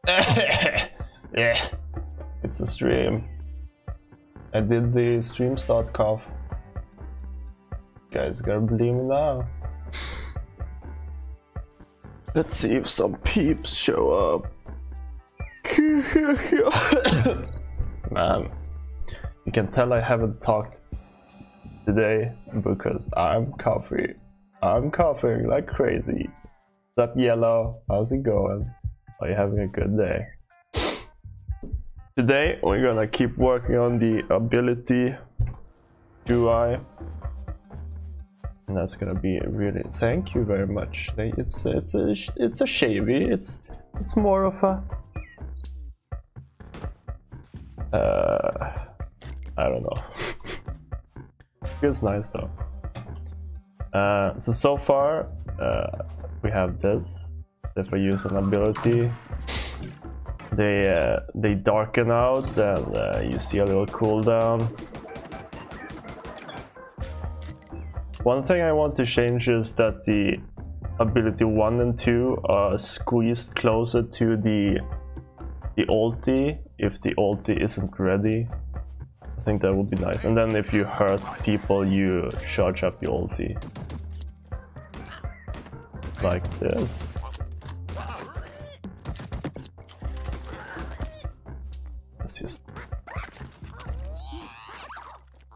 Yeah, it's a stream. I did the stream start cough. Guys gotta believe me now. Let's see if some peeps show up. Man, you can tell I haven't talked today because I'm coughing. I'm coughing like crazy. What's up, Yellow? How's it going? Are you having a good day? Today we're gonna keep working on the ability UI, and that's gonna be really. Thank you very much. It's a shavy. It's more of a I don't know. Feels nice though. So far we have this. If I use an ability, they darken out and you see a little cooldown. One thing I want to change is that the ability 1 and 2 are squeezed closer to the ulti if the ulti isn't ready. I think that would be nice. And then if you hurt people, you charge up your ulti. Like this.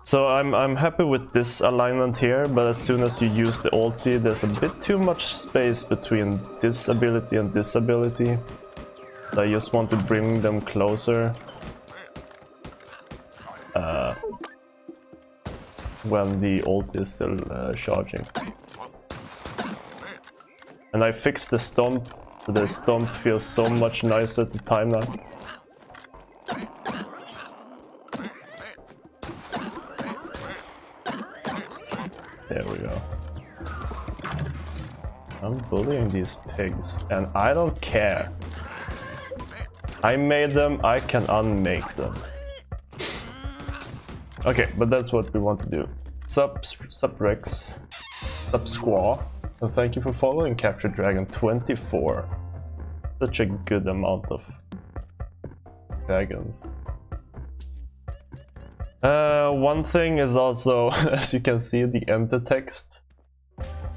So I'm happy with this alignment here, but as soon as you use the ulti, there's a bit too much space between this ability and this ability. So I just want to bring them closer when the ulti is still charging. And I fixed the stomp, so the stomp feels so much nicer to time now. There we go. I'm bullying these pigs, and I don't care. I made them, I can unmake them. Okay, but that's what we want to do. Sup Rex, sup Squaw, and thank you for following Capture Dragon 24. Such a good amount of dragons. One thing is also, as you can see, the enter text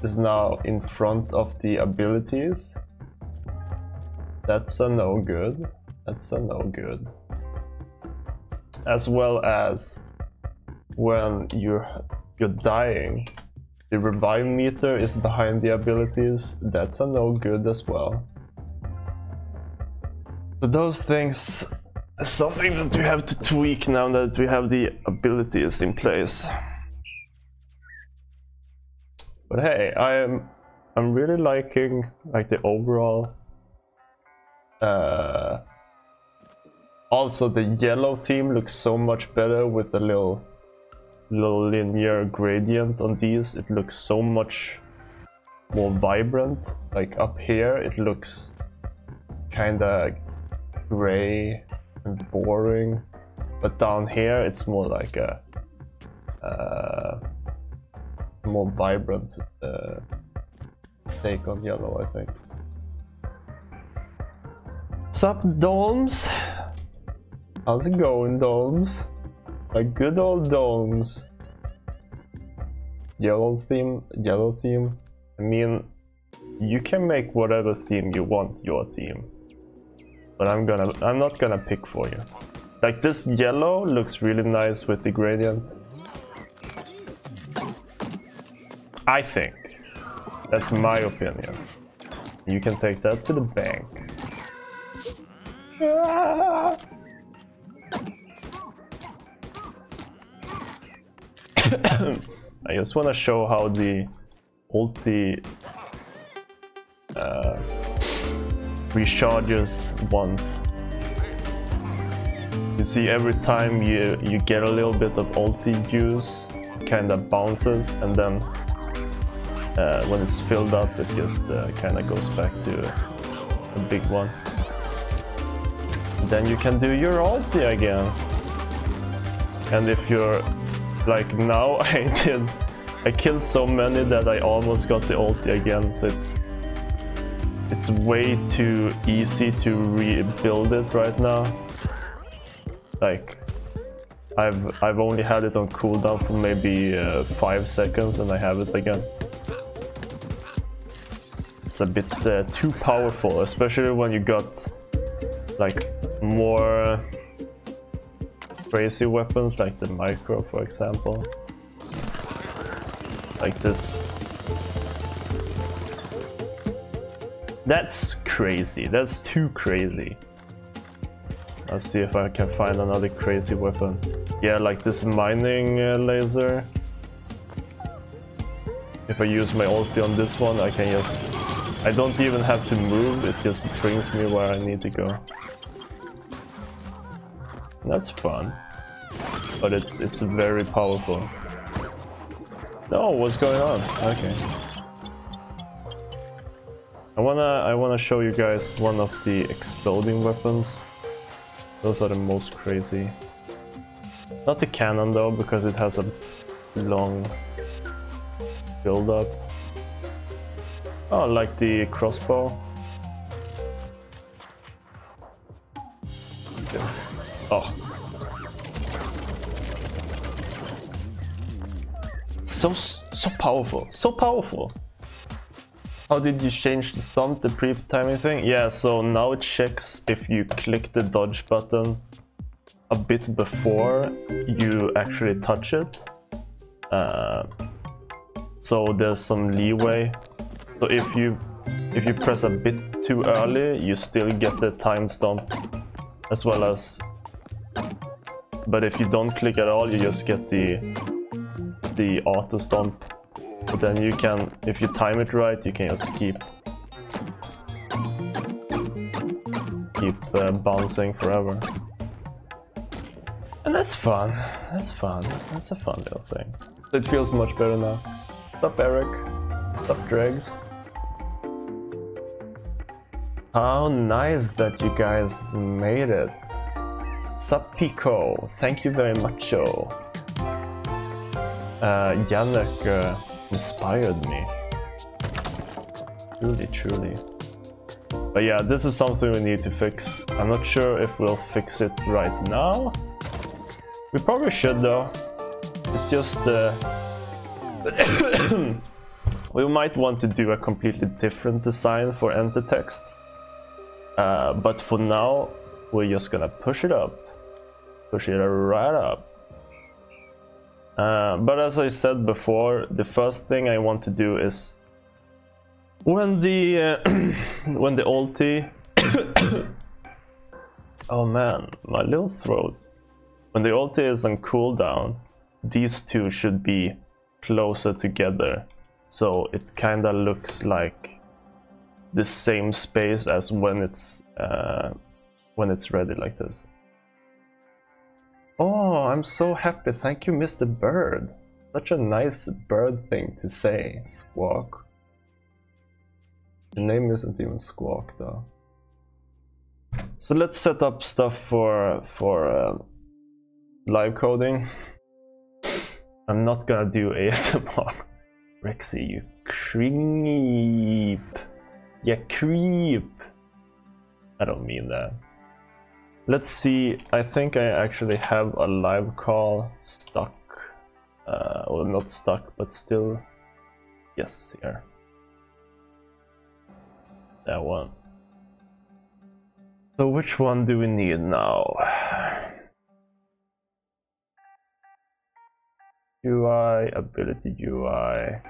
is now in front of the abilities. That's a no good. That's a no good. As well as when you're dying, the revive meter is behind the abilities. That's a no good as well. So those things. Something that we have to tweak now that we have the abilities in place. But hey, I'm really liking like the overall. Also, the yellow theme looks so much better with a little linear gradient on these. It looks so much more vibrant. Like up here, it looks kind of gray and boring, but down here it's more like a more vibrant take on yellow, I think. Sup Domes? How's it going, Domes? My good old Domes. Yellow theme. I mean, you can make whatever theme you want your theme. But I'm not gonna pick for you. Like this yellow looks really nice with the gradient. I think. That's my opinion. You can take that to the bank. I just want to show how the ulti recharges once. You see, every time you get a little bit of ulti juice, it kind of bounces, and then when it's filled up, it just kind of goes back to a big one. Then you can do your ulti again. And if you're like now, I killed so many that I almost got the ulti again, so it's it's way too easy to rebuild it right now. Like, I've only had it on cooldown for maybe 5 seconds and I have it again. It's a bit too powerful, especially when you got like more crazy weapons like the micro, for example. Like this. That's crazy. That's too crazy. Let's see if I can find another crazy weapon. Yeah, like this mining laser. If I use my ulti on this one, I can just... I don't even have to move, it just brings me where I need to go. That's fun. But it's very powerful. No, what's going on? Okay. I wanna show you guys one of the exploding weapons. Those are the most crazy. Not the cannon though, because it has a long build up. Oh, like the crossbow. Okay. Oh. So powerful, so powerful. How did you change the stunt, the pre-timing thing? Yeah, so now it checks if you click the dodge button a bit before you actually touch it. So there's some leeway. So if you press a bit too early, you still get the time stomp as well as... But if you don't click at all, you just get the auto stomp. But then you can, if you time it right, you can just keep bouncing forever. And that's fun. That's fun. That's a fun little thing. It feels much better now. What's up, Eric? What's up, Dregs? How nice that you guys made it. Sup, Pico? Thank you very much, Yannick inspired me. Truly, truly. But yeah, this is something we need to fix. I'm not sure if we'll fix it right now. We probably should though. It's just we might want to do a completely different design for enter texts. But for now, we're just gonna push it up. Push it right up. But as I said before, the first thing I want to do is when the when the ulti oh man, my little throat. When the ulti is on cooldown, these two should be closer together, so it kinda looks like the same space as when it's ready like this. Oh, I'm so happy. Thank you, Mr. Bird. Such a nice bird thing to say, Squawk. Your name isn't even Squawk, though. So let's set up stuff for live coding. I'm not gonna do ASMR. Rexy, you creep. Yeah, creep. I don't mean that. Let's see, I think I actually have a live call stuck. Well, not stuck, but still. Yes, here. That one. So which one do we need now? UI, ability UI.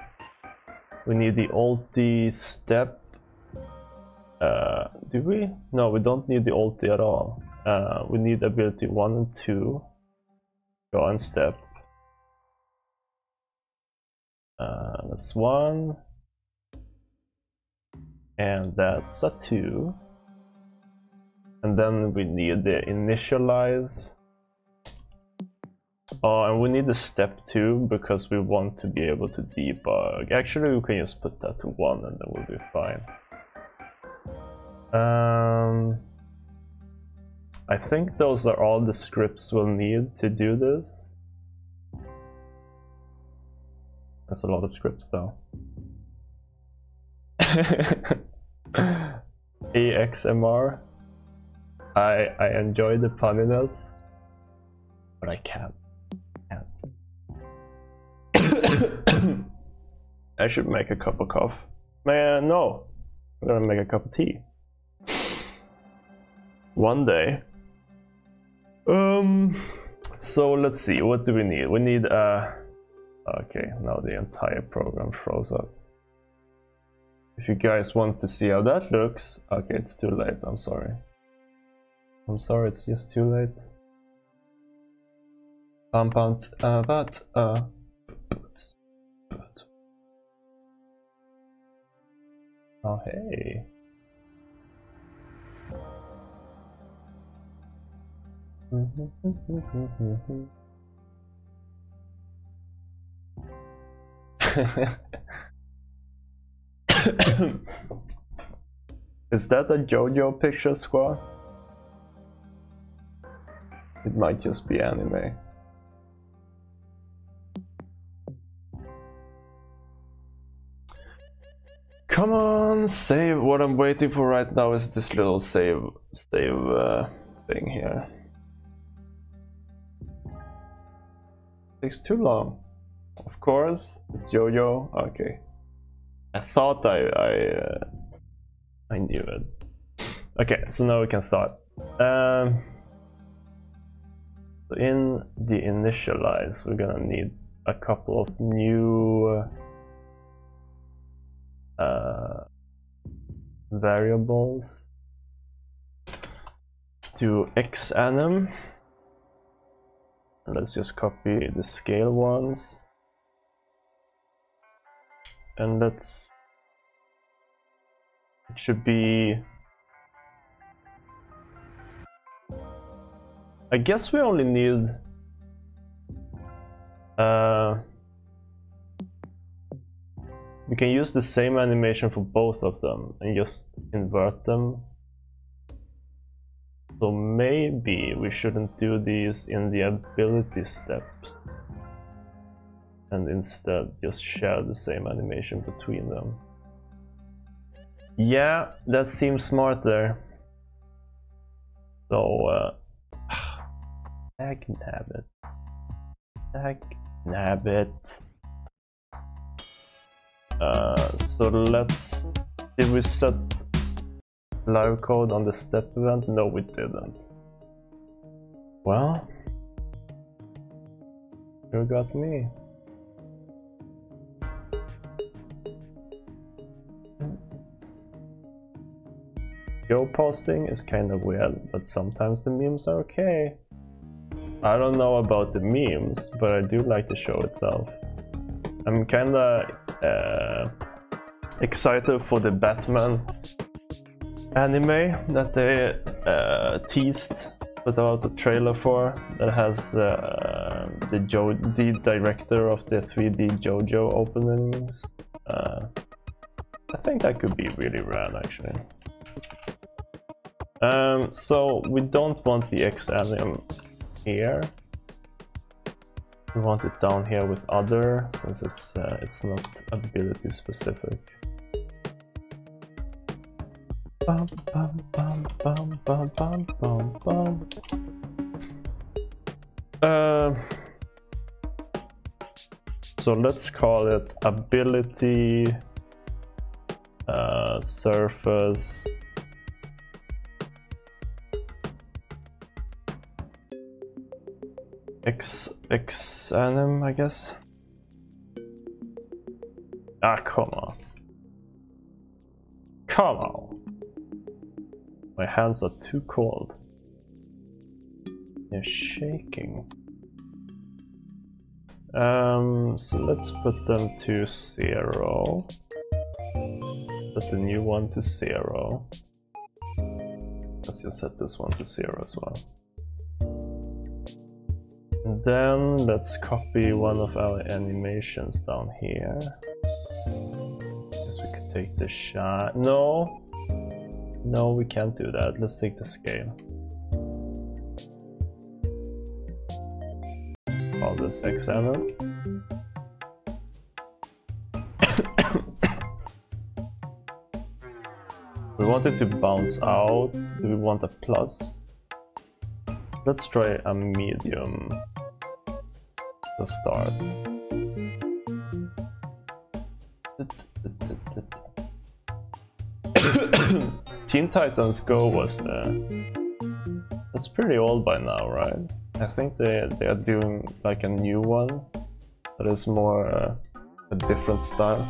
We need the ulti step. Do we? No, we don't need the ulti at all. We need ability 1 and 2. Go and step. That's 1. And that's a 2. And then we need the initialize. Oh, and we need the step 2 because we want to be able to debug. Actually, we can just put that to 1 and then we'll be fine. I think those are all the scripts we'll need to do this. That's a lot of scripts though. AXMR. I enjoy the punniness, but I can't. I should make a cup of coffee. Man, no. I'm gonna make a cup of tea. One day. So let's see, what do we need? We need okay, now the entire program froze up. If you guys want to see how that looks, okay, it's too late, I'm sorry. I'm sorry, it's just too late. Oh hey. Is that a JoJo picture, squad? It might just be anime. Come on, save. What I'm waiting for right now is this little save thing here. Takes too long. Of course, it's JoJo. Okay. I thought I knew it. Okay, so now we can start. So in the initialize, we're gonna need a couple of new variables. Let's do xanim. Let's just copy the scale ones. And let's, it should be, I guess we only need we can use the same animation for both of them and just invert them. So maybe we shouldn't do these in the ability steps and instead just share the same animation between them. Yeah, that seems smarter. So, dagnabbit. So let's, did we set live code on the step event? No, we didn't. Well, you got me. Joe posting is kind of weird, but sometimes the memes are okay. I don't know about the memes, but I do like the show itself. I'm kinda excited for the Batman anime that they teased, put out a trailer for, that has the director of the 3D JoJo openings. I think that could be really rad actually. So we don't want the xanim here. We want it down here with other, since it's not ability specific. Bum, bum, bum, bum, bum, bum, bum, bum. So let's call it ability surface xanim, I guess. Ah, come on. Come on. My hands are too cold. They're shaking. So let's put them to 0. Put the new one to 0. Let's just set this one to 0 as well. And then let's copy one of our animations down here. Guess we could take the shot. No! No, we can't do that. Let's take the scale. Call this xanim. We want it to bounce out. Do we want a plus? Let's try a medium to start. Teen Titans Go was it's pretty old by now, right? I think they are doing like a new one that is more a different style.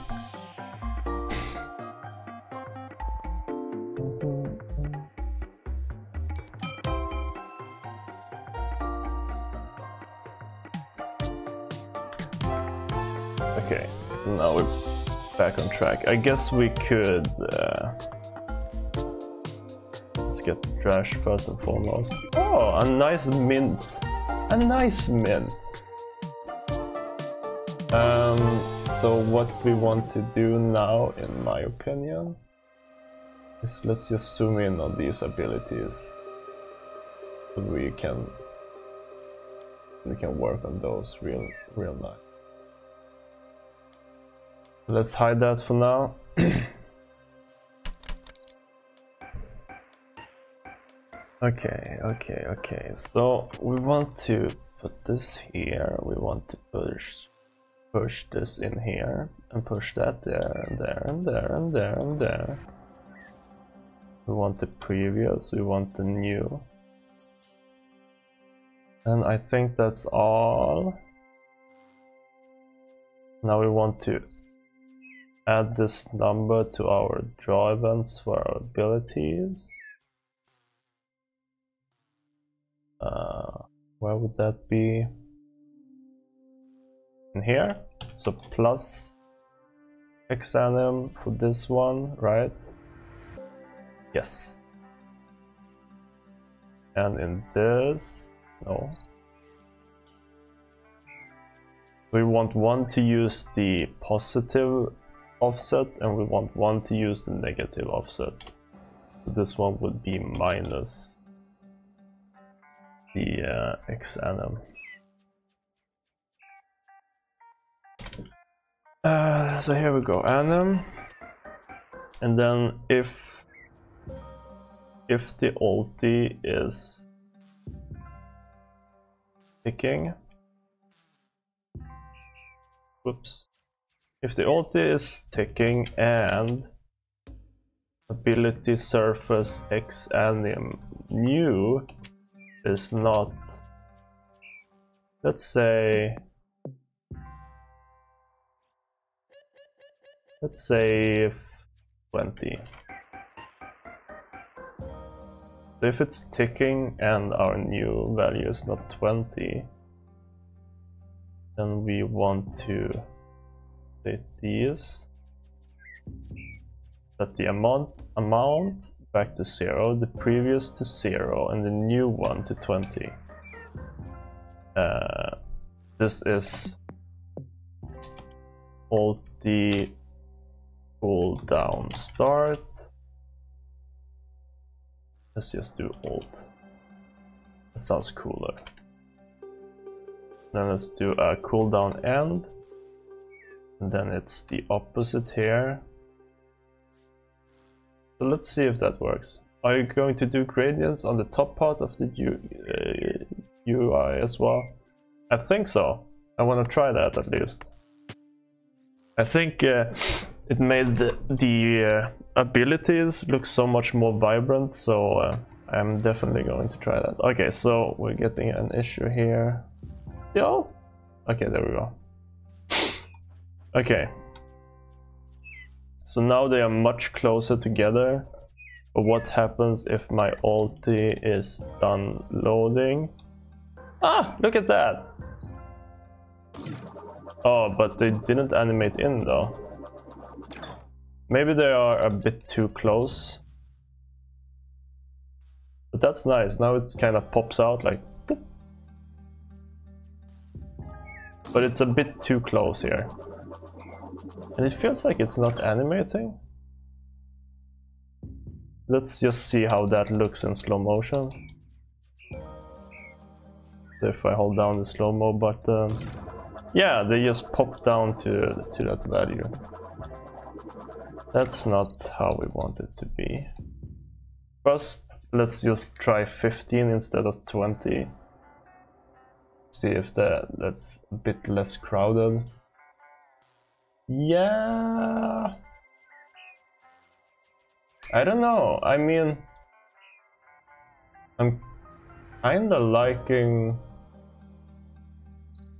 Okay, now we're back on track. I guess we could let's get trash first and foremost. Oh, a nice mint. A nice mint. So what we want to do now, in my opinion, is let's just zoom in on these abilities. So we can work on those real nice. Let's hide that for now. Okay. So we want to put this here. We want to push this in here and push that there and there and there and there and there. We want the previous. We want the new. And I think that's all. Now we want to add this number to our draw events for our abilities. Where would that be? In here? So plus X-anim for this one, right? Yes. And in this, no. We want one to use the positive offset and we want one to use the negative offset. So this one would be minus the X-anim. So here we go, anim, and then if the ulti is ticking, whoops, if the ulti is ticking and ability surface X-anim new is not, let's say 20. So if it's ticking and our new value is not 20, then we want to set these, set the amount back to 0, the previous to 0, and the new one to 20. This is ulti cooldown start. Let's just do ult. That sounds cooler. Then let's do a cooldown end. And then it's the opposite here. So let's see if that works. Are you going to do gradients on the top part of the UI as well? I think so. I want to try that at least. I think it made the abilities look so much more vibrant, so I'm definitely going to try that. Okay, so we're getting an issue here. Yo! Okay, there we go. Okay. So now they are much closer together. But what happens if my ulti is done loading? Ah! Look at that! Oh, but they didn't animate in though. Maybe they are a bit too close. But that's nice, now it kind of pops out like boop. But it's a bit too close here. And it feels like it's not animating. Let's just see how that looks in slow motion. So if I hold down the slow-mo button, yeah, they just pop down to that value. That's not how we want it to be. First, let's just try 15 instead of 20. See if that's a bit less crowded. Yeah, I don't know. I mean, I'm kinda liking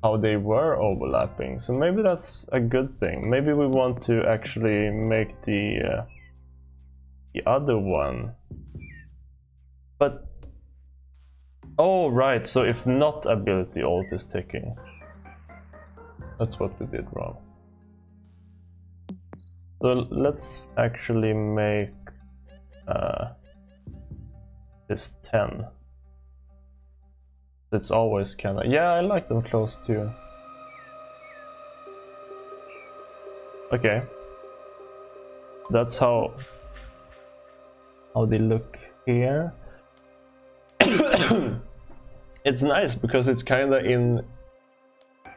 how they were overlapping, so maybe that's a good thing. Maybe we want to actually make the other one. But oh right, so if not ability, alt is ticking. That's what we did wrong. So let's actually make this 10. It's always kinda... yeah, I like them close too. Okay. That's how they look here. It's nice because it's kinda in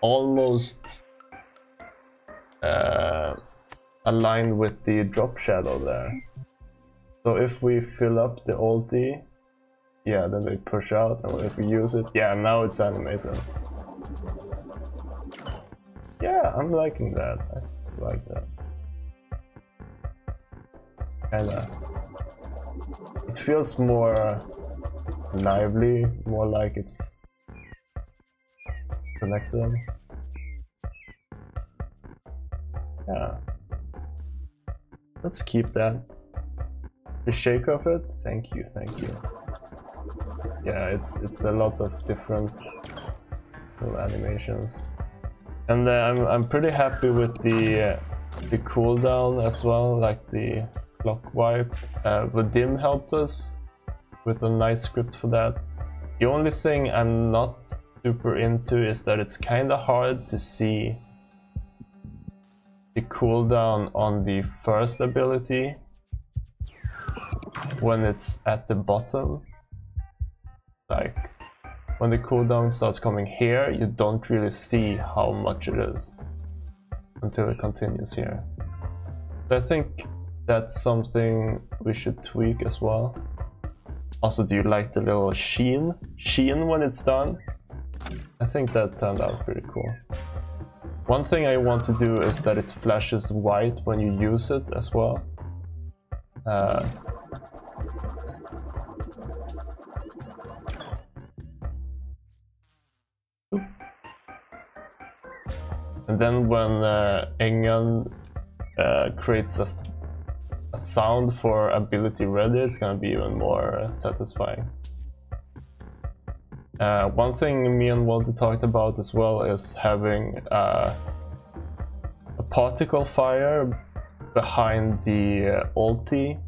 almost aligned with the drop shadow there. So if we fill up the ulti, yeah, then they push out, and if we use it, yeah, now it's animated. Yeah, I'm liking that. I like that. Kinda. It feels more lively, more like it's connected. Yeah. Let's keep that. The shake of it? Thank you, thank you. Yeah, it's a lot of different little animations. And I'm pretty happy with the cooldown as well, like the clock wipe. Vadim helped us with a nice script for that. The only thing I'm not super into is that it's kinda hard to see the cooldown on the first ability when it's at the bottom. Like, when the cooldown starts coming here, you don't really see how much it is until it continues here. So I think that's something we should tweak as well. Also, do you like the little sheen when it's done? I think that turned out pretty cool. One thing I want to do is that it flashes white when you use it as well. And then when Engan creates a sound for ability ready, it's gonna be even more satisfying. One thing me and Walter talked about as well is having a particle fire behind the ulti.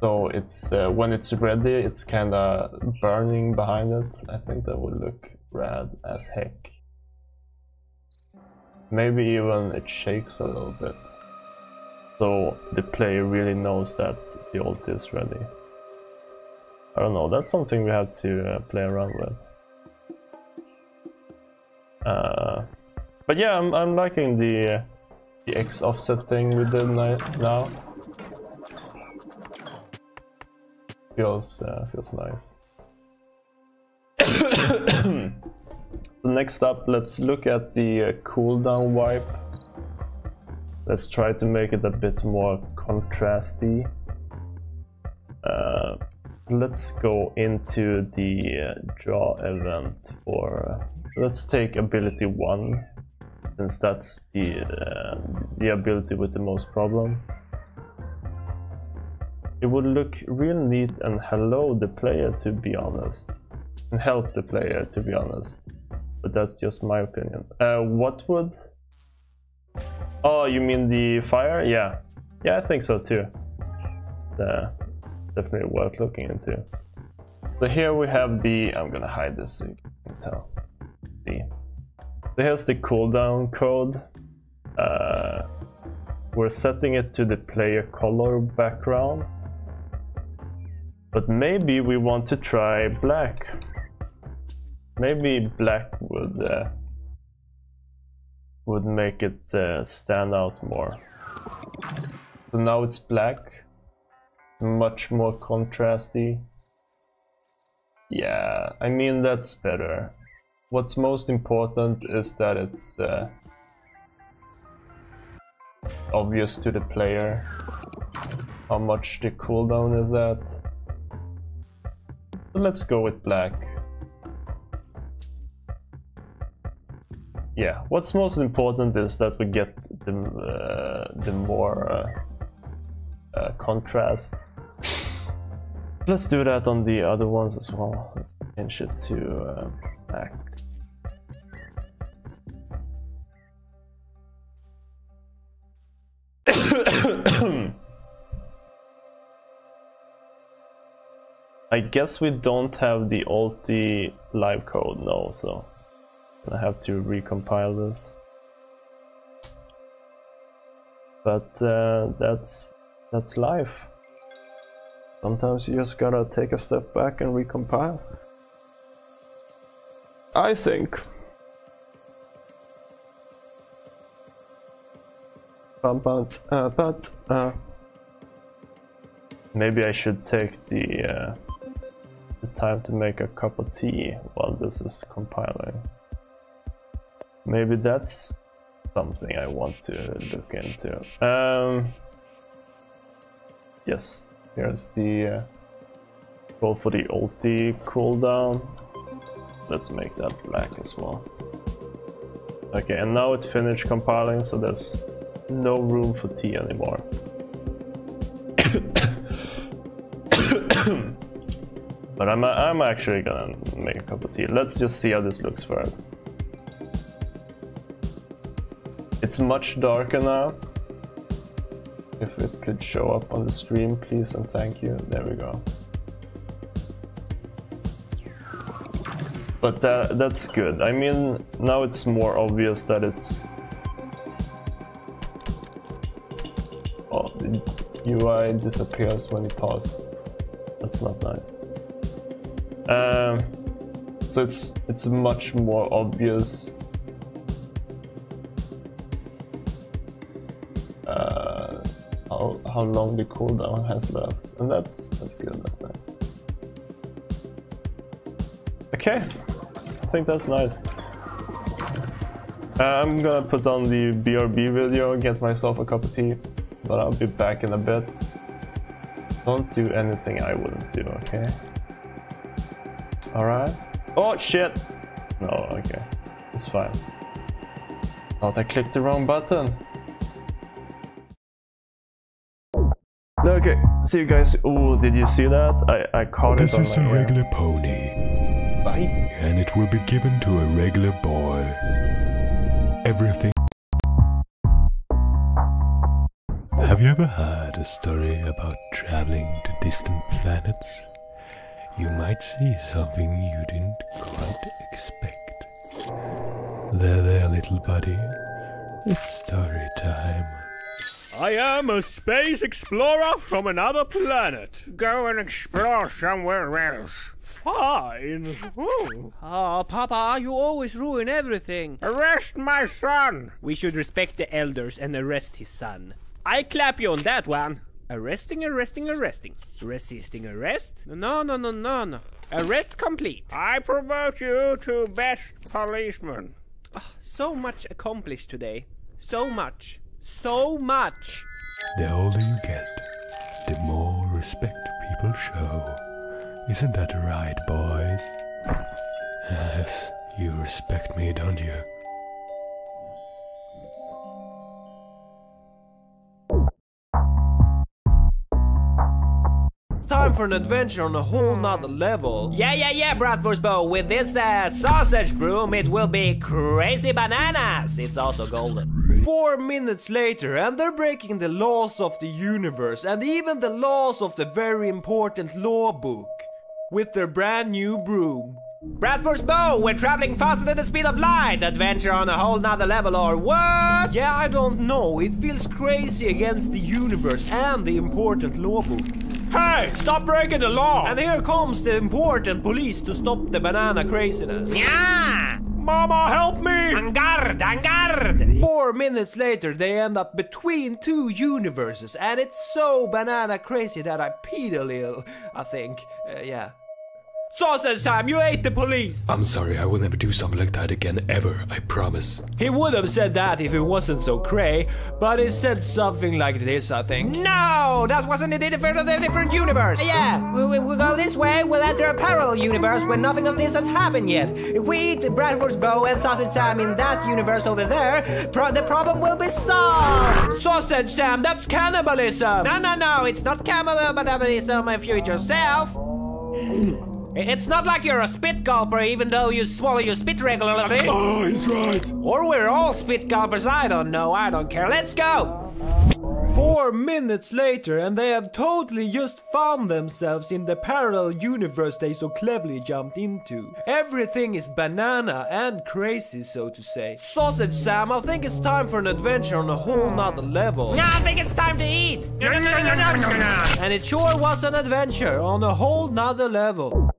So it's when it's ready, it's kinda burning behind it. I think that would look rad as heck. Maybe even it shakes a little bit, so the player really knows that the ult is ready. I don't know, that's something we have to play around with. But yeah, I'm liking the X offset thing we did now. Feels nice. So next up, let's look at the cooldown wipe. Let's try to make it a bit more contrasty. Let's go into the draw event for... let's take ability 1, since that's the ability with the most problem. It would look real neat and hello the player, to be honest. And help the player, to be honest. But that's just my opinion. What would... oh, you mean the fire? Yeah. Yeah, I think so too. Definitely worth looking into. So here we have the... I'm gonna hide this so you can tell. See. So here's the cooldown code. We're setting it to the player color background. But maybe we want to try black. Maybe black would make it stand out more. So now it's black. Much more contrasty. Yeah, I mean that's better. What's most important is that it's obvious to the player how much the cooldown is at. So let's go with black. Yeah, what's most important is that we get the more contrast. Let's do that on the other ones as well. Let's change it to black. I guess we don't have the ulti live code now, so I have to recompile this. But that's life. Sometimes you just gotta take a step back and recompile. I think. Maybe I should take the time to make a cup of tea while this is compiling. Maybe that's something I want to look into. Yes, here's the goal for the ulti cooldown. Let's make that black as well. Okay, and now it finished compiling, so there's no room for tea anymore. But I'm actually gonna make a cup of tea. Let's just see how this looks first. It's much darker now. If it could show up on the stream, please and thank you. There we go. But that's good. I mean, now it's more obvious that it's... Oh, the UI disappears when you pause. That's not nice. So it's much more obvious how long the cooldown has left, and that's good. I think. Okay, I think that's nice. I'm gonna put on the BRB video, get myself a cup of tea, but I'll be back in a bit. Don't do anything I wouldn't do, okay? Alright. Oh shit! No, okay. It's fine. Thought I clicked the wrong button. Okay, see you guys. Oh, did you see that? I caught it on my This is a regular pony. Bite? And it will be given to a regular boy. Everything. Have you ever heard a story about traveling to distant planets? You might see something you didn't quite expect. There, little buddy. It's story time. I am a space explorer from another planet. Go and explore somewhere else. Fine. Oh, Papa, you always ruin everything. Arrest my son. We should respect the elders and arrest his son. I clap you on that one. Arresting. Resisting arrest? No. Arrest complete. I promote you to best policeman. Oh, so much accomplished today. So much. The older you get, the more respect people show. Isn't that right, boys? Yes, you respect me, don't you? Time for an adventure on a whole nother level. Yeah, Bratwurstbo. With this sausage broom, it will be crazy bananas. It's also golden. 4 minutes later, and they're breaking the laws of the universe and even the laws of the very important law book with their brand new broom. Bratwurstbo, we're traveling faster than the speed of light. Adventure on a whole nother level, or what? Yeah, I don't know. It feels crazy against the universe and the important law book. Hey, stop breaking the law! And here comes the important police to stop the banana craziness. Yeah! Mama, help me! En garde, en garde! 4 minutes later, they end up between 2 universes, and it's so banana crazy that I peed a little, I think. Yeah. Sausage Sam, you ate the police! I'm sorry, I will never do something like that again, ever, I promise. He would have said that if it wasn't so cray, but he said something like this, I think. No, that wasn't a different universe. Yeah, we go this way, we'll enter a parallel universe where nothing of this has happened yet. If we eat the Bratwurst Bow and Sausage Sam in that universe over there, the problem will be solved. Sausage Sam, that's cannibalism. No, it's not cannibalism if you eat yourself. It's not like you're a spit gulper even though you swallow your spit regularly. Oh, he's right. Or we're all spit gulpers, I don't know, I don't care. Let's go! 4 minutes later and they have totally just found themselves in the parallel universe they so cleverly jumped into. Everything is banana and crazy, so to say. Sausage Sam, I think it's time for an adventure on a whole nother level. No, I think it's time to eat! And it sure was an adventure on a whole nother level.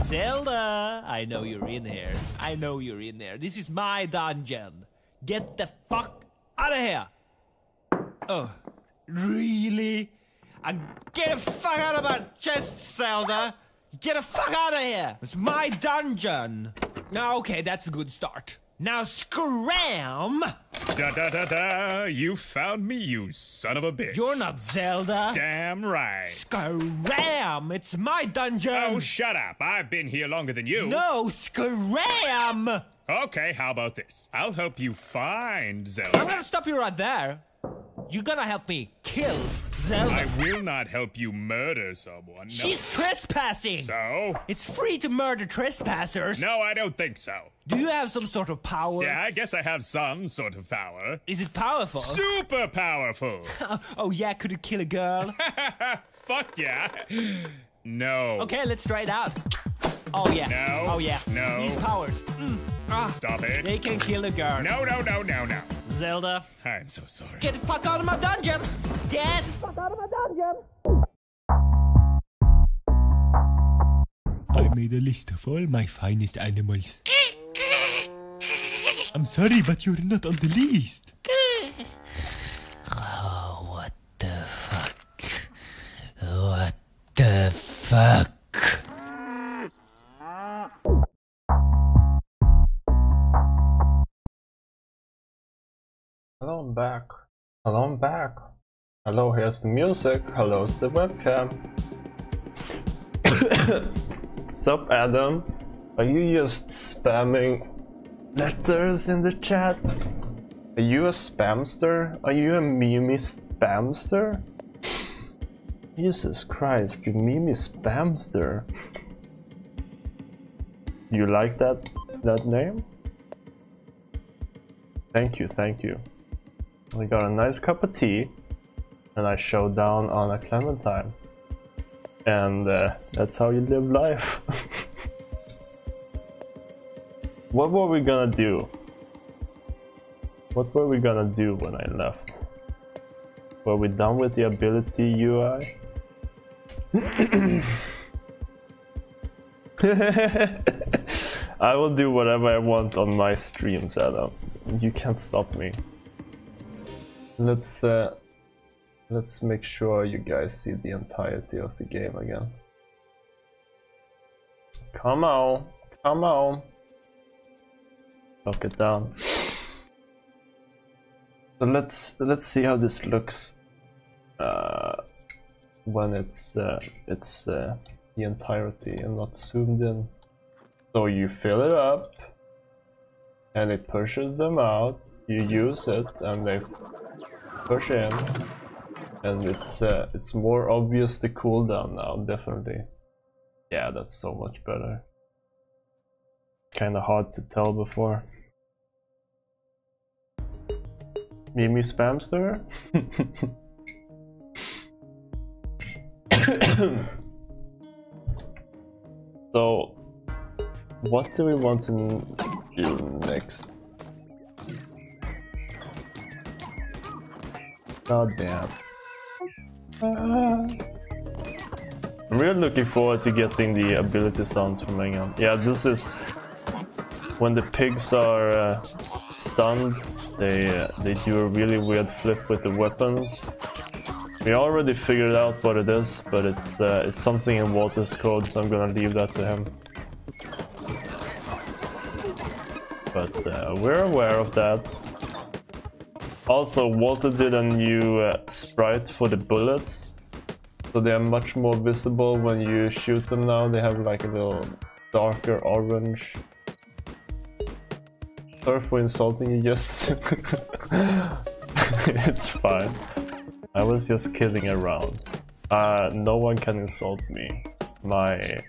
Zelda, I know you're in here. I know you're in there. This is my dungeon. Get the fuck out of here. Oh, really? Get the fuck out of my chest, Zelda. Get the fuck out of here. It's my dungeon. Now, okay, that's a good start. Now scram! Da-da-da-da, you found me, you son of a bitch. You're not Zelda. Damn right. Scram! It's my dungeon. Oh, shut up. I've been here longer than you. No, scram! Okay, how about this? I'll help you find Zelda. I'm gonna stop you right there. You're gonna help me kill Zelda. I will not help you murder someone. No. She's trespassing! So? It's free to murder trespassers. No, I don't think so. Do you have some sort of power? Yeah, I guess I have some sort of power. Is it powerful? Super powerful. Oh yeah, could it kill a girl? Fuck yeah. No. Okay, let's try it out. Oh yeah. No. Oh yeah. No. These powers. Stop it. They can kill a girl. No. Zelda. I'm so sorry. Get the fuck out of my dungeon! Get the fuck out of my dungeon! I made a list of all my finest animals. I'm sorry, but you're not on the list. Oh, what the fuck? What the fuck? Hello, I'm back. Hello, I'm back. Hello, here's the music. Hello's the webcam. Sup, Adam? Are you just spamming letters in the chat? Are you a spamster? Are you a Mimi spamster? Jesus Christ, the Mimi spamster. You like that name? Thank you, thank you. We got a nice cup of tea, and I showed down on a clementine. And that's how you live life. What were we gonna do? What were we gonna do when I left? Were we done with the ability UI? I will do whatever I want on my streams, Adam. You can't stop me. Let's make sure you guys see the entirety of the game again. Come on, come on. Lock it down. So let's see how this looks when it's the entirety and not zoomed in. So you fill it up, and it pushes them out. You use it, and they push in, and it's more obvious the cooldown now, definitely. Yeah, that's so much better. Kinda hard to tell before. Mimi spamster? So, what do we want to do next? God damn. I'm really looking forward to getting the ability sounds from Engan. Yeah, this is when the pigs are stunned. They do a really weird flip with the weapons. We already figured out what it is, but it's something in Walter's code, so I'm gonna leave that to him. But we're aware of that. Also, Walter did a new sprite for the bullets, so they are much more visible when you shoot them now. They have like a little darker orange. Sorry for insulting you, just it's fine. I was just kidding around. No one can insult me. My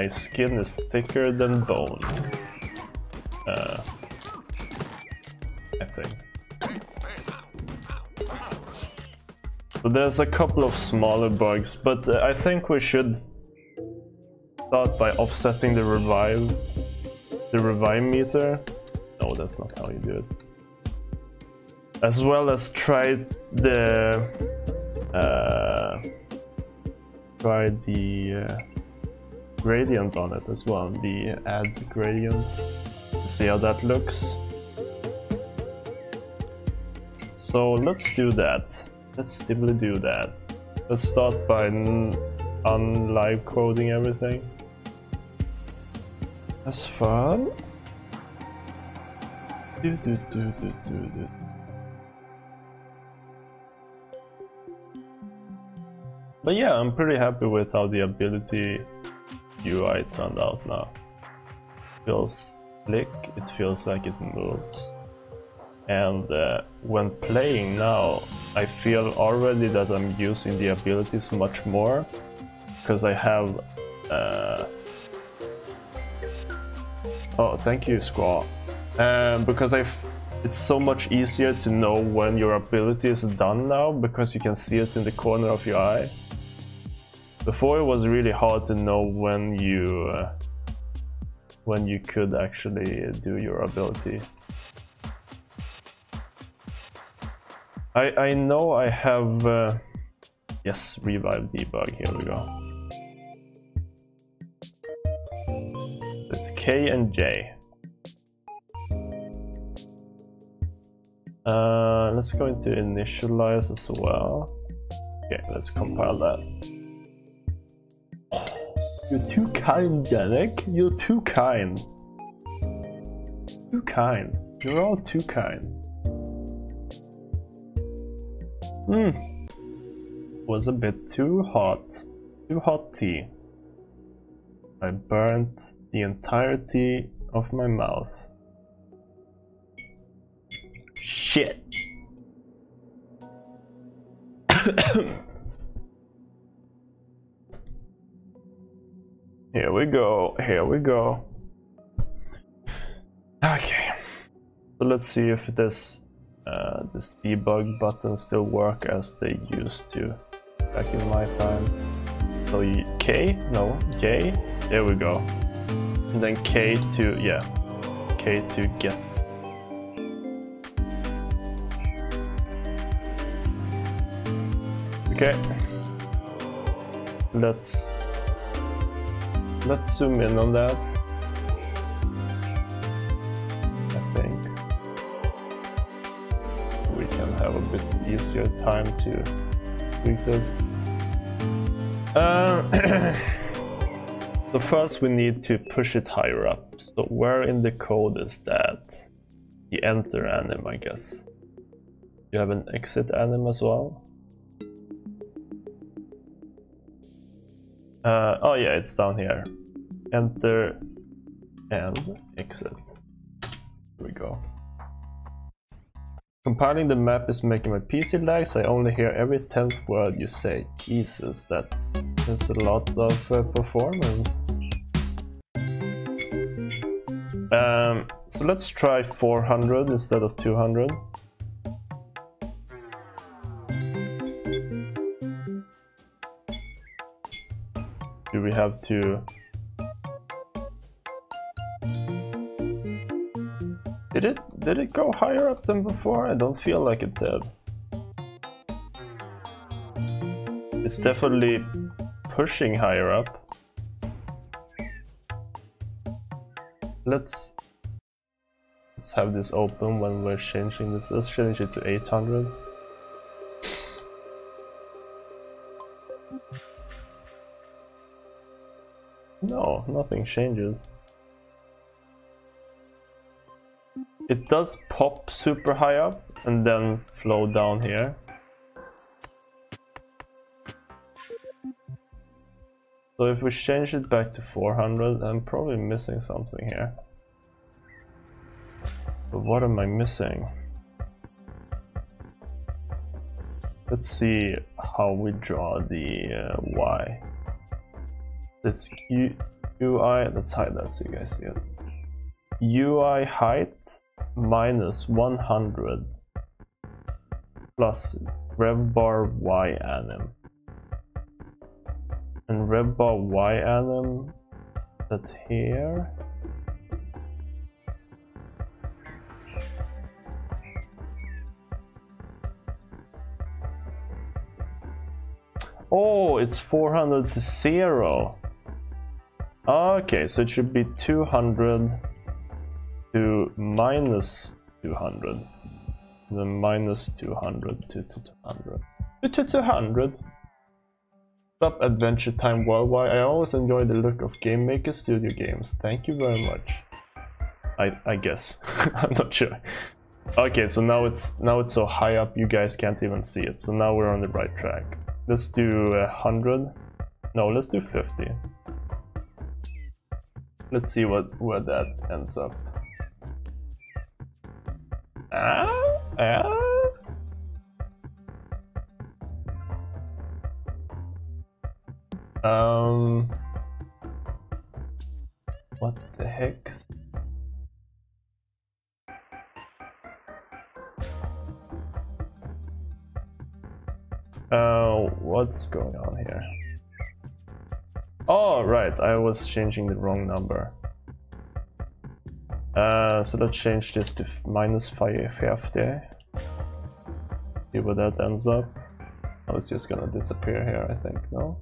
skin is thicker than bone. I think. So there's a couple of smaller bugs, but I think we should start by offsetting the revive meter. No, that's not how you do it. As well as try the gradient on it as well. The add gradient to see how that looks. So let's do that. Let's simply do that. Let's start by unlive coding everything. That's fun. But yeah, I'm pretty happy with how the ability UI turned out now. Feels slick, it feels like it moves. And when playing now, I feel already that I'm using the abilities much more, because I have oh, thank you, Squaw. Because it's so much easier to know when your ability is done now, because you can see it in the corner of your eye. Before it was really hard to know when you could actually do your ability. I know I have yes, revive debug, here we go. It's K and J. Let's go into initialize as well. Okay, let's compile that. You're too kind, Janek. You're too kind. Too kind. You're all too kind. Was a bit too hot. Too hot tea. I burnt the entirety of my mouth. Shit. Here we go, here we go. Okay, so let's see if this debug button still work as they used to back in my time. So K, no, J, there we go. And then K to, yeah, K to get. Okay, let's zoom in on that. I think we can have a bit easier time to tweak this. So first we need to push it higher up. So where in the code is that? The enter anim, I guess. You have an exit anim as well. Oh yeah, it's down here. Enter and exit. Here we go. Compiling the map is making my PC lag, so I only hear every 10th word you say. Jesus, that's a lot of performance. So let's try 400 instead of 200. Do we have to... Did it go higher up than before? I don't feel like it did. It's definitely pushing higher up. Let's have this open when we're changing this. Let's change it to 800. No, nothing changes. It does pop super high up and then flow down here. So if we change it back to 400, I'm probably missing something here. But what am I missing? Let's see how we draw the Y. It's UI, let's hide that so you guys see it. UI height minus 100 plus revbar Y anim. And revbar Y anim, that here. Oh, it's 400 to 0. Okay, so it should be 200 to minus 200. And then minus 200 to 200. To 200. Up Adventure Time Worldwide. I always enjoy the look of Game Maker Studio games. Thank you very much. I guess. I'm not sure. Okay, so now it's so high up you guys can't even see it. So now we're on the right track. Let's do 100. No, let's do 50. Let's see where that ends up. What the heck? What's going on here? Oh, right, I was changing the wrong number. So let's change this to minus 550. See where that ends up. Oh, it's just gonna disappear here, I think, no?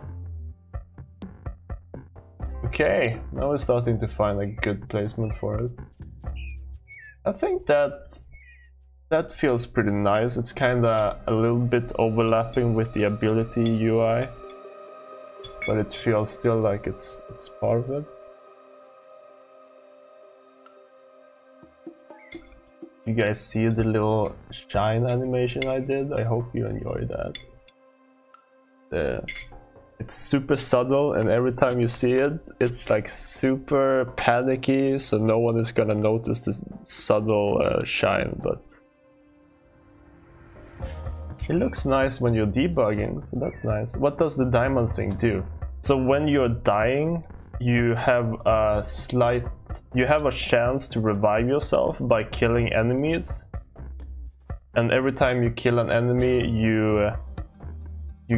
Okay, now we're starting to find a good placement for it. I think that feels pretty nice. It's kinda a little bit overlapping with the ability UI, but it feels still like it's part of it. You guys see the little shine animation I did? I hope you enjoyed that. It's super subtle, and every time you see it, it's like super panicky, so no one is gonna notice this subtle shine, but it looks nice when you're debugging, so that's nice. What does the diamond thing do? So when you're dying, you have a chance to revive yourself by killing enemies, and every time you kill an enemy, you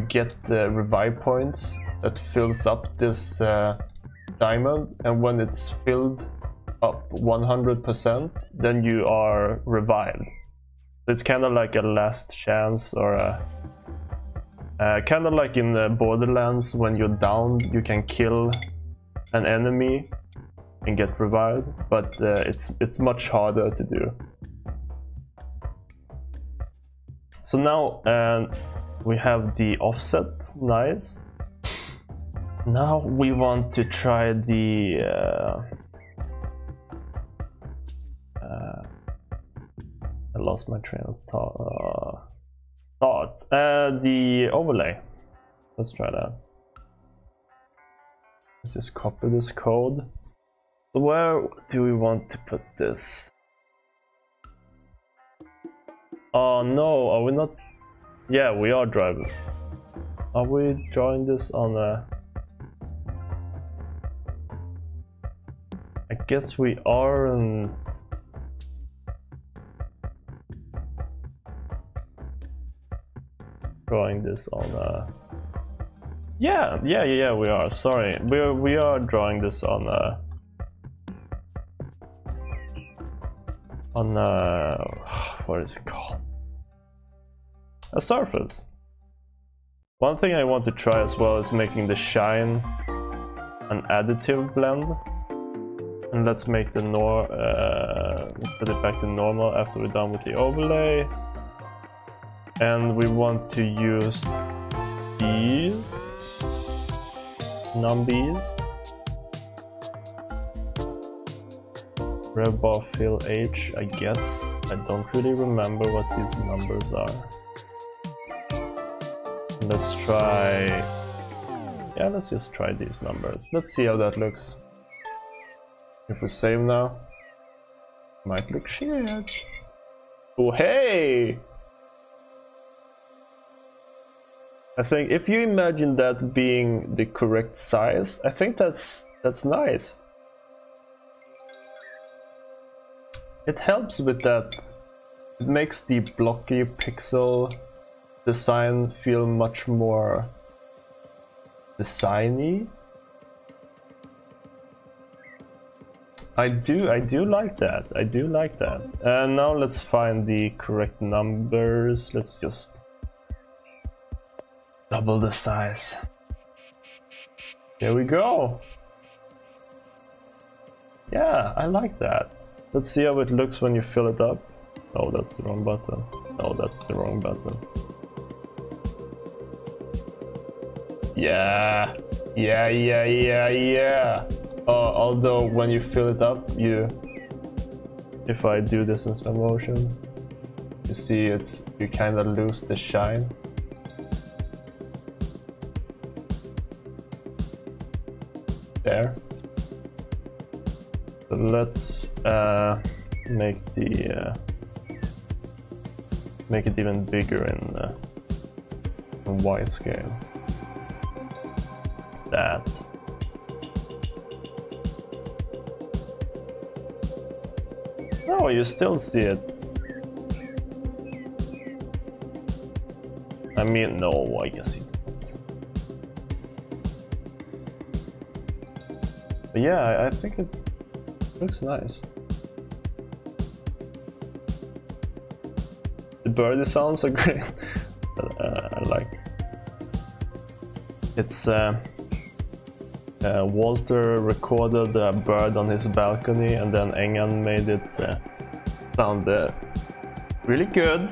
get revive points that fills up this diamond, and when it's filled up 100%, then you are revived. It's kind of like a last chance, or kind of like in Borderlands, when you're down you can kill an enemy and get revived, but it's much harder to do. So now we have the offset, nice. Now we want to try the I lost my train of thought. The overlay. Let's try that. Let's just copy this code. Where do we want to put this? Oh no, are we not? Yeah, we are driving. Are we drawing this on a... I guess we aren't. Drawing this on a... Yeah, we are. Sorry, we are drawing this on a... what is it called? A surface. One thing I want to try as well is making the shine an additive blend. And let's make the set it back to normal after we're done with the overlay. And we want to use these numbies. Rev bar fill H, I guess. I don't really remember what these numbers are. Let's try... yeah, let's just try these numbers. Let's see how that looks. If we save now, might look shit. Oh hey! I think if you imagine that being the correct size, I think that's nice. It helps with that. It makes the blocky pixel design feel much more designy. I do like that. I do like that. And now let's find the correct numbers. Let's just double the size. There we go. Yeah, I like that. Let's see how it looks when you fill it up. Oh, that's the wrong button. Oh, that's the wrong button. Yeah. Yeah. Although when you fill it up, if I do this in slow motion, you see you kind of lose the shine. There. So let's make it even bigger in Y scale. That. No, you still see it. I mean, no, I guess you don't. But yeah, I think it looks nice. The birdie sounds are great. I like. It's Walter recorded a bird on his balcony, and then Engan made it sound really good.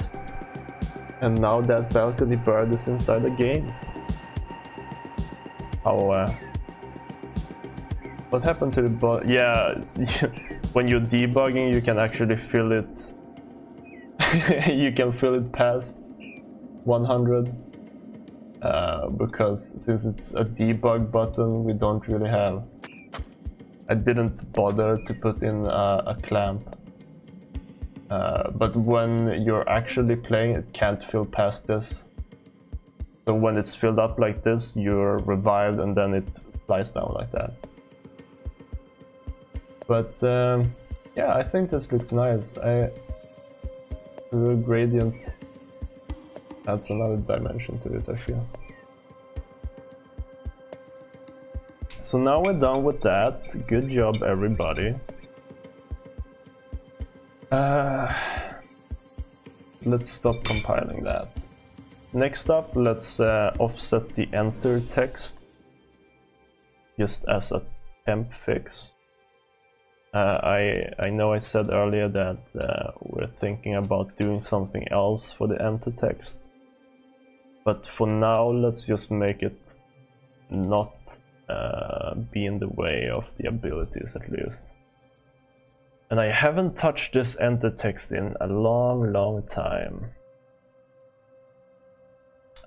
And now that balcony bird is inside the game. How? What happened to the bird? Yeah, when you're debugging, you can actually fill it. You can fill it past 100. Because since it's a debug button, we don't really have. I didn't bother to put in a clamp. But when you're actually playing, it can't fill past this. So when it's filled up like this, you're revived and then it flies down like that. But yeah, I think this looks nice. The gradient adds another dimension to it, I feel. So now we're done with that. Good job, everybody. Let's stop compiling that. Next up, let's offset the enter text just as a temp fix. I know I said earlier that we're thinking about doing something else for the enter text. But for now, let's just make it not be in the way of the abilities at least. And I haven't touched this enter text in a long time.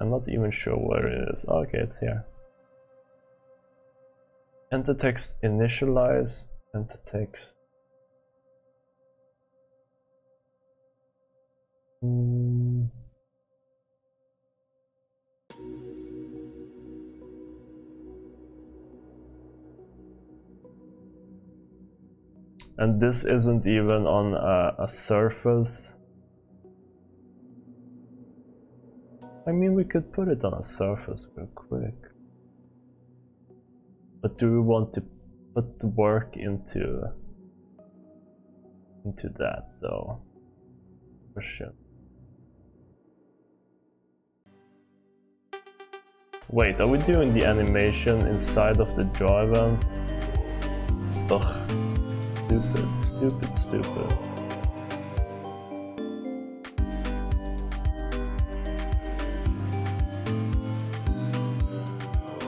I'm not even sure where it is. Okay, it's here. Enter text initialize, enter text. And this isn't even on a surface. I mean, we could put it on a surface real quick. But do we want to put the work into that though? Question. Wait, are we doing the animation inside of the draw event? Ugh. Stupid, stupid, stupid.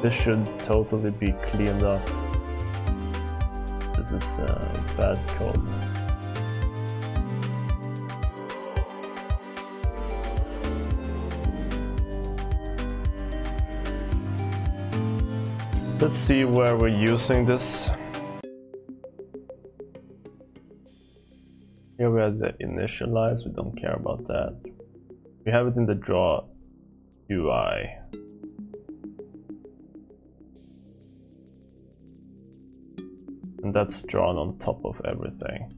This should totally be cleaned up. This is bad code. Let's see where we're using this. Here we have the initialize, we don't care about that. We have it in the draw UI. And that's drawn on top of everything.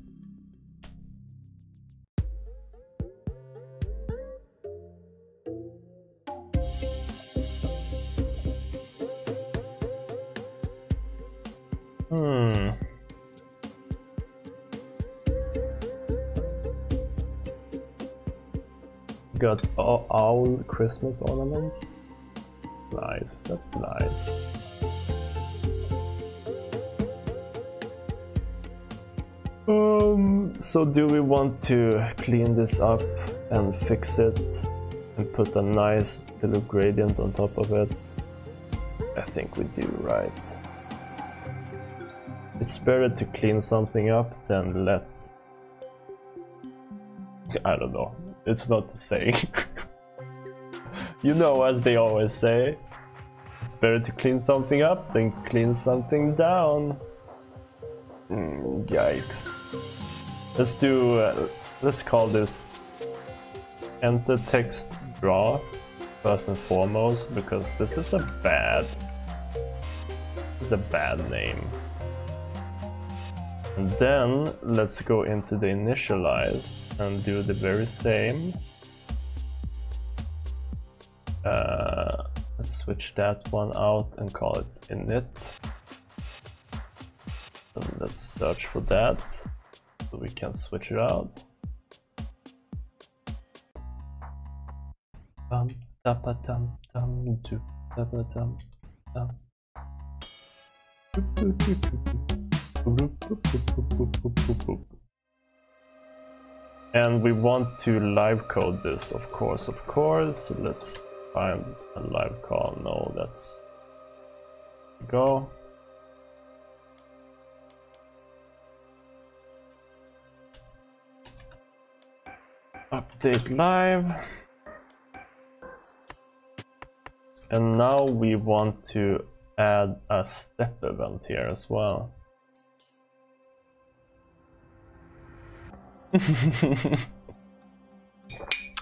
Got owl Christmas ornaments. Nice, that's nice. So do we want to clean this up and fix it and put a nice little gradient on top of it? I think we do, right? It's better to clean something up than let... I don't know. It's not the saying. You know, as they always say, it's better to clean something up than clean something down. Yikes. Let's do, let's call this enter text draw first and foremost, because this is a bad name. And then let's go into the initialize and do the very same. Let's switch that one out and call it init. And let's search for that so we can switch it out. And we want to live code this, of course. So let's find a live call. No, that's go. Update live. And now we want to add a step event here as well.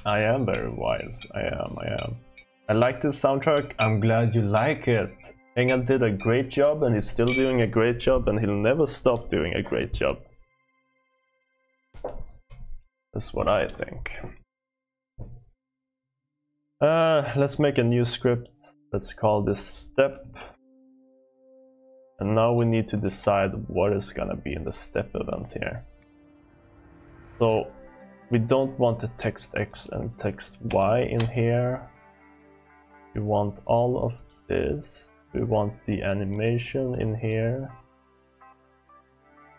I am very wise. I am. I like this soundtrack. I'm glad you like it. Engan did a great job and he's still doing a great job and he'll never stop doing a great job. That's what I think. Let's make a new script. Let's call this step. And now we need to decide what is gonna be in the step event here. So we don't want the text X and text Y in here. We want all of this. We want the animation in here.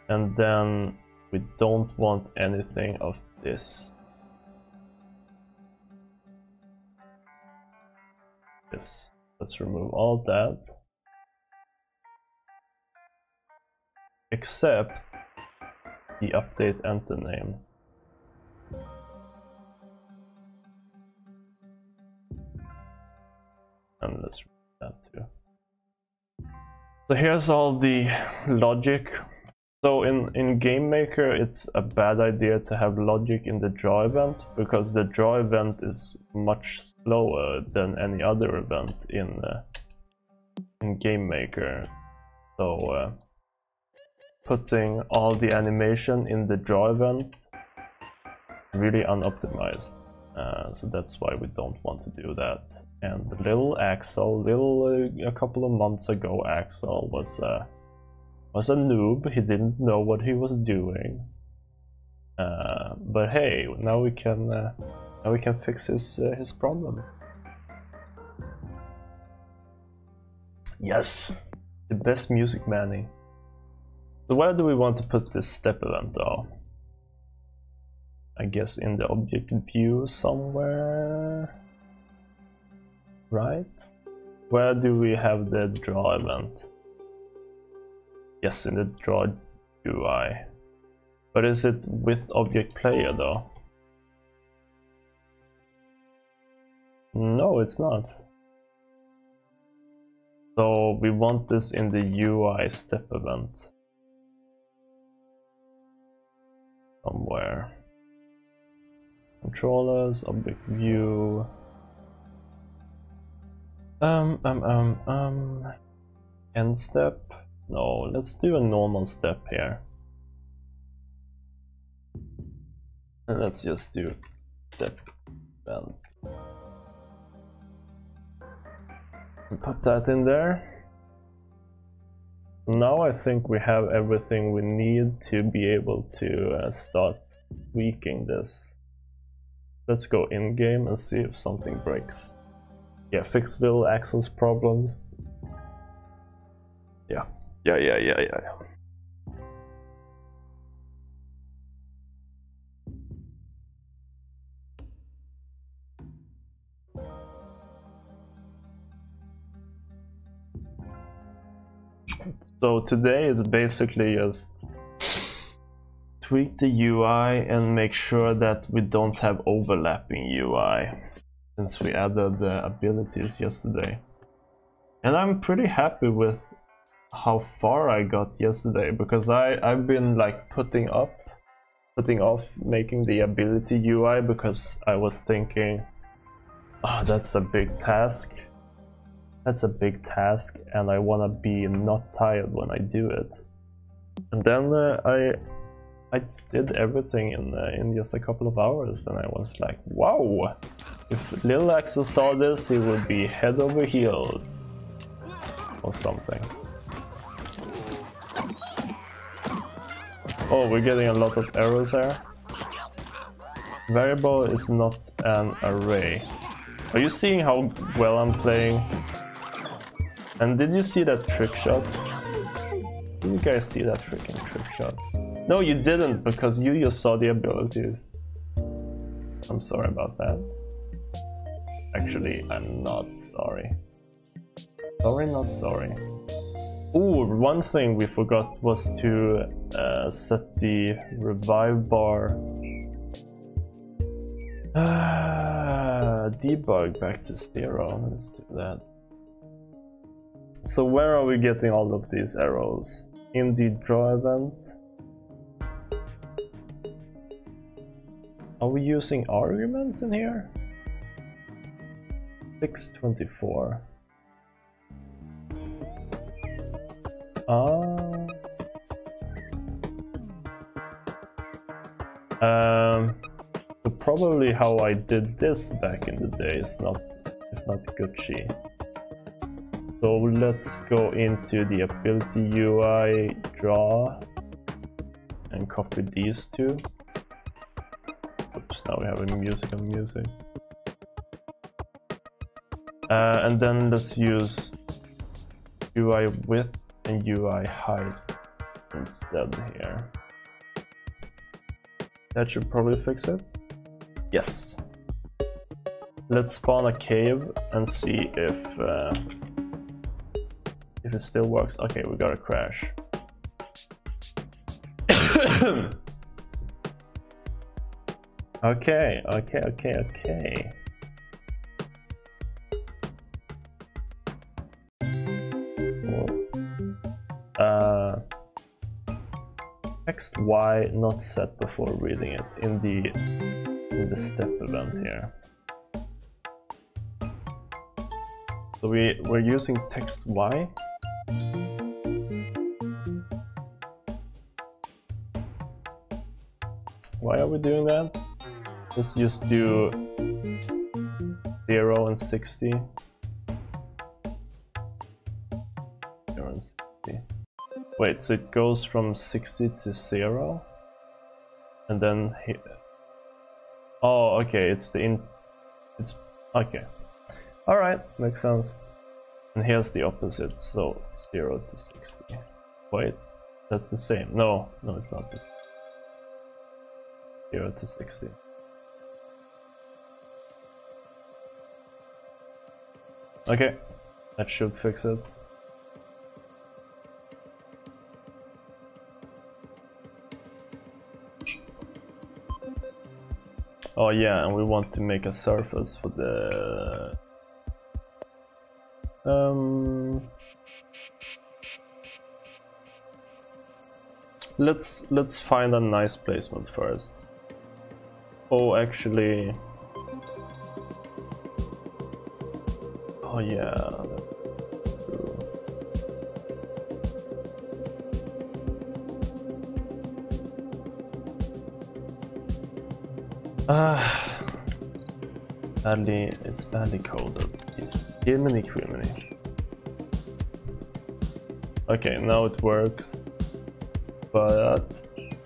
And then we don't want anything of this. This. Let's remove all that. Except the update enter name. And let's remove that too. So here's all the logic. So in Game Maker, it's a bad idea to have logic in the draw event because the draw event is much slower than any other event in Game Maker. So putting all the animation in the draw event is really unoptimized. So that's why we don't want to do that. And little Axel, a couple of months ago, Axel was a noob. He didn't know what he was doing. But hey, now we can fix his problems. Yes, the best music manning. So where do we want to put this step event though? I guess in the object view somewhere, right? Where do we have the draw event? Yes, in the draw UI. But is it with object player though? No, it's not. So we want this in the UI step event. Somewhere. Controllers, object view. End step. No, let's do a normal step here. And let's just do step event. And put that in there. Now I think we have everything we need to be able to start tweaking this. Let's go in game and see if something breaks. Yeah, fix little access problems. Yeah. So today is basically just tweak the UI and make sure that we don't have overlapping UI, since we added the abilities yesterday. And I'm pretty happy with how far I got yesterday, because I've been like putting off making the ability UI because I was thinking, oh, that's a big task. That's a big task and I wanna be not tired when I do it. And then I did everything in just a couple of hours, and I was like, wow! If Little Axel saw this, he would be head over heels. Or something. Oh, we're getting a lot of arrows there. Variable is not an array. Are you seeing how well I'm playing? And did you see that trick shot? Did you guys see that freaking trick shot? No, you didn't, because you just saw the abilities. I'm sorry about that. Actually, I'm not sorry. Sorry, not sorry. Ooh, one thing we forgot was to set the revive bar debug back to 0. Let's do that. So where are we getting all of these arrows? In the draw event? Are we using arguments in here? 624. So probably how I did this back in the day is not Gucci. So let's go into the ability UI draw and copy these two. Oops, now we have a music on music. And then let's use UI width and UI height instead here. That should probably fix it. Yes. Let's spawn a cave and see if it still works. Okay, we got a crash. Okay. Text Y not set before reading it in the step event here. So we're using text Y. Why are we doing that? Let's just do 0 and 60. 0 and 60. Wait, so it goes from 60 to 0? And then oh, okay, it's okay. Alright, makes sense. And here's the opposite, so 0 to 60. Wait, that's the same. No, it's not the same. 0 to 60. Okay, that should fix it. Oh yeah, and we want to make a surface for the... Let's find a nice placement first. Oh, actually... Oh yeah, that's true. It's badly coded. It's Jiminy Criminy. Okay, now it works, but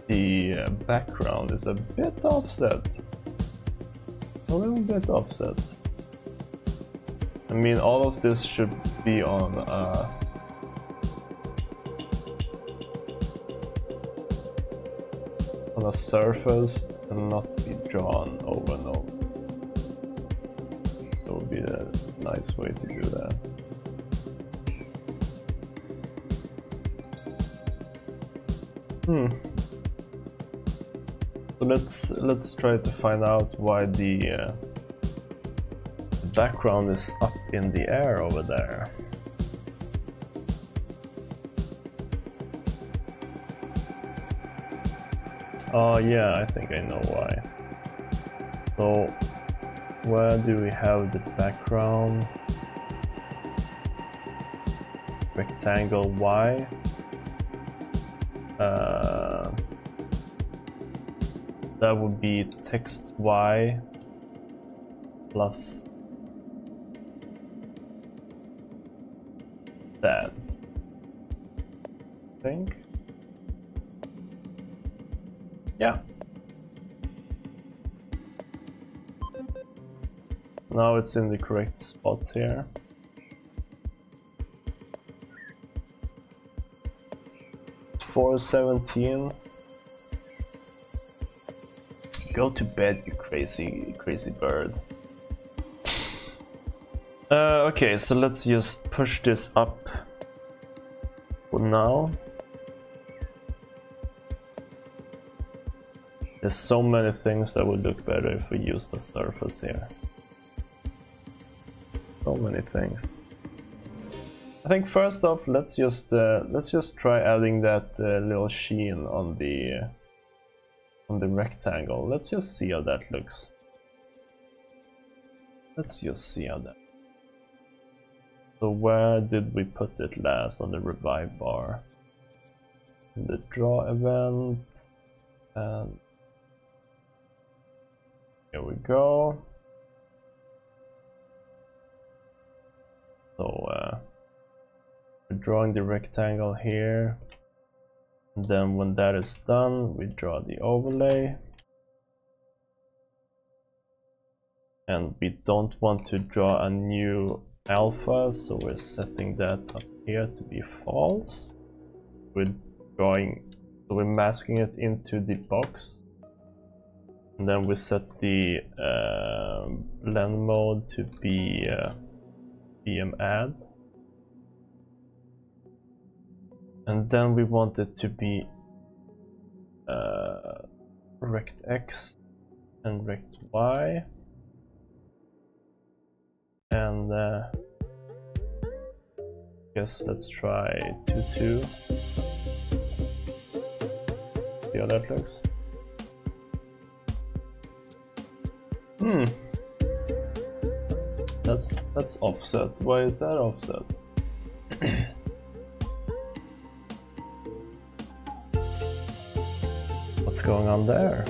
the background is a bit offset. A little bit offset. I mean, all of this should be on a surface and not be drawn over and over. That would be a nice way to do that. So let's try to find out why the background is up in the air over there. Oh yeah, I think I know why. So where do we have the background? Rectangle Y. That would be text Y plus that, I think. Yeah. Now it's in the correct spot here. It's 4:17. Go to bed, you crazy bird. Okay, so let's just push this up for now. There's so many things that would look better if we use the surface here. So many things. I think first off, let's just try adding that little sheen on the rectangle. Let's just see how that looks. Let's just see how that. So where did we put it last? On the revive bar. In the draw event. And here we go. So we're drawing the rectangle here. And then when that is done, we draw the overlay. And we don't want to draw a new alpha, so we're setting that up here to be false. We're masking it into the box. And then we set the blend mode to be BM add. And then we want it to be rect X and rect Y. And guess let's try 2-2. See how that looks. That's offset. Why is that offset? What's going on there?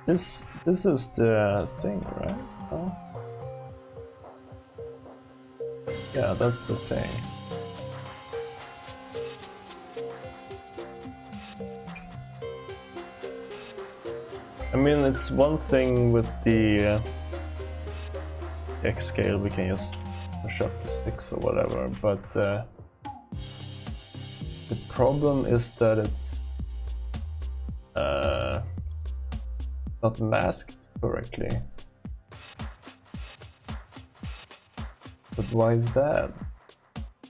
This is the thing, right? Oh. Yeah, that's the thing. I mean, it's one thing with the X scale, we can just push up to 6 or whatever, but the problem is that it's not masked correctly. But why is that?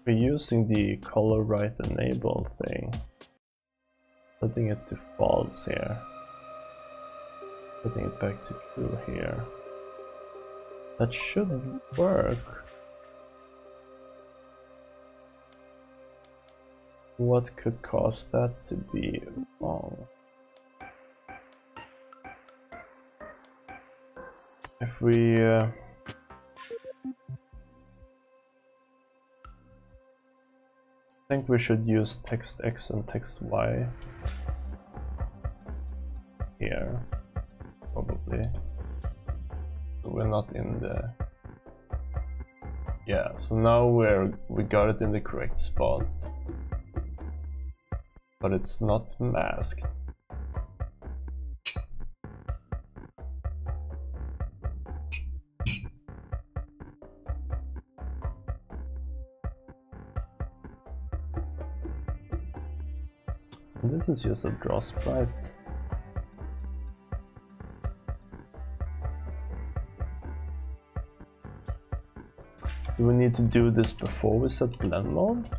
We're using the color right enable thing, setting it to false here, setting it back to true here. That should work. What could cause that to be wrong? If we I think we should use text X and text Y here, probably. So we're not in the... Yeah, so now we got it in the correct spot. But it's not masked. And this is just a draw sprite. Do we need to do this before we set blend mode?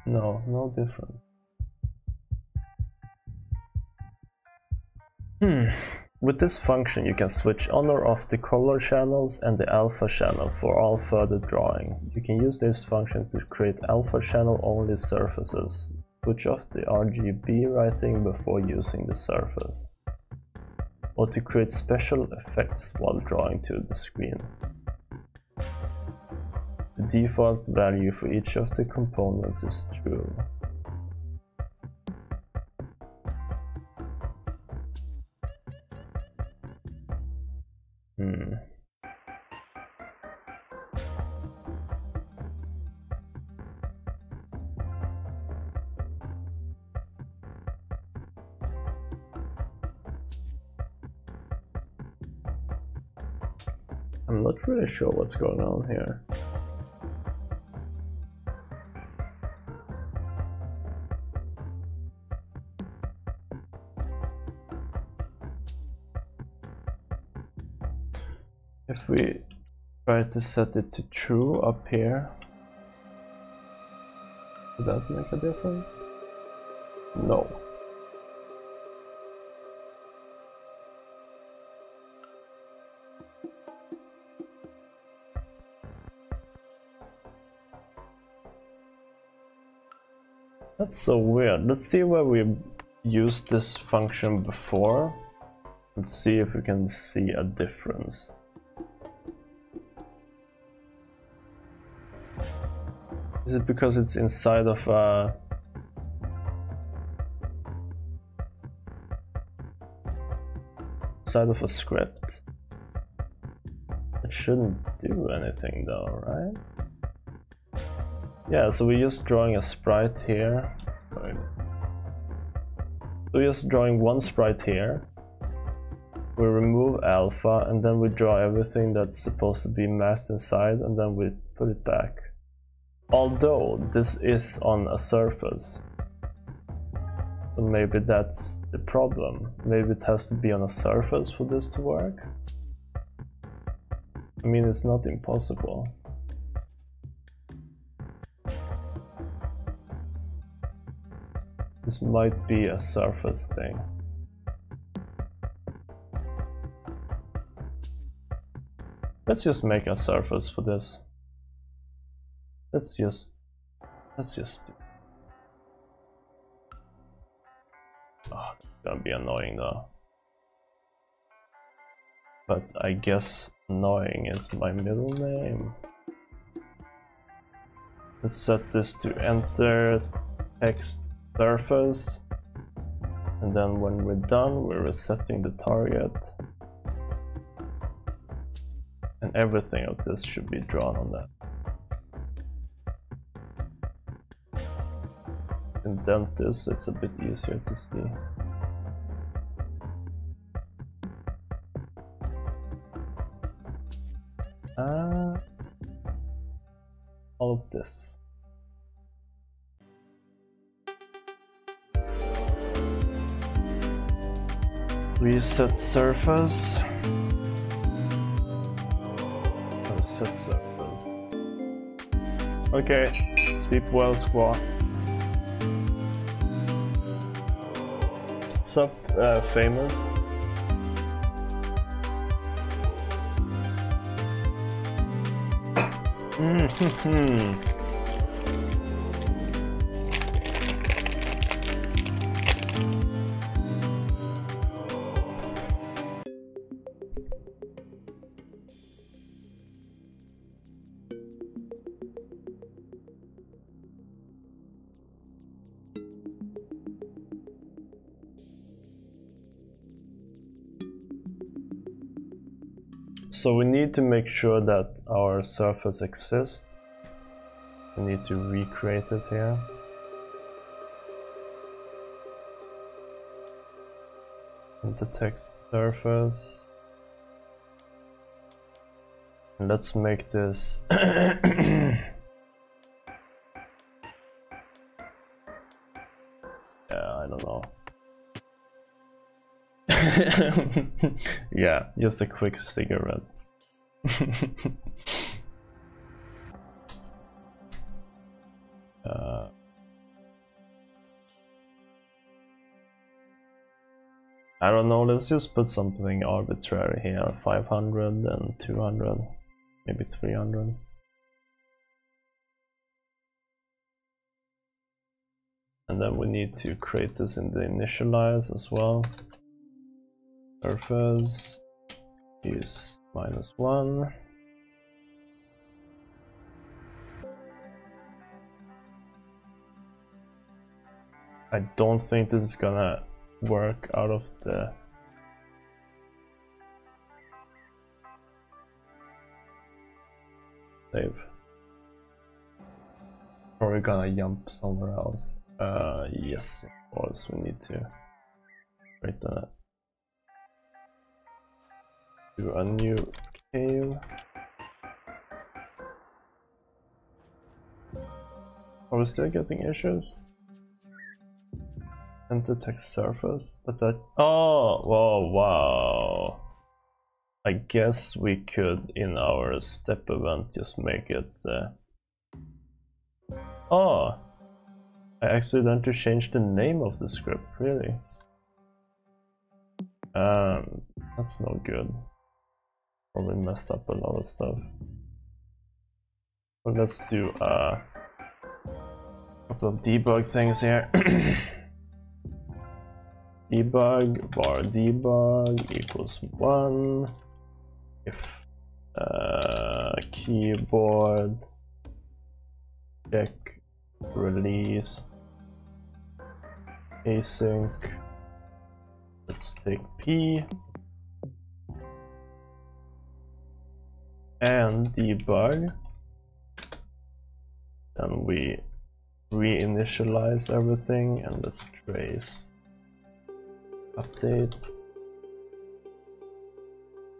No, no difference. With this function you can switch on or off the color channels and the alpha channel for all further drawing. You can use this function to create alpha channel only surfaces. Switch off the RGB writing before using the surface. Or to create special effects while drawing to the screen. The default value for each of the components is true. I'm not really sure what's going on here. If we try to set it to true up here, would that make a difference? No. That's so weird. Let's see where we used this function before. Let's see if we can see a difference. Is it because it's inside of a... script? It shouldn't do anything though, right? Yeah, so we're just drawing a sprite here. Sorry. So we're just drawing one sprite here. We remove alpha and then we draw everything that's supposed to be masked inside and then we put it back. Although this is on a surface. So maybe that's the problem. Maybe it has to be on a surface for this to work. I mean, it's not impossible. This might be a surface thing. Let's just make a surface for this. Let's just do. Oh, it's gonna be annoying though. But I guess annoying is my middle name. Let's set this to enter text surface. And then when we're done, we're resetting the target. And everything of this should be drawn on that. Indent this, it's a bit easier to see. All of this. Reset surface. Reset surface. Okay, sleep well, squad. What's up, famous? So we need to make sure that our surface exists. We need to recreate it here. Into text surface. And let's make this I don't know. Yeah, just a quick cigarette. I don't know, let's just put something arbitrary here, 500 and 200, maybe 300. And then we need to create this in the initialize as well. Surface is -1. I don't think this is gonna work out of the save. Probably gonna jump somewhere else. Yes, of course, we need to create that. Do a new cave. Are we still getting issues? Enter text surface, but that. Oh, whoa, wow. I guess we could, in our step event, just make it. Oh, I accidentally changed the name of the script, really. That's no good. Probably messed up a lot of stuff. But let's do a couple of debug things here. Debug var debug equals 1 if keyboard check release async. Let's take p and debug. Then we reinitialize everything and let's trace update.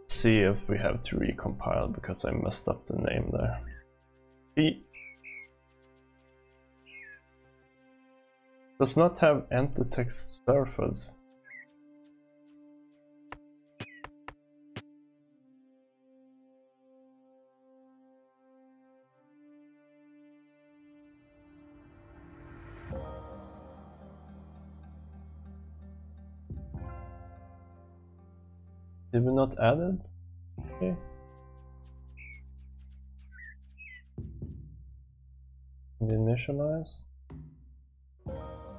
See if we have to recompile because I messed up the name there. P does not have enter text surface. Did we not add it? Okay. And initialize.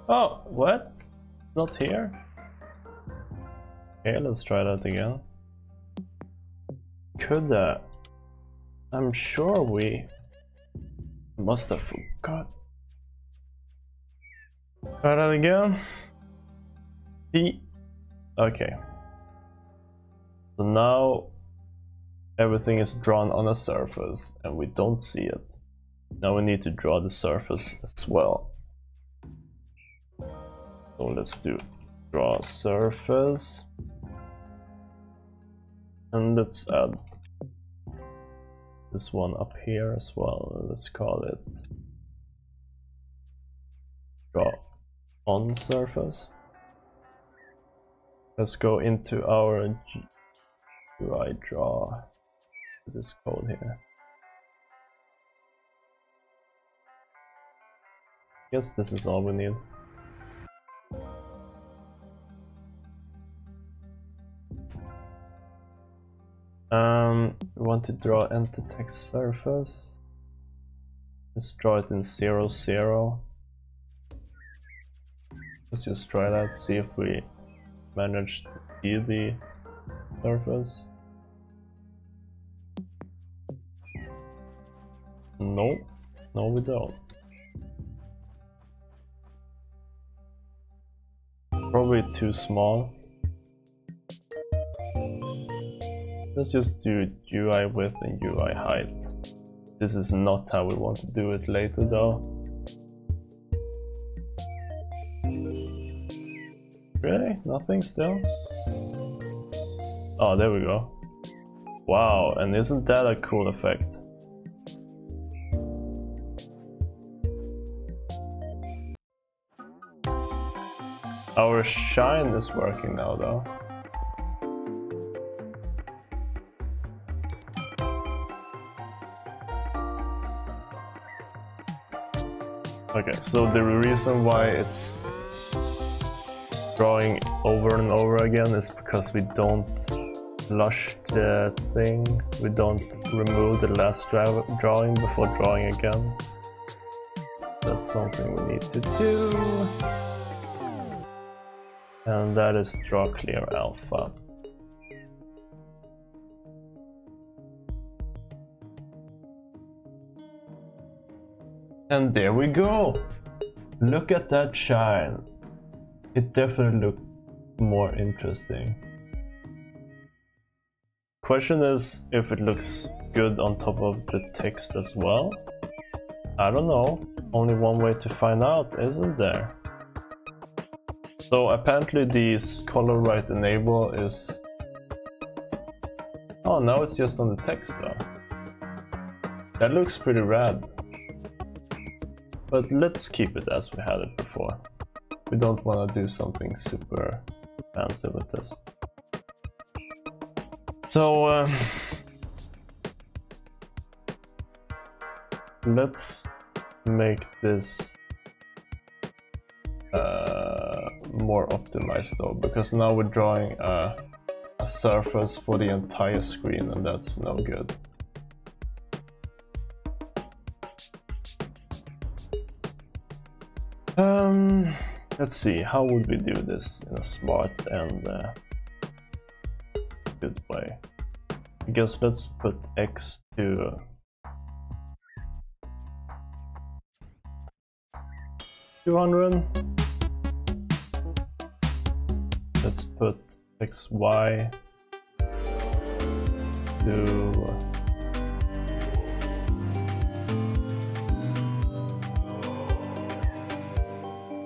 Oh, what? It's not here? Okay, let's try that again. Could I'm sure we Must have forgot. Try that again. P. Okay. So now everything is drawn on a surface and we don't see it. Now we need to draw the surface as well. So let's do draw surface. And let's add this one up here as well. Let's call it draw on surface. Let's go into our GUI draw this code here. Guess this is all we need. We want to draw empty text surface. Let's draw it in 0, 0. Let's just try that, see if we manage to see the surface. No, no we don't. Probably too small. Let's just do UI width and UI height. This is not how we want to do it later though. Really? Nothing still? Oh, there we go. Wow, and isn't that a cool effect? Our shine is working now though. Okay, so the reason why it's drawing over and over again is because we don't flush the thing. We don't remove the last drawing before drawing again. That's something we need to do. And that is draw clear alpha. And there we go! Look at that shine! It definitely looked more interesting. Question is if it looks good on top of the text as well. I don't know. Only one way to find out, isn't there? So apparently this color right enable is... Oh, now it's just on the text though. That looks pretty rad. But let's keep it as we had it before. We don't want to do something super fancy with this. So let's make this more optimized though, because now we're drawing a surface for the entire screen and that's no good. Let's see, how would we do this in a smart and good way? I guess let's put X to 200. Let's put XY to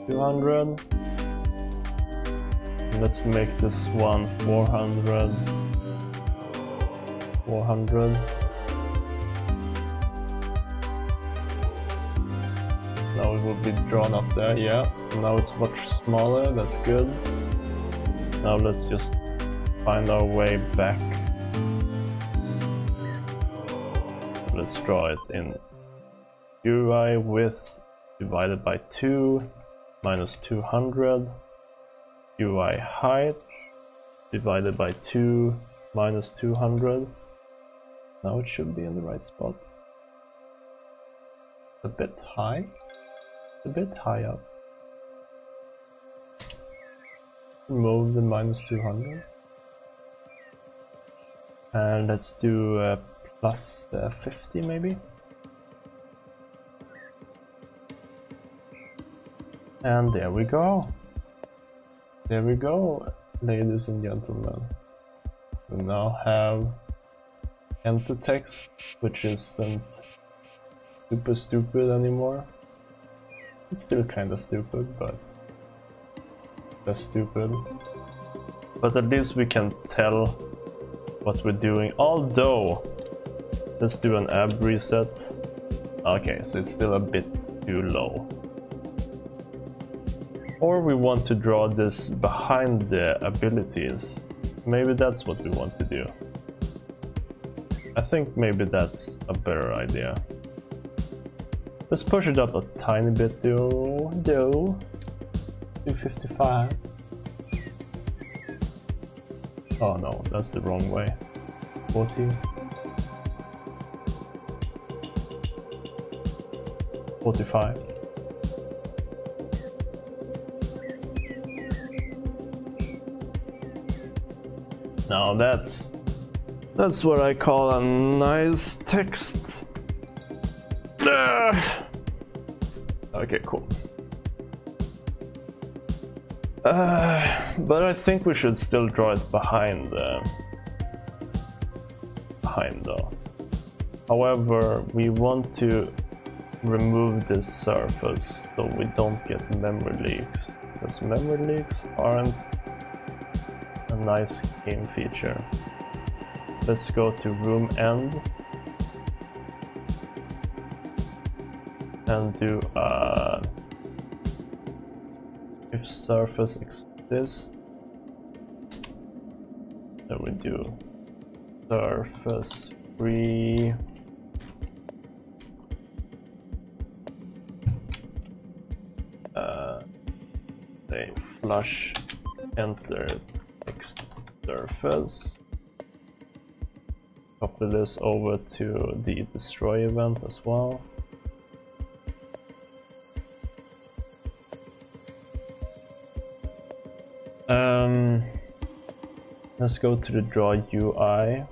200. Let's make this one 400. 400. Now it will be drawn up there, yeah. So now it's much smaller, that's good. Now let's just find our way back. Let's draw it in UI width divided by 2 minus 200. UI height divided by 2 minus 200. Now it should be in the right spot. A bit high. A bit high up. Remove the minus 200. And let's do plus 50 maybe. And there we go. There we go, ladies and gentlemen. We now have enter text, which isn't super stupid anymore. It's still kinda stupid, but less stupid. But at least we can tell what we're doing. Although, let's do an ab reset. Okay, so it's still a bit too low. Or we want to draw this behind the abilities. Maybe that's what we want to do. I think maybe that's a better idea. Let's push it up a tiny bit though. 255. Oh no, that's the wrong way. 40. 45. Now that's what I call a nice text. Okay, cool. But I think we should still draw it behind though. However, we want to remove this surface so we don't get memory leaks, because memory leaks aren't a nice game feature. Let's go to room end and do if surface exists, then we do surface free say flush enter text surface. Copy this over to the destroy event as well. Let's go to the draw UI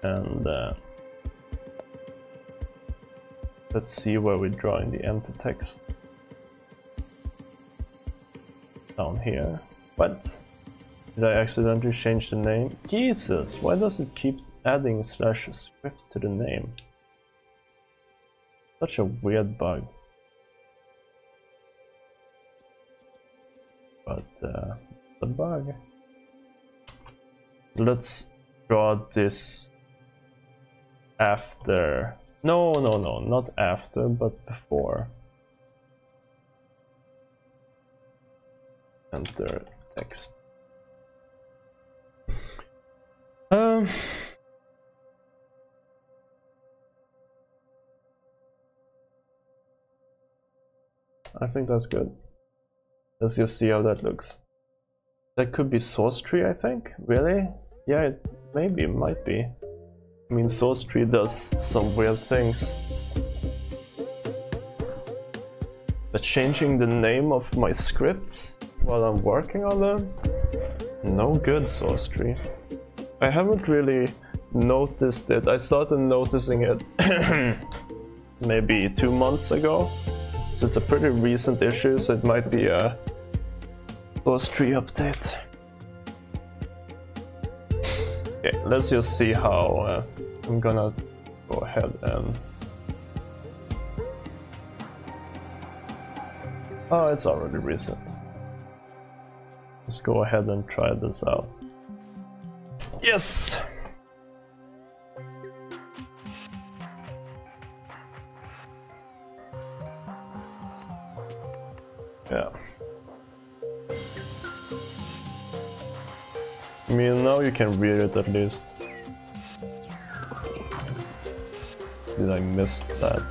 and let's see where we're drawing the enter text. Down here. What? Did I accidentally change the name? Jesus, why does it keep adding /script to the name? Such a weird bug. But it's a bug. Let's draw this after. No, not after, but before. Enter text. I think that's good. Let's just see how that looks. That could be source tree, I think. Really? Yeah, it maybe might be. I mean, source tree does some weird things. But changing the name of my scripts while I'm working on them? No good, source tree. I haven't really noticed it. I started noticing it maybe 2 months ago. So it's a pretty recent issue, so it might be a source tree update. Okay, let's just see how I'm gonna go ahead and... Oh, it's already recent. Let's go ahead and try this out. Yes! Yeah. I mean, now you can read it at least. Did I miss that?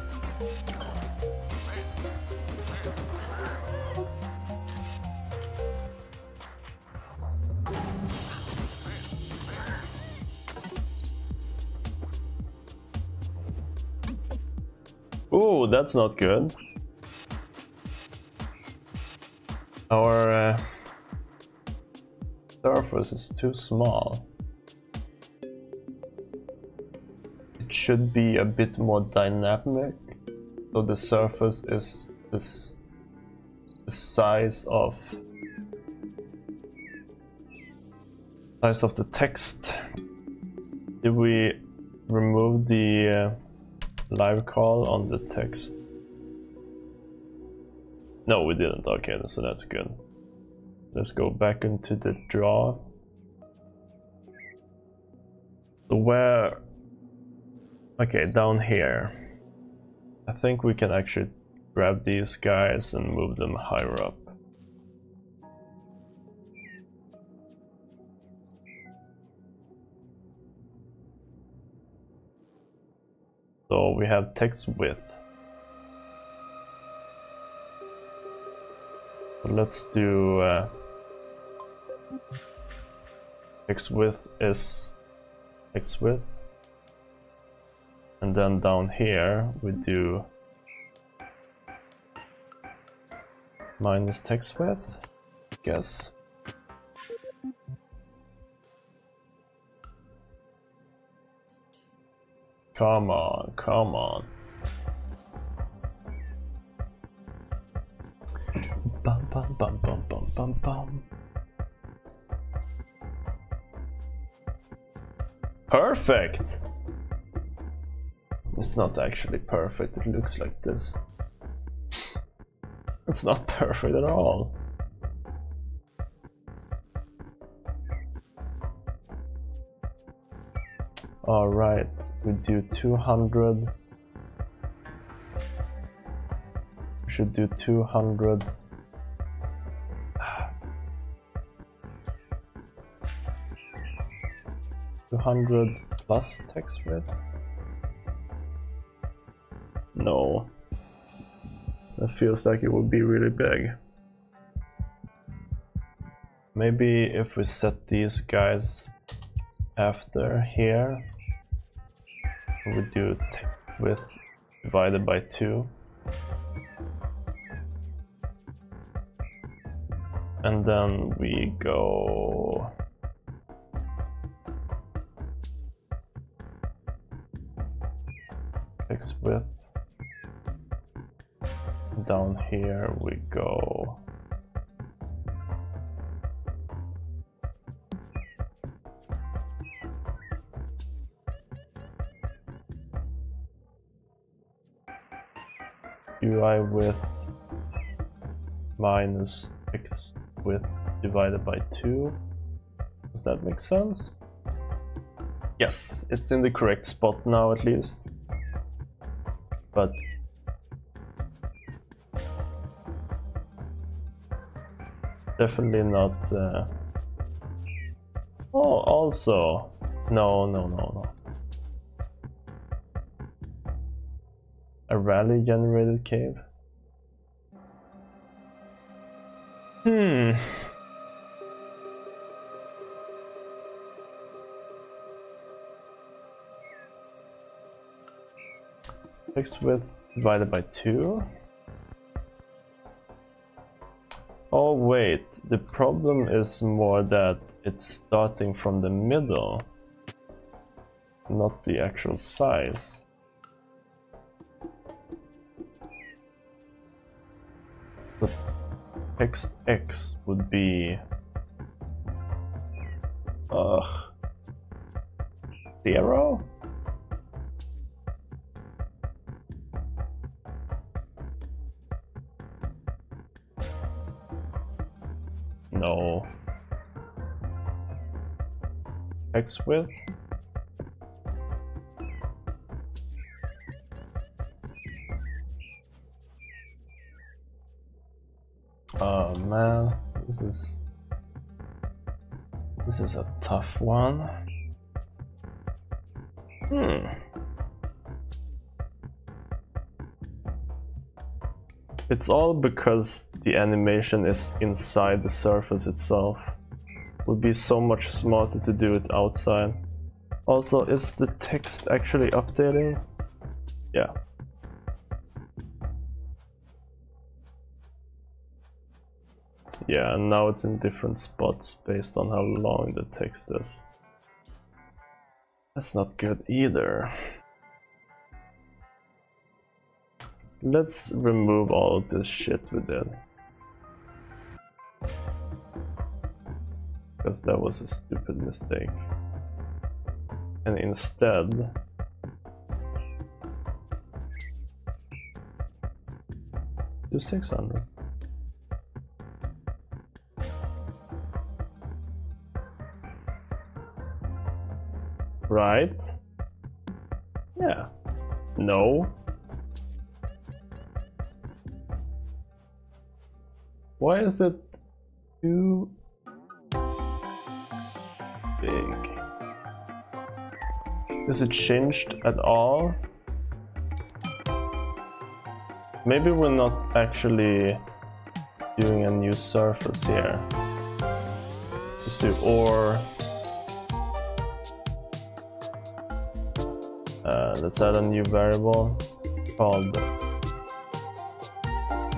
Ooh, that's not good. Our surface is too small. It should be a bit more dynamic, so the surface is this the size of the text. Did we remove the live call on the text? No, we didn't. Okay, so that's good. Let's go back into the draw. So where... Okay, down here. I think we can actually grab these guys and move them higher up. So we have text width. So let's do text width is text width, and then down here we do minus text width, I guess. Come on, come on. Bum bum bum bum bum bum bum. Perfect! It's not actually perfect, it looks like this. It's not perfect at all. Alright, we do 200. We should do 200. 200 plus text width? No. That feels like it would be really big. Maybe if we set these guys after here, we do text width divided by 2. And then we go text width. Down here we go UI width minus text width divided by 2. Does that make sense? Yes, it's in the correct spot now at least. But definitely not. Oh, also, no. A rally generated cave. Text width divided by 2. Oh wait, the problem is more that it's starting from the middle, not the actual size. The text X would be 0? No. Text width? Oh man, this is a tough one. It's all because the animation is inside the surface itself. It would be so much smarter to do it outside. Also, is the text actually updating? Yeah. Yeah, and now it's in different spots based on how long the text is. That's not good either. Let's remove all of this shit we did. because that was a stupid mistake. And instead do 600. Right? Yeah. No. Why is it too big? Is it changed at all? Maybe we're not actually doing a new surface here. Let's do or. Let's add a new variable called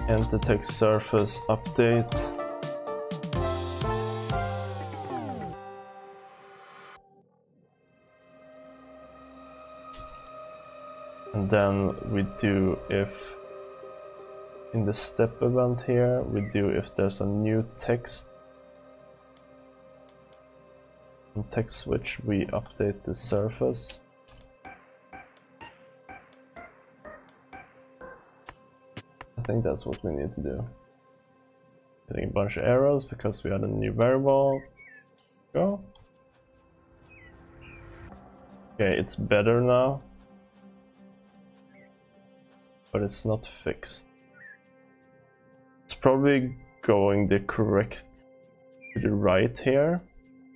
EnterText surface update. And then we do if in the step event here, we do if there's a new text. On text switch, we update the surface. I think that's what we need to do. Getting a bunch of arrows because we added a new variable. Go. Okay, it's better now. But it's not fixed. It's probably going the correct to the right here.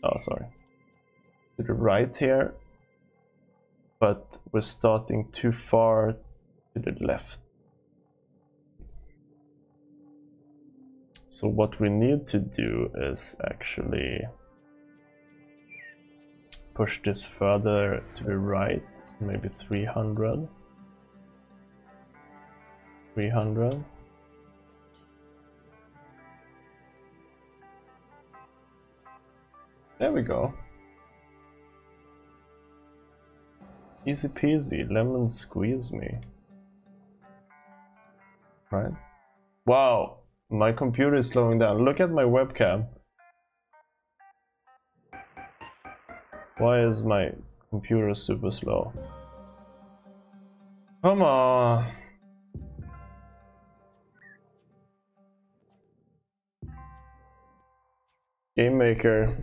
Oh, sorry. To the right here. But we're starting too far to the left. So what we need to do is actually push this further to the right, maybe 300. 300. There we go. Easy peasy, lemon squeeze me. Right? Wow, my computer is slowing down. Look at my webcam. Why is my computer super slow? Come on. Game Maker.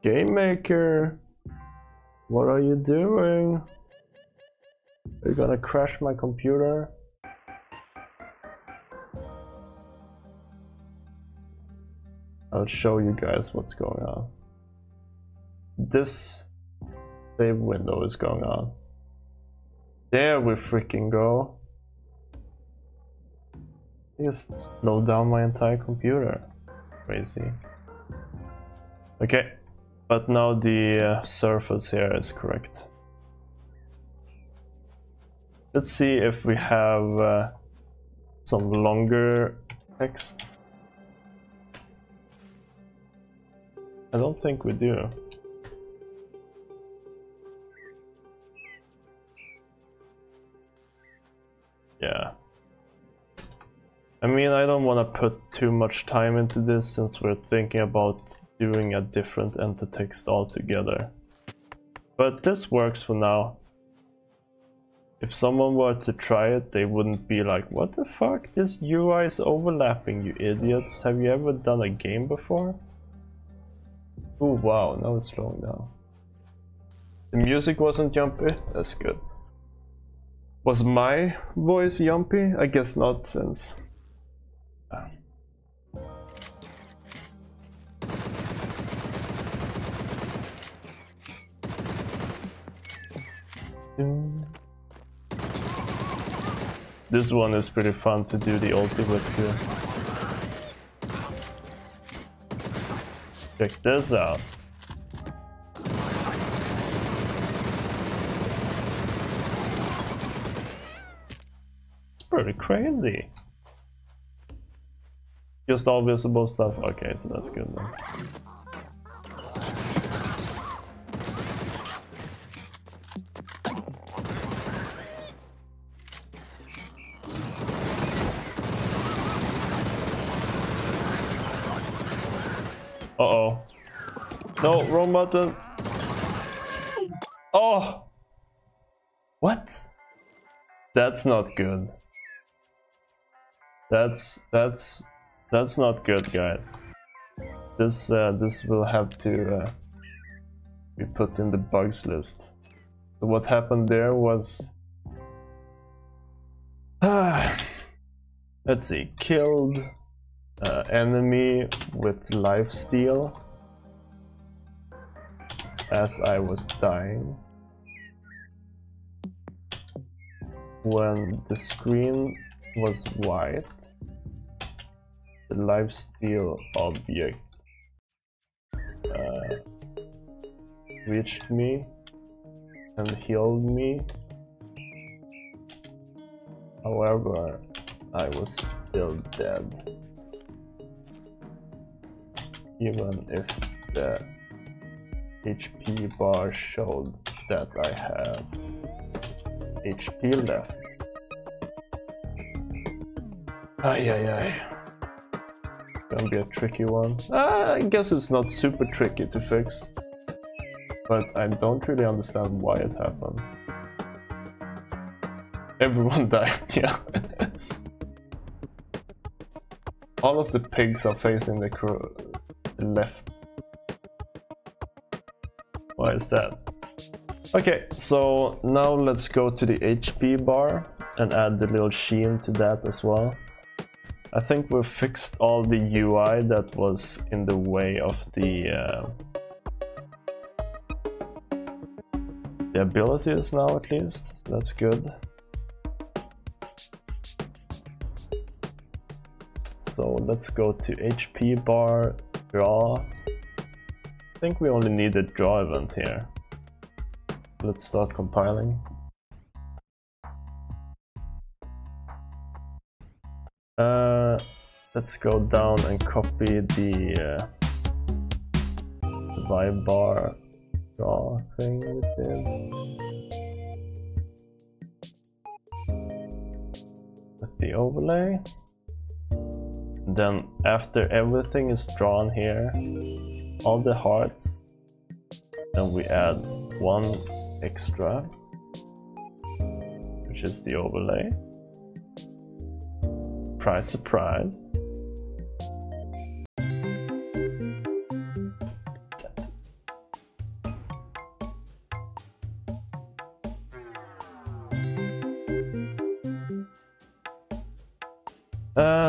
Game Maker, what are you doing? Are you gonna crash my computer? I'll show you guys what's going on. This save window is going on. There we freaking go. Just slow down my entire computer. Crazy. Okay. But now the surface here is correct. Let's see if we have some longer text. I don't think we do. Yeah. I mean, I don't want to put too much time into this since we're thinking about doing a different EnterText altogether. But this works for now. If someone were to try it, they wouldn't be like, what the fuck? This UI is overlapping, you idiots. Have you ever done a game before? Oh wow, now it's slowing down. The music wasn't jumpy? That's good. Was my voice jumpy? I guess not, since... This one is pretty fun to do the ulti with too. Check this out. It's pretty crazy. Just all visible stuff. Okay, so that's good then. Uh-oh. No, wrong button. Oh! What? That's not good. That's not good, guys. This will have to be put in the bugs list. So what happened there was, let's see, killed enemy with lifesteal as I was dying. When the screen was white, the lifesteal object reached me and healed me. However, I was still dead, even if the HP bar showed that I have HP left. Ay ay ay. Gonna be a tricky one. I guess it's not super tricky to fix, but I don't really understand why it happened. Everyone died, yeah. All of the pigs are facing the left. Why is that? Okay, so now let's go to the HP bar and add the little sheen to that as well. I think we've fixed all the UI that was in the way of the abilities now, at least. That's good. So let's go to HP bar, draw. I think we only need a draw event here. Let's start compiling. Let's go down and copy the vibe bar draw thing we did. With the overlay. Then after everything is drawn here, all the hearts, then we add one extra, which is the overlay. Surprise, surprise.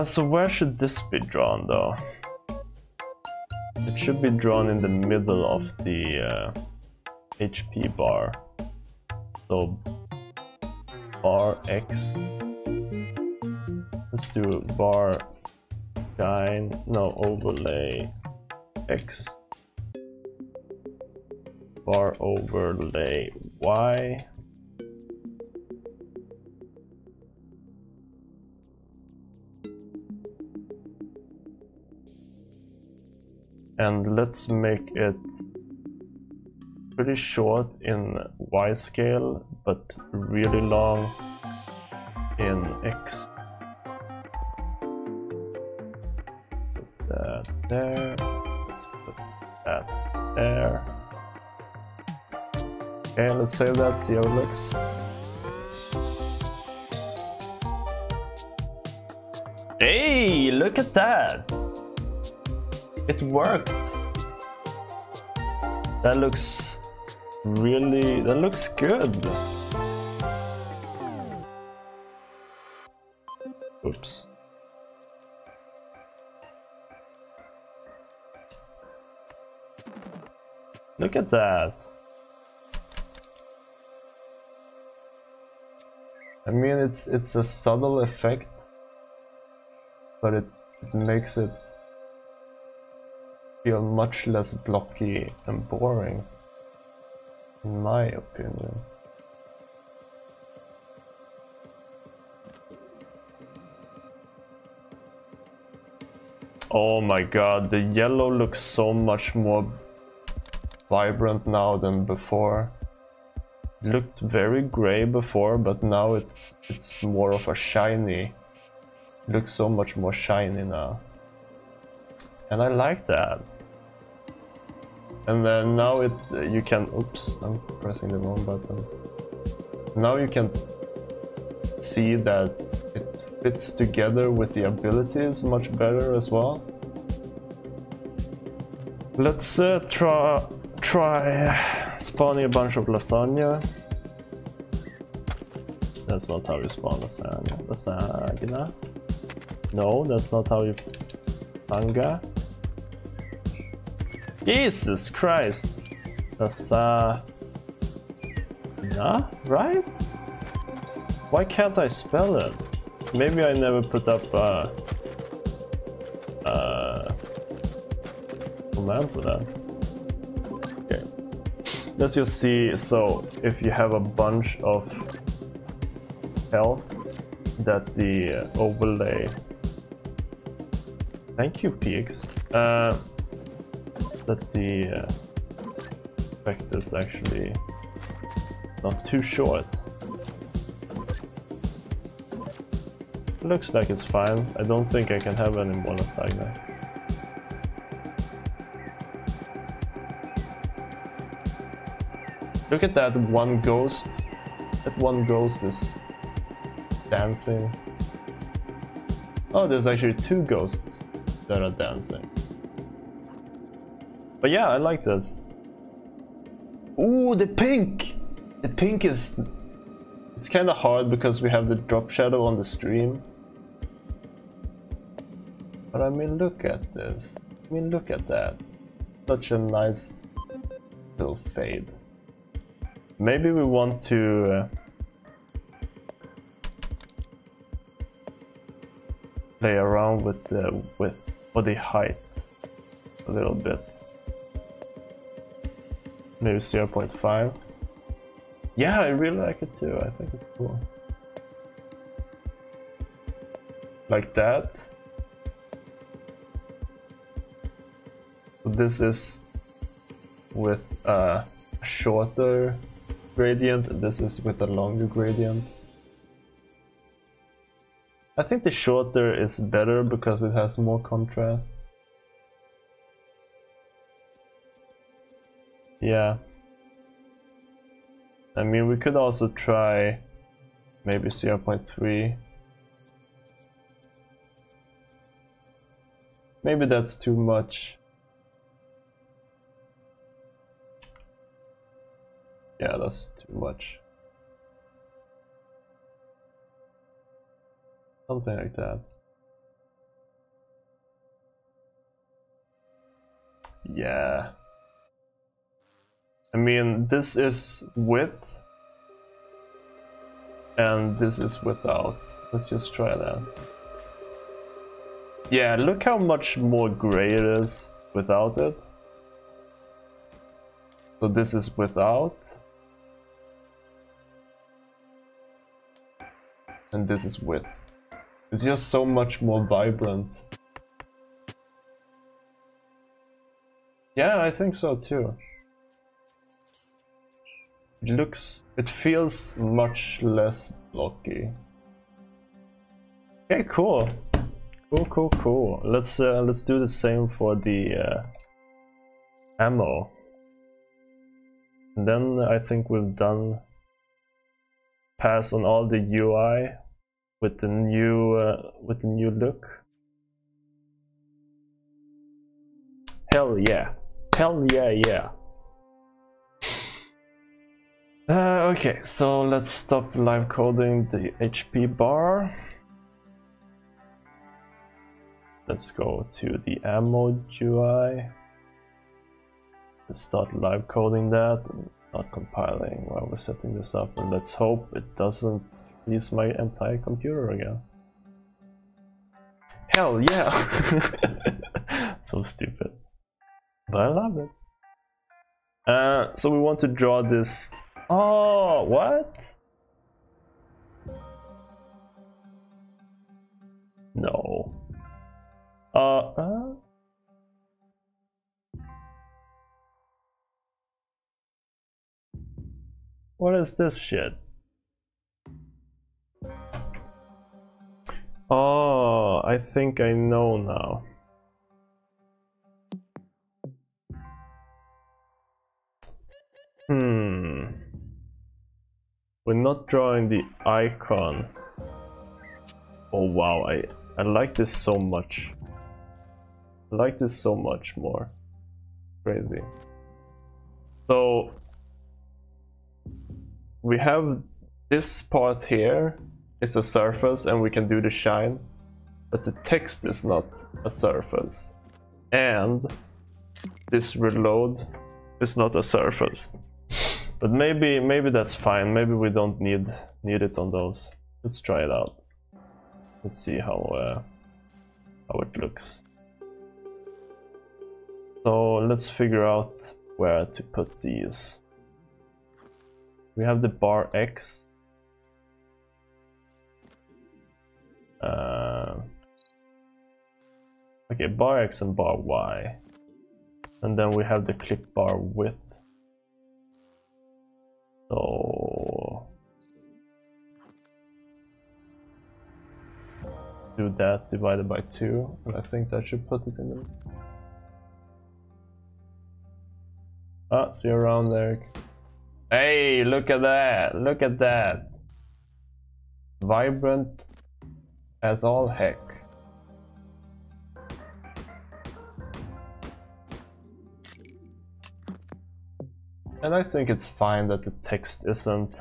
So where should this be drawn though? It should be drawn in the middle of the HP bar. So bar X. Let's do bar shine, no, overlay X. Bar overlay Y. And let's make it pretty short in Y scale, but really long in X. Put that there. Let's put that there. Okay, let's save that, see how it looks. Hey, look at that! It worked! That looks good! Oops. Look at that! I mean, it's a subtle effect, but it makes it feel much less blocky and boring, in my opinion. Oh my god, the yellow looks so much more vibrant now than before. It looked very gray before, but now it's more of a shiny. It looks so much more shiny now. And I like that. And then now you can, oops, I'm pressing the wrong buttons. Now you can see that it fits together with the abilities much better as well. Let's try spawning a bunch of lasagna. That's not how you spawn lasagna. Lasagna. No, that's not how you panga. Jesus Christ. Lasagna, right? Why can't I spell it? Maybe I never put up command for that. Okay. Let's just see. So if you have a bunch of health, that the overlay. Thank you, PX. That the effect is actually not too short. Looks like it's fine. I don't think I can have any more lasagna. Look at that one ghost. That one ghost is dancing. Oh, there's actually two ghosts that are dancing. But yeah, I like this. Ooh, the pink! The pink is... It's kind of hard because we have the drop shadow on the stream. But I mean, look at this. I mean, look at that. Such a nice little fade. Maybe we want to play around with the width or the height a little bit. Maybe 0.5. Yeah, I really like it too. I think it's cool. Like that. So this is with a shorter gradient, and this is with a longer gradient. I think the shorter is better because it has more contrast. Yeah. I mean, we could also try maybe 0.3. Maybe that's too much. Yeah, that's too much. Something like that. Yeah. I mean, this is with, and this is without. Let's just try that. Yeah, look how much more gray it is without it. So this is without. And this is with. It's just so much more vibrant. Yeah, I think so too. It feels much less blocky. Okay, cool. Cool. Let's do the same for the ammo. And then I think we've done pass on all the UI with the new look. Hell yeah. Hell yeah. Okay, so let's stop live coding the HP bar. Let's go to the ammo UI. Let's start live coding that and start compiling while we're setting this up, and let's hope it doesn't freeze my entire computer again. Hell yeah! So stupid. But I love it. So we want to draw this. Oh, what? No. What is this shit? Oh, I think I know now. We're not drawing the icon. Oh wow, I like this so much. I like this so much more. Crazy. So we have this part here is a surface and we can do the shine, but the text is not a surface. And this reload is not a surface. But maybe that's fine. Maybe we don't need it on those. Let's try it out. Let's see how it looks. So let's figure out where to put these. We have the bar X. Okay, bar X and bar Y. And then we have the clip bar width. So do that divided by 2, and I think that should put it in the... Ah, see you around, Eric. Hey, look at that! Look at that! Vibrant as all heck. And I think it's fine that the text isn't...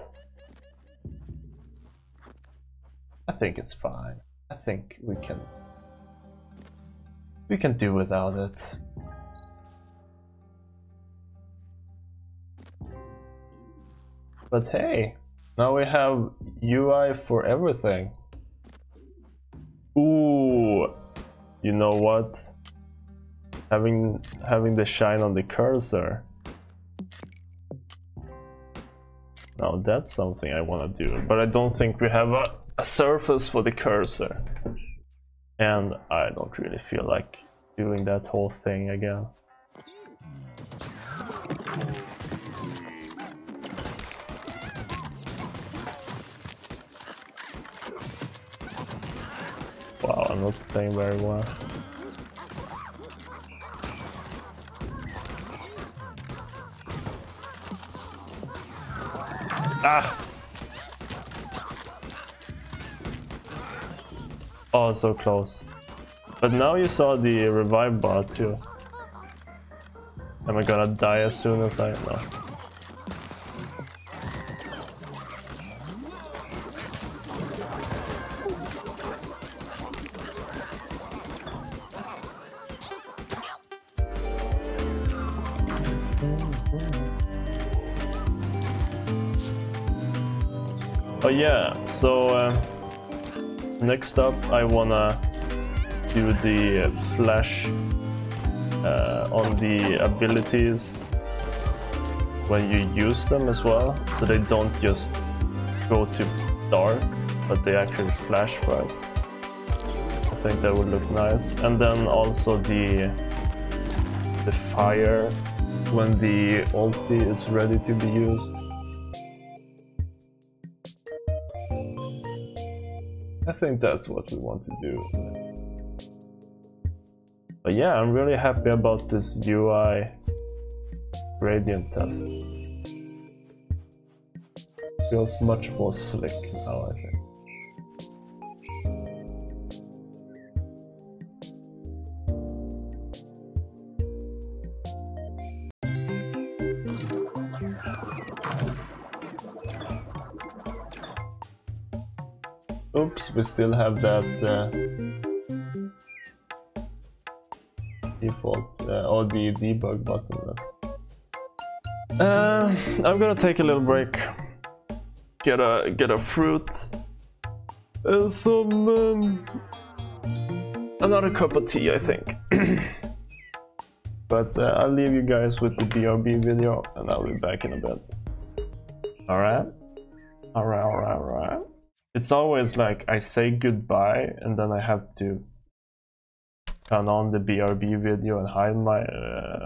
I think it's fine. I think we can do without it. But hey, now we have UI for everything. Ooh, you know what? Having the shine on the cursor. Now that's something I want to do, but I don't think we have a surface for the cursor. And I don't really feel like doing that whole thing again. Wow, I'm not playing very well. Ah! Oh, so close. But now you saw the revive bar too. Am I gonna die as soon as I... No. Oh yeah, so next up I wanna do the flash on the abilities when you use them as well, so they don't just go to dark, but they actually flash first. I think that would look nice. And then also the fire when the ulti is ready to be used. I think that's what we want to do. But yeah, I'm really happy about this UI gradient test. Feels much more slick now, I think. Oops, we still have that default or the debug button left. I'm gonna take a little break, get a fruit, and some another cup of tea, I think. But I'll leave you guys with the BRB video, and I'll be back in a bit. Alright? Alright. It's always like I say goodbye and then I have to turn on the BRB video and hide my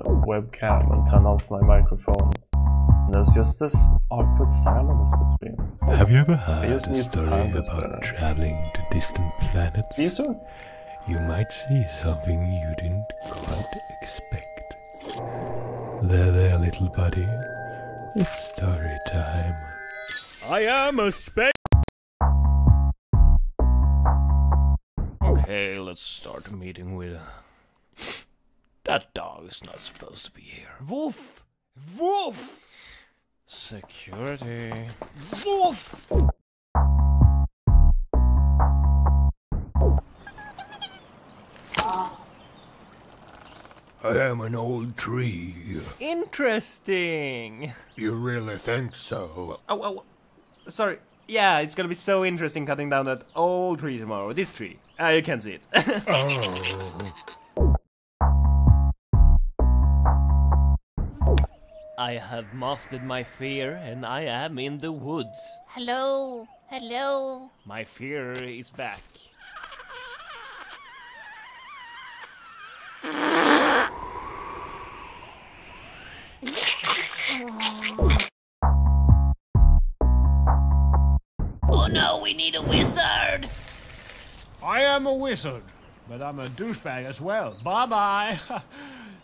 webcam and turn off my microphone. And there's just this awkward silence between. Have you ever heard a story about traveling to distant planets? See you soon. You might see something you didn't quite expect. There, little buddy. It's story time. I am a space. Okay, let's start the meeting with. That dog is not supposed to be here. Woof! Woof! Security. Woof! I am an old tree. Interesting. You really think so? Oh, sorry. Yeah, it's gonna be so interesting cutting down that old tree tomorrow. This tree. You can't see it. I have mastered my fear and I am in the woods. Hello, hello. My fear is back. Oh no, we need a wizard. I am a wizard, but I'm a douchebag as well. Bye bye.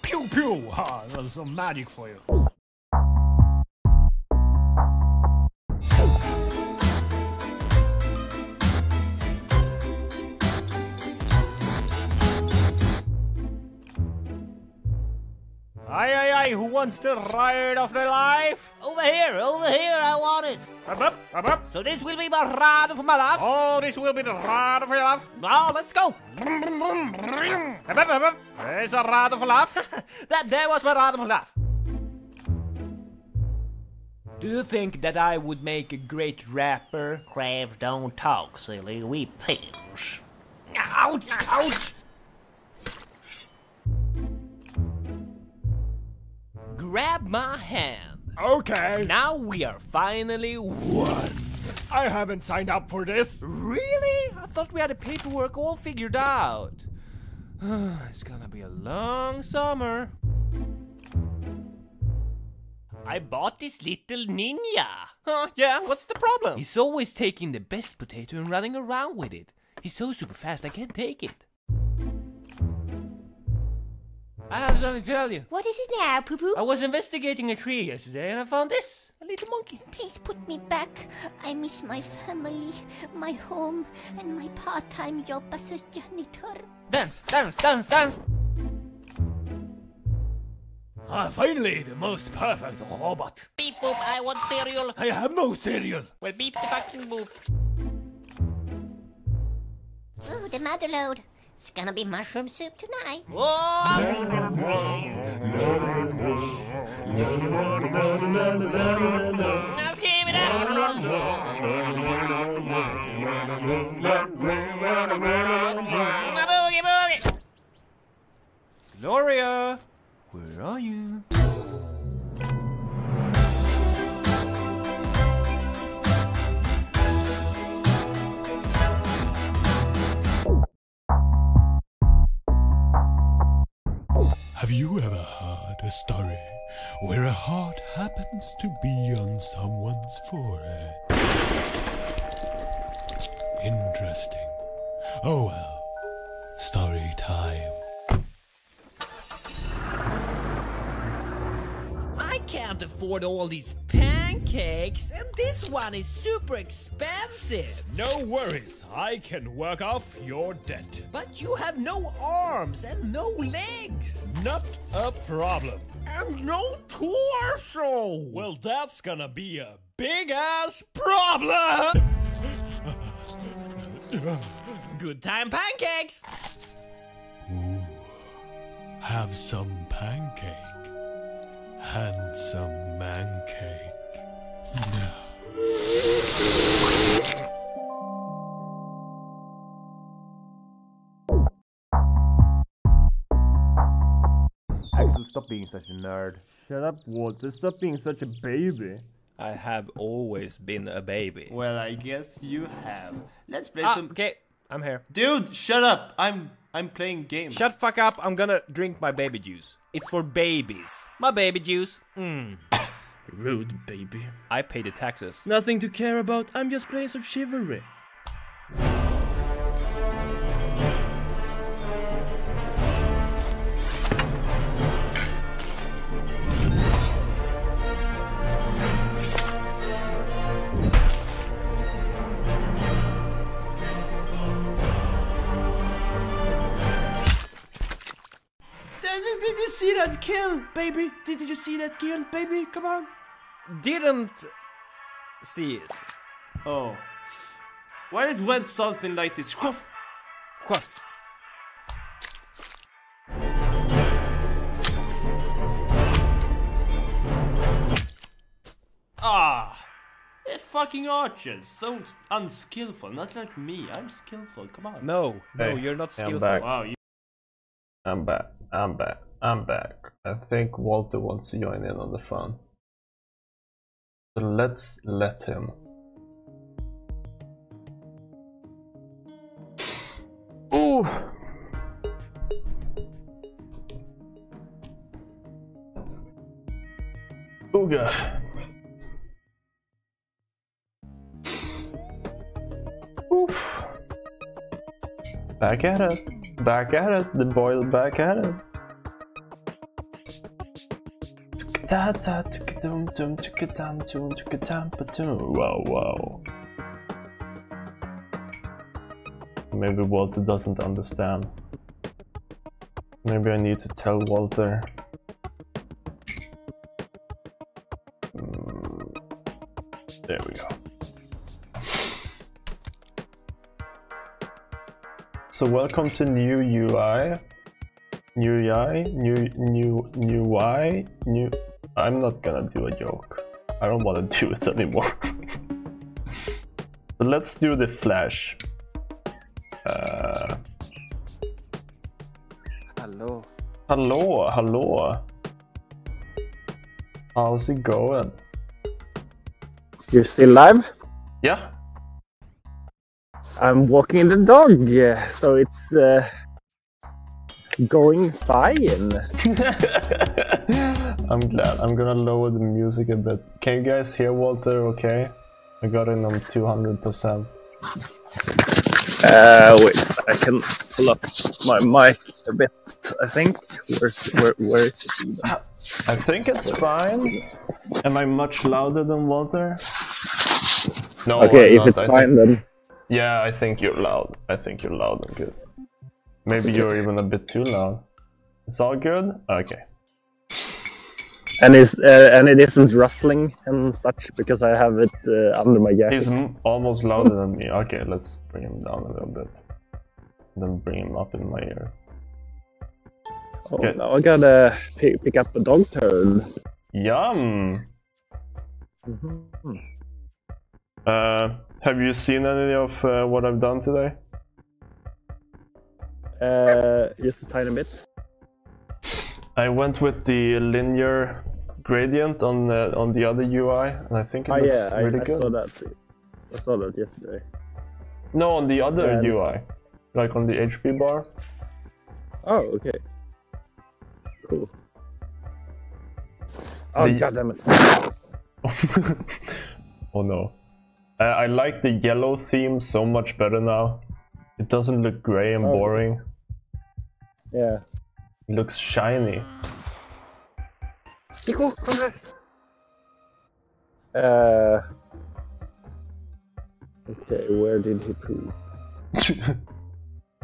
Pew pew. Ah, there's some magic for you. Aye, who wants the ride of their life? Over here, I want it. Up. So this will be my ride of my life. Oh, this will be the ride of your life. Now let's go. Up. There's a ride of life. That was my ride of life. Do you think that I would make a great rapper? Crabs don't talk, silly. We pigs. Ouch! Ouch! Grab my hand. Okay. Now we are finally one. I haven't signed up for this. Really? I thought we had the paperwork all figured out. It's gonna be a long summer. I bought this little ninja. Huh, yeah, what's the problem? He's always taking the best potato and running around with it. He's so super fast, I can't take it. I have something to tell you. What is it now, Poo-Poo? I was investigating a tree yesterday and I found this. A little monkey. Please put me back. I miss my family, my home, and my part-time job as a janitor. Dance, dance, dance, dance. Finally, the most perfect robot. Beep boop, I want cereal. I have no cereal. Well, beep the fucking boop. Ooh, the mother load. It's gonna be mushroom soup tonight. Now scream it out. Boogie, boogie. Gloria, where are you? Have you ever heard a story where a heart happens to be on someone's forehead? Interesting. Oh well, story time. I can't afford all these pancakes, and this one is super expensive. No worries, I can work off your debt. But you have no arms and no legs. Not a problem. And no torso. Well, that's gonna be a big-ass problem! Good time pancakes. Ooh, have some pancake. Handsome man cake. Axel, stop being such a nerd. Shut up, Walter. Stop being such a baby. I have always been a baby. Well, I guess you have. Let's play some. Okay, I'm here. Dude, shut up! I'm playing games. Shut fuck up, I'm gonna drink my baby juice. It's for babies. My baby juice. Rude, baby. I pay the taxes. Nothing to care about. I'm just playing some chivalry. Did you see that kill, baby? Did you see that kill, baby? Come on. Didn't see it. Oh. Why it went something like this? Whoof. What? Ah. They're fucking archers. So unskillful. Not like me. I'm skillful. Come on. No, Hey, you're not I'm skillful. back. Wow. I'm back. I think Walter wants to join in on the fun. So let's let him. Ooh! Ooga! Oof! Back at it! Back at it! The boy back at it! Wow, wow. Maybe Walter doesn't understand. Maybe I need to tell Walter. There we go. So welcome to new UI. I'm not gonna do a joke. I don't want to do it anymore. So let's do the flash. Hello. Hello. How's it going? You're still live? Yeah. I'm walking the dog, so it's going fine. I'm glad. I'm gonna lower the music a bit. Can you guys hear Walter okay? I got it on 200%. Wait, I can pull up my mic a bit, I think. Where is it? I think it's fine. Am I much louder than Walter? No. Okay, I'm if not. it's fine then. Yeah, I think you're loud. I think you're loud and good. Maybe you're even a bit too loud. It's all good? Okay. And it isn't rustling and such because I have it under my jacket. He's almost louder than me. Okay, let's bring him down a little bit. Then bring him up in my ears. Oh, Okay. now I gotta pick up a dog turd. Yum! Mm-hmm. Have you seen any of what I've done today? Just a tiny bit. I went with the linear gradient on the other UI, and I think it looks really I good. saw that. I saw that yesterday. No, on the other Yeah, UI, like on the HP bar. Oh, okay. Cool. Oh, goddammit. Oh no. I like the yellow theme so much better now. It doesn't look grey and boring. Yeah. It looks shiny. Nico, come back. Okay, where did he poop?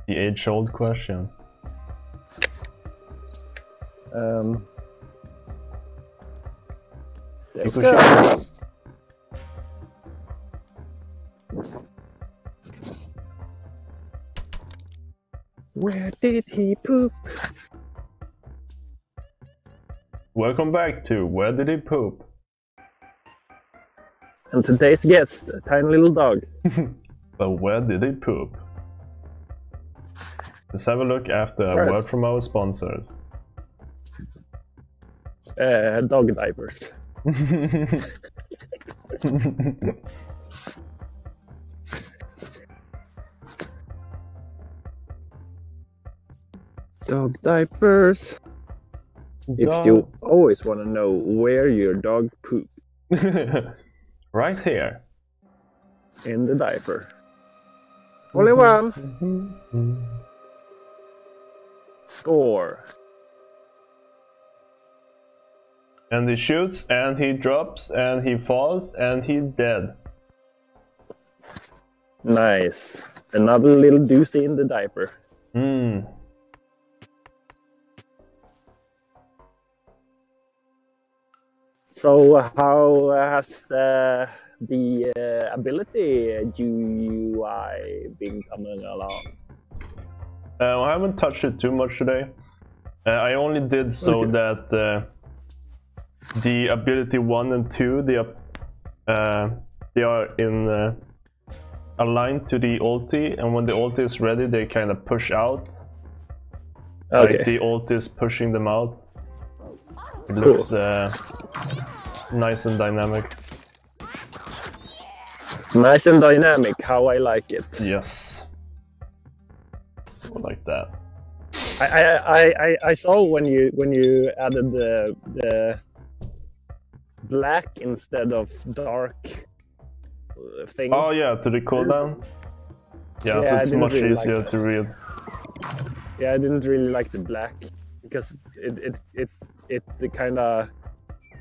The age-old question. There Nico, we go. Where did he poop? Welcome back to Where Did He Poop? And today's guest, a tiny little dog. But where did he poop? Let's have a look after a First. word from our sponsors. Dog diapers. Dog diapers. If you always want to know where your dog poop, Right here. in the diaper. Only one. Score. And he shoots, and he drops, and he falls, and he's dead. Nice. Another little doozy in the diaper. So how has the ability GUI been coming along? I haven't touched it too much today. I only did so that the ability 1 and 2 they are in aligned to the ulti, and when the ulti is ready, they kind of push out. Okay. Like the ulti is pushing them out. It looks nice and dynamic. Nice and dynamic, how I like it. Yes. Like that. I saw when you added the black instead of dark thing. Oh yeah, to the cooldown. Yeah, so it's much easier to read. Yeah, I didn't really like the black because it kind of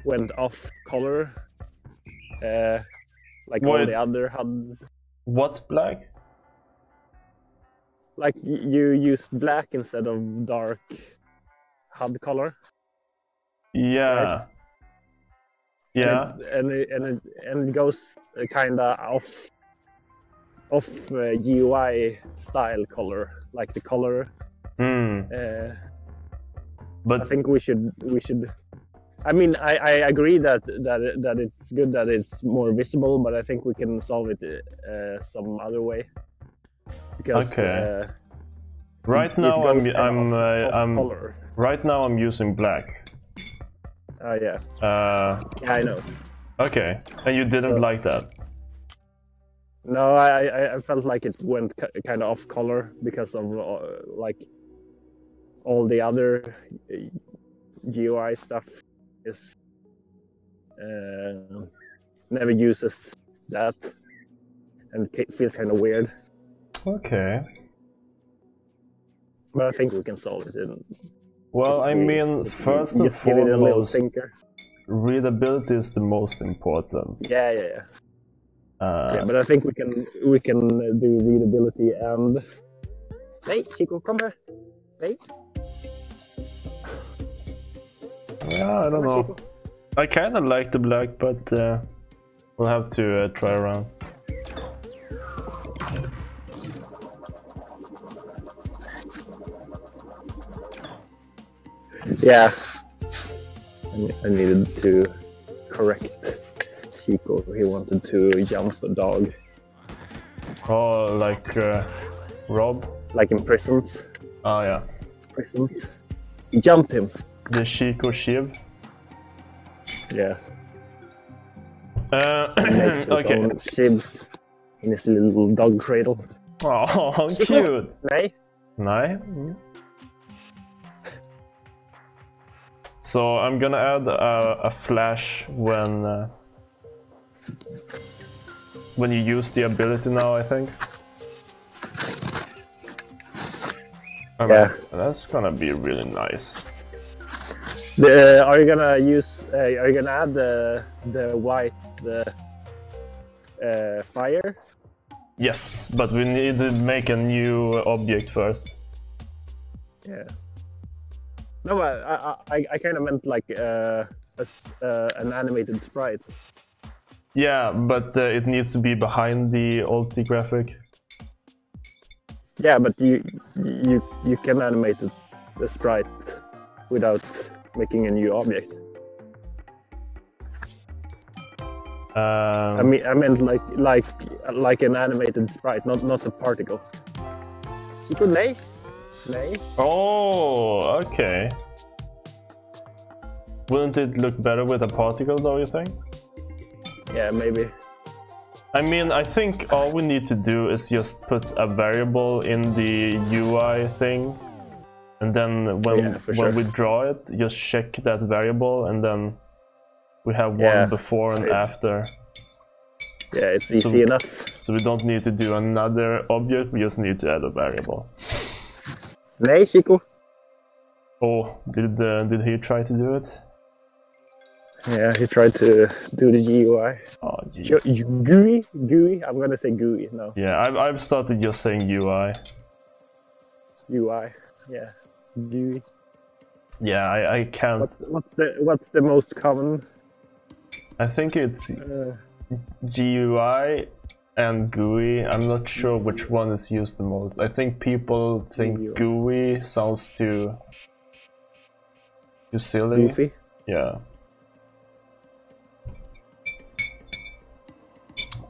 went off color, like all the other HUDs. What black? Like you used black instead of dark HUD color. Yeah. Right? Yeah. And it goes kind of off UI style color, like the color. But I think we should. I mean, I agree that it's good that it's more visible, but I think we can solve it some other way. Because, right now I'm using black. Oh yeah. Yeah, I know. Okay, and you didn't like that? No, I felt like it went kind of off color because of like all the other GUI stuff is never uses that, and it feels kind of weird. Okay. But I think we can solve it. Well, I mean, first and foremost, readability is the most important. Yeah, but I think we can do readability and. Hey, Chico, come here. Hey. Yeah, I don't know. I kind of like the black, but we'll have to try around. Yeah, I needed to correct Chico. He wanted to jump a dog. Oh, like Rob? Like in prisons. Oh yeah. Prisons. He jumped him. The Chico Shiv? Yeah. Okay. Shivs in his little dog cradle. Oh, how cute! Nej. Nej? So I'm gonna add a flash when you use the ability now, I think. Yeah. That's gonna be really nice. Are you gonna use? Are you gonna add the white fire? Yes, but we need to make a new object first. Yeah. No, I kind of meant like an animated sprite. Yeah, but it needs to be behind the ulti graphic. Yeah, but you can animate the sprite without making a new object. I meant like an animated sprite, not a particle. You could lay. Oh, okay. Wouldn't it look better with a particle, though, you think? Yeah, maybe. I mean, I think all we need to do is just put a variable in the UI thing, and then when we draw it, just check that variable, and then we have one before and after. Yeah, it's easy enough. So we don't need to do another object, we just need to add a variable. Nej, Chico. Oh, did he try to do it? Yeah, he tried to do the GUI. Oh, jeez. GUI? I'm gonna say GUI now. Yeah, I've started just saying UI. UI, yeah. GUI. Yeah, I can't. What's the most common I think it's GUI and GUI. I'm not sure which one is used the most. I think people think GUI sounds too silly. Goofy. Yeah.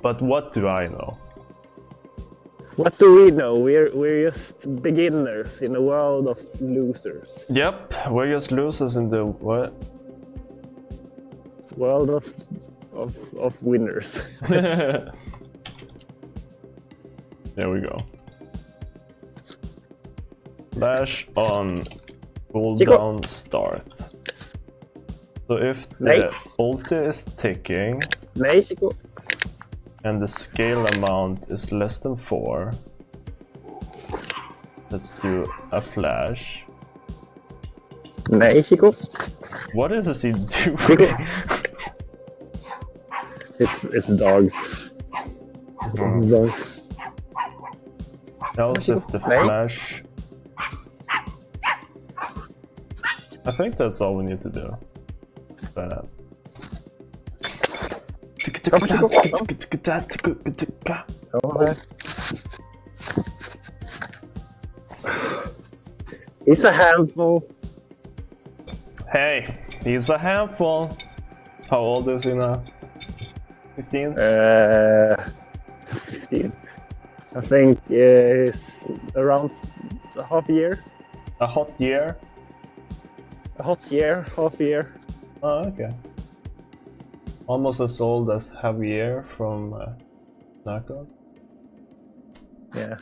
But what do I know? What do we know? We're just beginners in a world of losers. Yep, we're just losers in the what? World of winners. There we go. Flash on cooldown start. So if the ulti is ticking Nej, Chico. and the scale amount is less than 4, let's do a flash. Nej, Chico. What is he doing? Chico. It's dogs. It's dogs. Else if the flash... I think that's all we need to do. He's a handful. Hey, he's a handful. How old is he now? 15? 15. I think it's around a half year. A hot year? A hot year, half year. Oh, okay. Almost as old as Javier from Narcos. Yeah.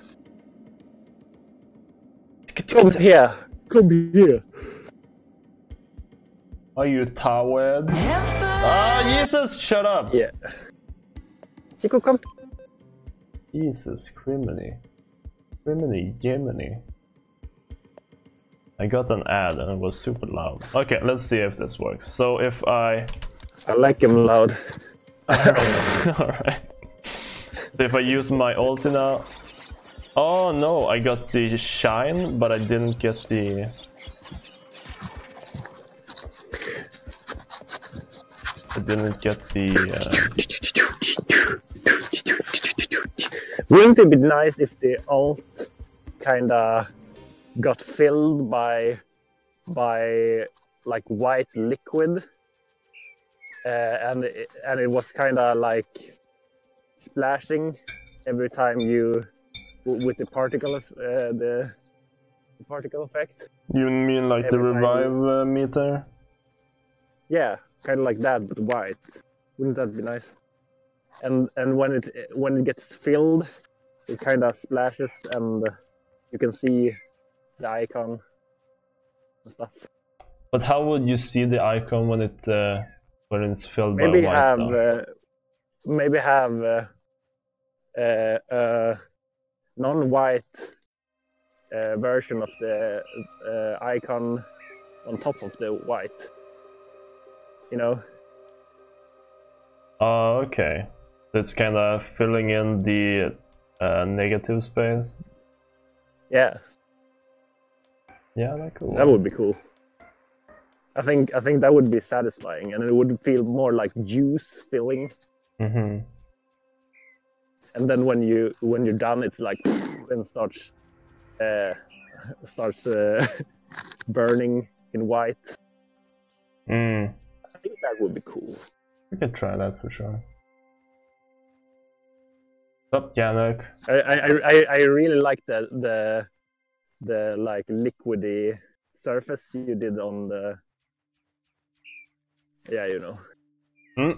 Come here. Come here. Are you tired? Ah, Jesus, shut up! Yeah. Chico, come. Jesus, criminy. Criminy, Jiminy. I got an ad and it was super loud. Okay, let's see if this works. So if I like him loud. Alright. So if I use my ulti now... Oh no, I got the shine, but I didn't get the... I didn't get the... Wouldn't it be nice if the ult kinda got filled by like white liquid? And it was kind of like splashing every time you with the particle the particle effect. You mean like the revive meter? Yeah, kind of like that, but white. Wouldn't that be nice? And when it gets filled, it kind of splashes, and you can see the icon and stuff. But how would you see the icon when it's filled by white? Maybe have non-white version of the icon on top of the white. You know? Oh, okay. So it's kind of filling in the negative space. Yeah. Yeah, that cool. That would be cool. I think that would be satisfying, and it would feel more like juice filling. Mm-hmm. And then when you're done, it's like and starts burning in white. Mm. I think that would be cool. We could try that for sure. What's up, Yannick? I really like the like liquidy surface you did on the. Yeah, you know. Mm.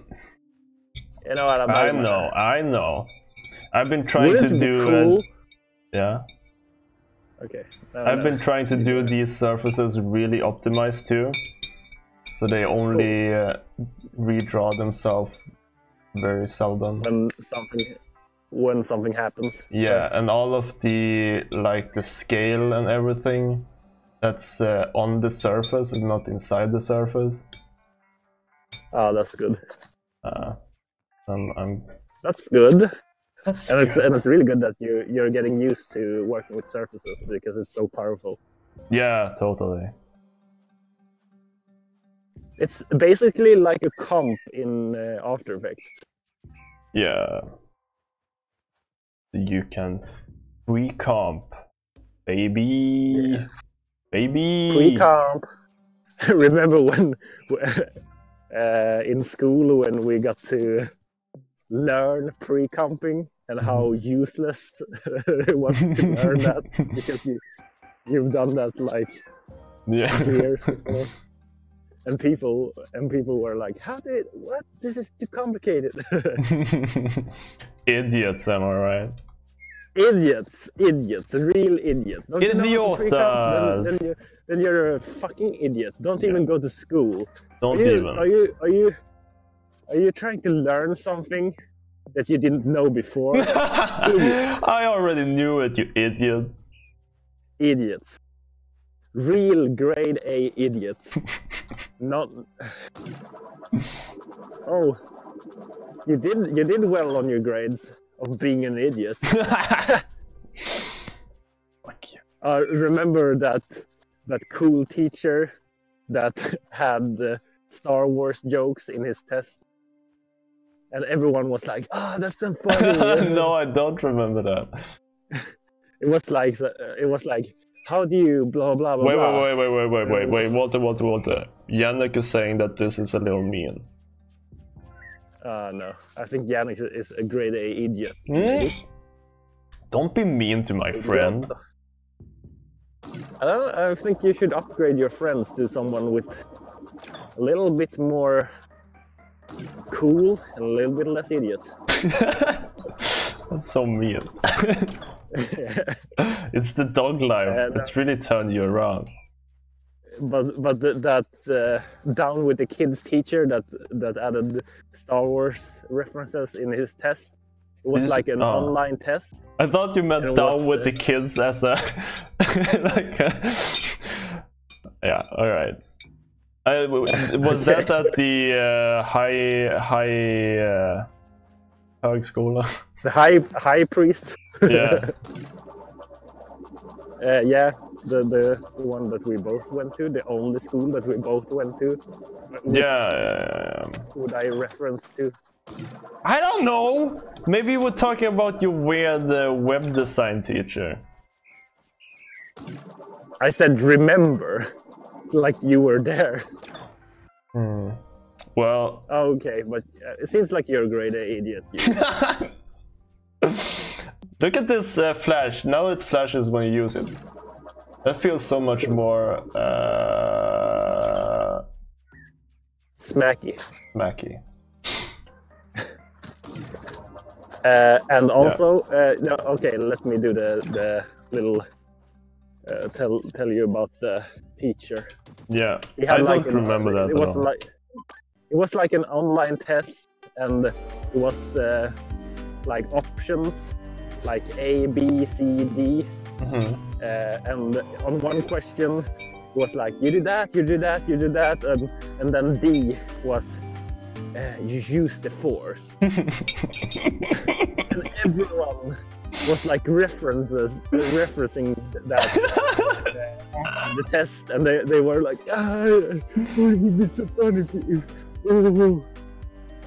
You know what I know. I've been trying to do. Cool? Yeah. Okay. I've been trying to do these surfaces really optimized too, so they only redraw themselves very seldom. When something happens. Yeah, and all of the the scale and everything that's on the surface and not inside the surface. Oh, that's good. That's good. And it's really good that you're getting used to working with surfaces because it's so powerful. Yeah, totally. It's basically like a comp in After Effects. Yeah. You can pre-comp, baby. Yeah. Baby. Pre-comp. Remember when in school when we got to learn pre-comping and how useless it was to learn that because you've done that like years before. And people were like, what? This is too complicated. Idiots, am I right? Idiots, real idiots. Don't you know how to pre-comp? Then you're a fucking idiot. Don't even go to school. Don't even. Are you trying to learn something that you didn't know before? I already knew it, you idiot. Idiots. Real grade A idiots. Not. Oh, you did well on your grades of being an idiot. Remember that cool teacher that had Star Wars jokes in his test, and everyone was like, "Ah, that's so funny." No, I don't remember that. It was like, how do you blah blah blah? Wait, Walter. Yannick is saying that this is a little mean. No, I think Yannick is a grade A idiot. Don't be mean to my friend. I think you should upgrade your friends to someone with a little bit more cool and a little bit less idiot. That's so mean. It's the dog life. It's really turned you around. But that down with the kids teacher that added Star Wars references in his test. It was like an online test. I thought you meant down with the kids as a like yeah. All right. Was that at the högskola? The high priest. Yeah. Yeah, the one that we both went to, the only school that we both went to. Yeah. Would I reference to? I don't know. Maybe we're talking about your weird web design teacher. I said remember, like you were there. Well. Okay, but it seems like you're a grade A idiot. Look at this flash. Now it flashes when you use it. That feels so much more smacky. And also, no, okay, let me do the little tell you about the teacher. Yeah, I don't remember that. It was like an online test, and it was like options, like A, B, C, D. And on one question it was like you do that, and then D was you use the force. And everyone was like referencing that the test, and they were like, it would be so funny if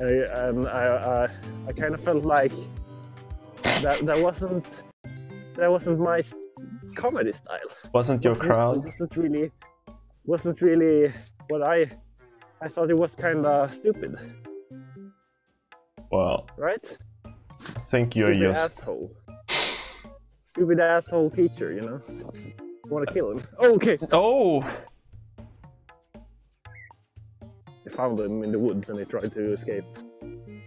and I kind of felt like that wasn't my comedy style. Wasn't your crowd? Wasn't really what I thought. It was kind of stupid. Well, right? I think you're stupid just asshole. Stupid asshole teacher, you know. Want to kill him? Oh, okay. Oh. They found him in the woods and he tried to escape.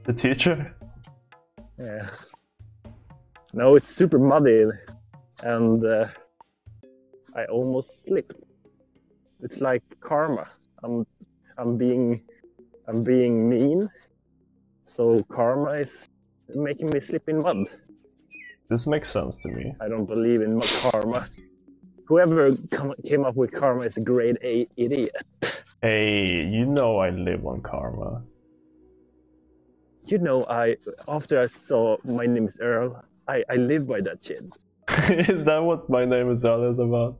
The teacher? Yeah. No, it's super muddy, and I almost slipped. It's like karma. I'm being mean, so karma is making me slip in mud. This makes sense to me. I don't believe in karma. Whoever came up with karma is a grade A idiot. Hey, you know I live on karma. You know, after I saw My Name is Earl, I live by that shit. Is that what My Name is Earl is about?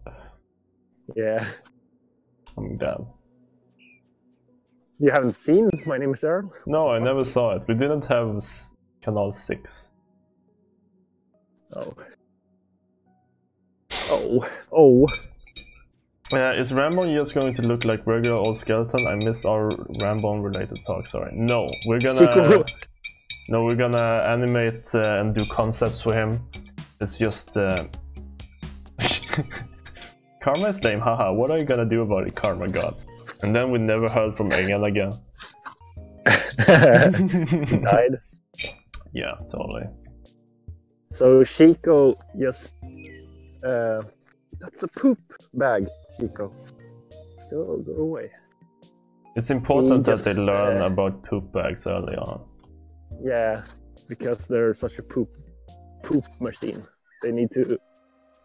Yeah. I'm down. You haven't seen My Name is Earl? No, I never saw it. We didn't have Canal 6. Oh. Oh. Is Rambone just going to look like regular old skeleton? I missed our Rambone related talk, sorry. No, we're gonna... No, we're gonna animate and do concepts for him. It's just... Karma is lame, haha. What are you gonna do about it, Karma God? And then we never heard from Engel again. He died. Yeah, totally. So Chico just... that's a poop bag, Chico. Go away. It's important that they learn about poop bags early on. Yeah, because they're such a poop machine. They need to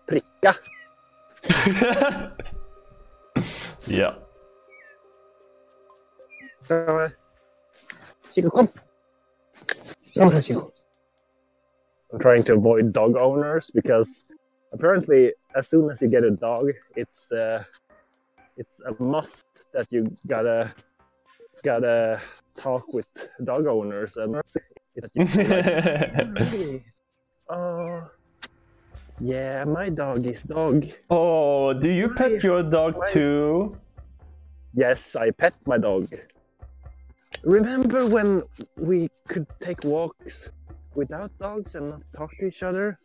pricka. Yeah. Chico, come. Come here, Chico. I'm trying to avoid dog owners because apparently as soon as you get a dog, it's a must that you gotta talk with dog owners and that you like, oh yeah, my dog is dog. Oh, do you pet your dog too? Yes, I pet my dog. Remember when we could take walks without dogs and not talk to each other?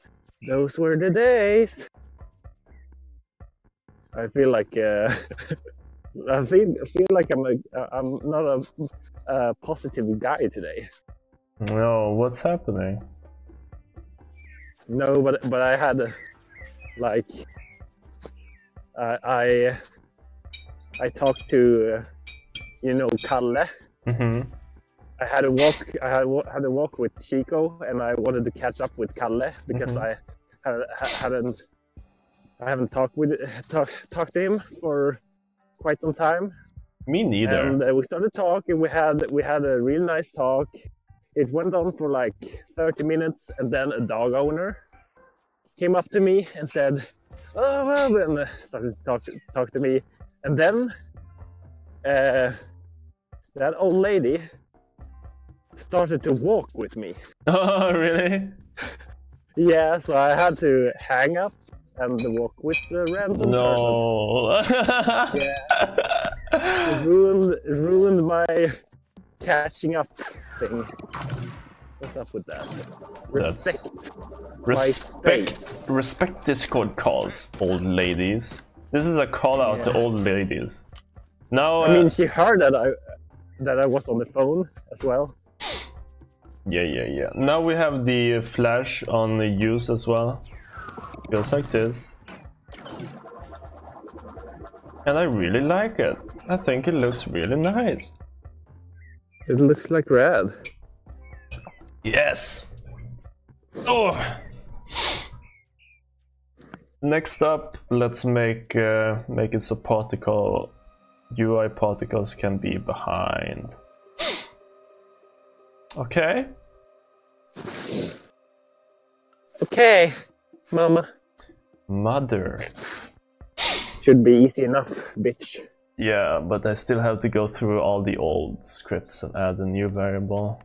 Those were the days. I feel like I feel like I'm not a positive guy today. No, what's happening? No, but I had like I talked to Kalle. Mm-hmm. I had a walk with Chico, and I wanted to catch up with Kalle because I haven't talked to him for quite some time. Me neither. And we started talking. We had a really nice talk. It went on for like 30 minutes, and then a dog owner came up to me and said, "Oh well," and started to talk to me. And then that old lady started to walk with me. Oh, really? Yeah, so I had to hang up and walk with the random person. Yeah. Ruined my catching up thing. What's up with that? Respect Discord calls, old ladies. This is a call out to old ladies. Now, I mean, she heard that I was on the phone as well. Yeah. Now we have the flash on the use as well. Goes like this. And I really like it. I think it looks really nice. It looks like red. Yes! Oh! Next up, let's make it so UI particles can be behind. Okay. Okay, Mama. Mother. Should be easy enough, bitch. Yeah, but I still have to go through all the old scripts and add a new variable.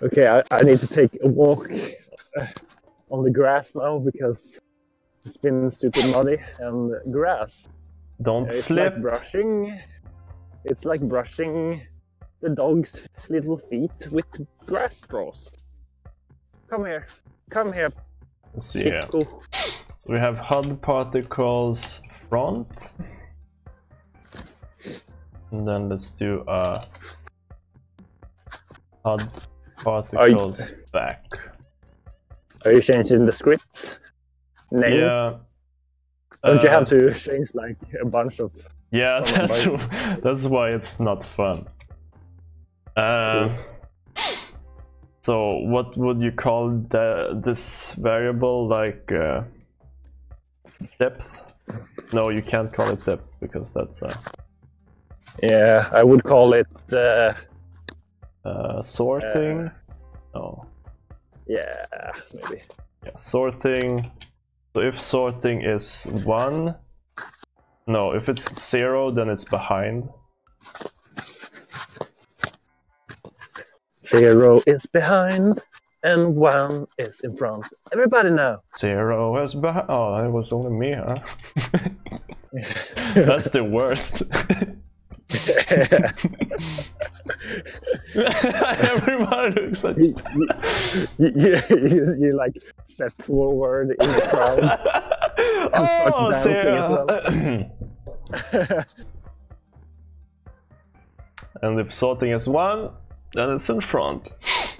Okay, I need to take a walk on the grass now because it's been super muddy and grass. Don't slip. Like brushing. It's like brushing the dog's little feet with grass straws. Come here. Let's see here. So we have HUD particles front. And then let's do HUD particles back. Are you changing the script names? Yeah. Don't you have to change like a bunch of... Yeah, that's why it's not fun. So what would you call this variable, like depth? No, you can't call it depth because that's Yeah, I would call it sorting. No. Yeah, maybe. Yeah, sorting. So if sorting is 1, no, if it's 0, then it's behind. 0 is behind, and 1 is in front. Everybody know. 0 is behind. Oh, it was only me, huh? That's the worst. Everybody looks like you like step forward in the crowd and start dancing as well. And if sorting is 1, then it's in front.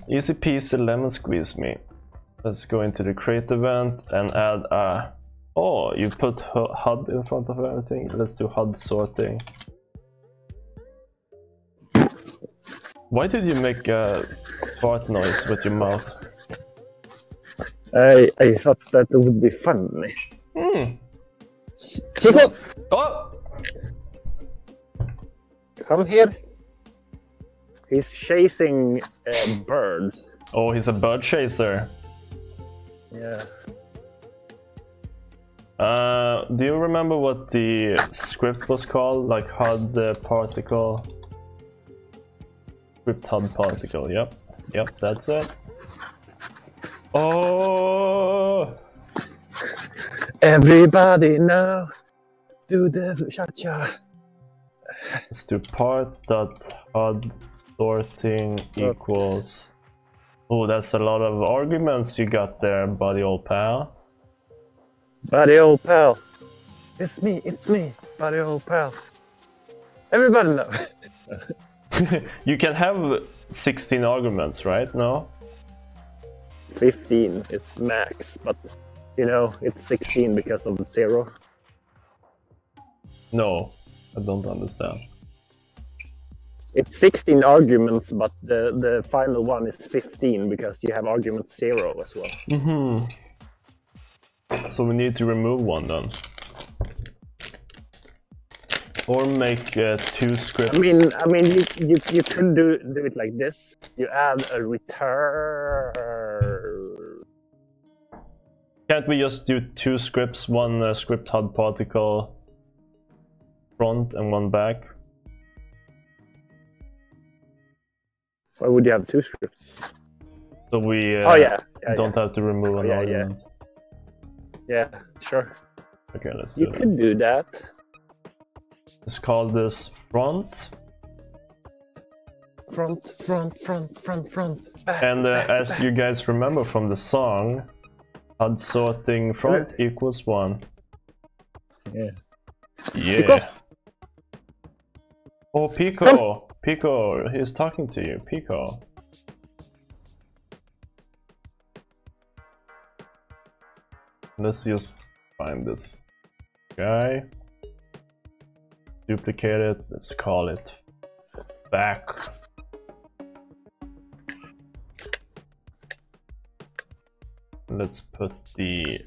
Easy peasy, lemon squeeze me. Let's go into the create event and add a... Oh, you put HUD in front of everything. Let's do HUD sorting. Why did you make a fart noise with your mouth? I thought that it would be funny. Chico! Oh! Come here. He's chasing birds. Oh, he's a bird chaser. Yeah. Do you remember what the script was called? Like HUD particle? Script HUD particle, yep. Yep, that's it. Oh! Everybody now, do the cha-cha. Let's do part.HUD sorting equals... Oh, that's a lot of arguments you got there, buddy old pal. Buddy old pal. It's me, buddy old pal. Everybody know. You can have 16 arguments, right? No? 15, it's max, but you know, it's 16 because of 0. No, I don't understand. It's 16 arguments, but the final one is 15 because you have argument 0 as well. So we need to remove one then. Or make 2 scripts. I mean, you could do it like this. You add a return. Can't we just do 2 scripts? One script HUD particle front and one back? Why would you have 2 scripts? So we don't have to remove an argument. Yeah, sure. Okay, let's do You could do that. Let's call this front. Front. Back, And back, as back. you guys remember from the song, HUD sorting front equals 1. Yeah. Yeah. Pico. Oh, Pico! Pico, he's talking to you. Pico. Let's just find this guy. Duplicate it. Let's call it back. Let's put the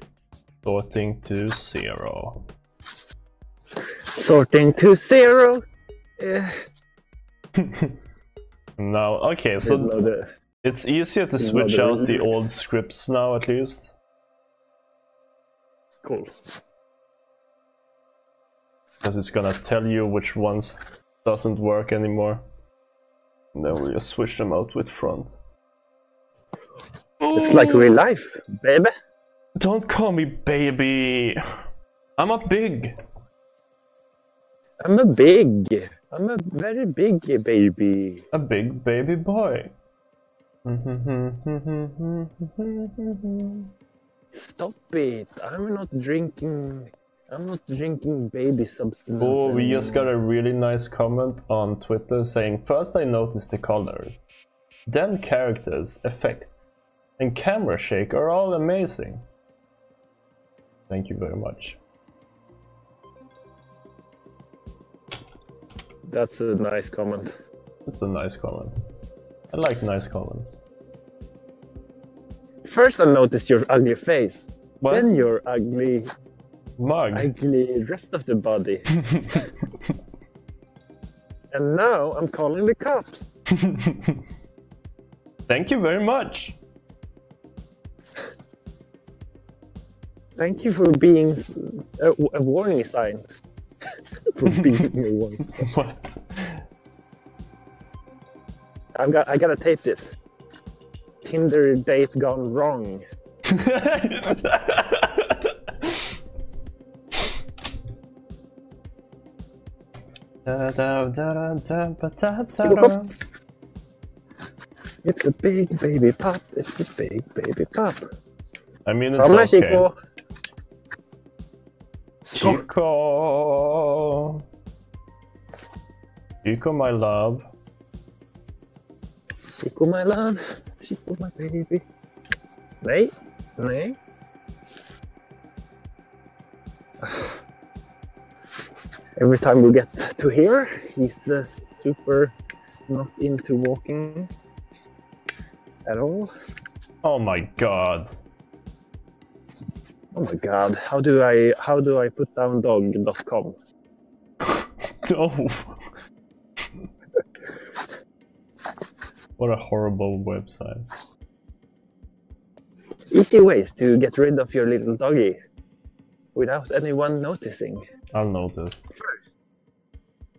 sorting to 0. Sorting to 0. Now, okay, so it's easier to switch out the old scripts now, at least. Cool. Because it's gonna tell you which ones doesn't work anymore. And then we'll just switch them out with front. It's like real life, baby. Don't call me baby. I'm a big. I'm a very big baby. A big baby boy. Stop it. I'm not drinking baby substance. Oh, we just got a really nice comment on Twitter saying, first I noticed the colors, then characters, effects, and camera shake are all amazing. Thank you very much. That's a nice comment. It's a nice comment. I like nice comments. First I noticed your ugly face. What? Then your ugly rest of the body. And now I'm calling the cops. Thank you very much. Thank you for being a warning sign. For being a warning sign. What? I gotta tape this. Tinder date gone wrong. It's a big baby pop. It's a big baby pop. I mean, it's Kom okay. Chico. Chico. Chico, my love. Chico, my love. Chico, my baby. Nej, nej. Every time we get to here, he's super not into walking at all. Oh my god. Oh my god, how do I put down dog.com? No. What a horrible website. Easy ways to get rid of your little doggy without anyone noticing. I'll notice. First,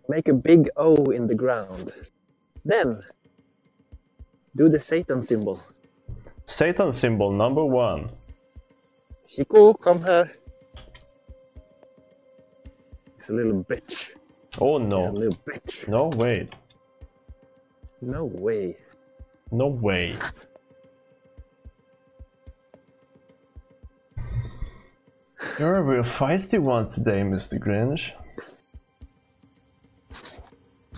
make a big O in the ground. Then, do the Satan symbol. Satan symbol number 1. Chico, come here. He's a little bitch. Oh He's a no. little bitch. No way. No way. No way. You're a real feisty one today, Mr. Grinch.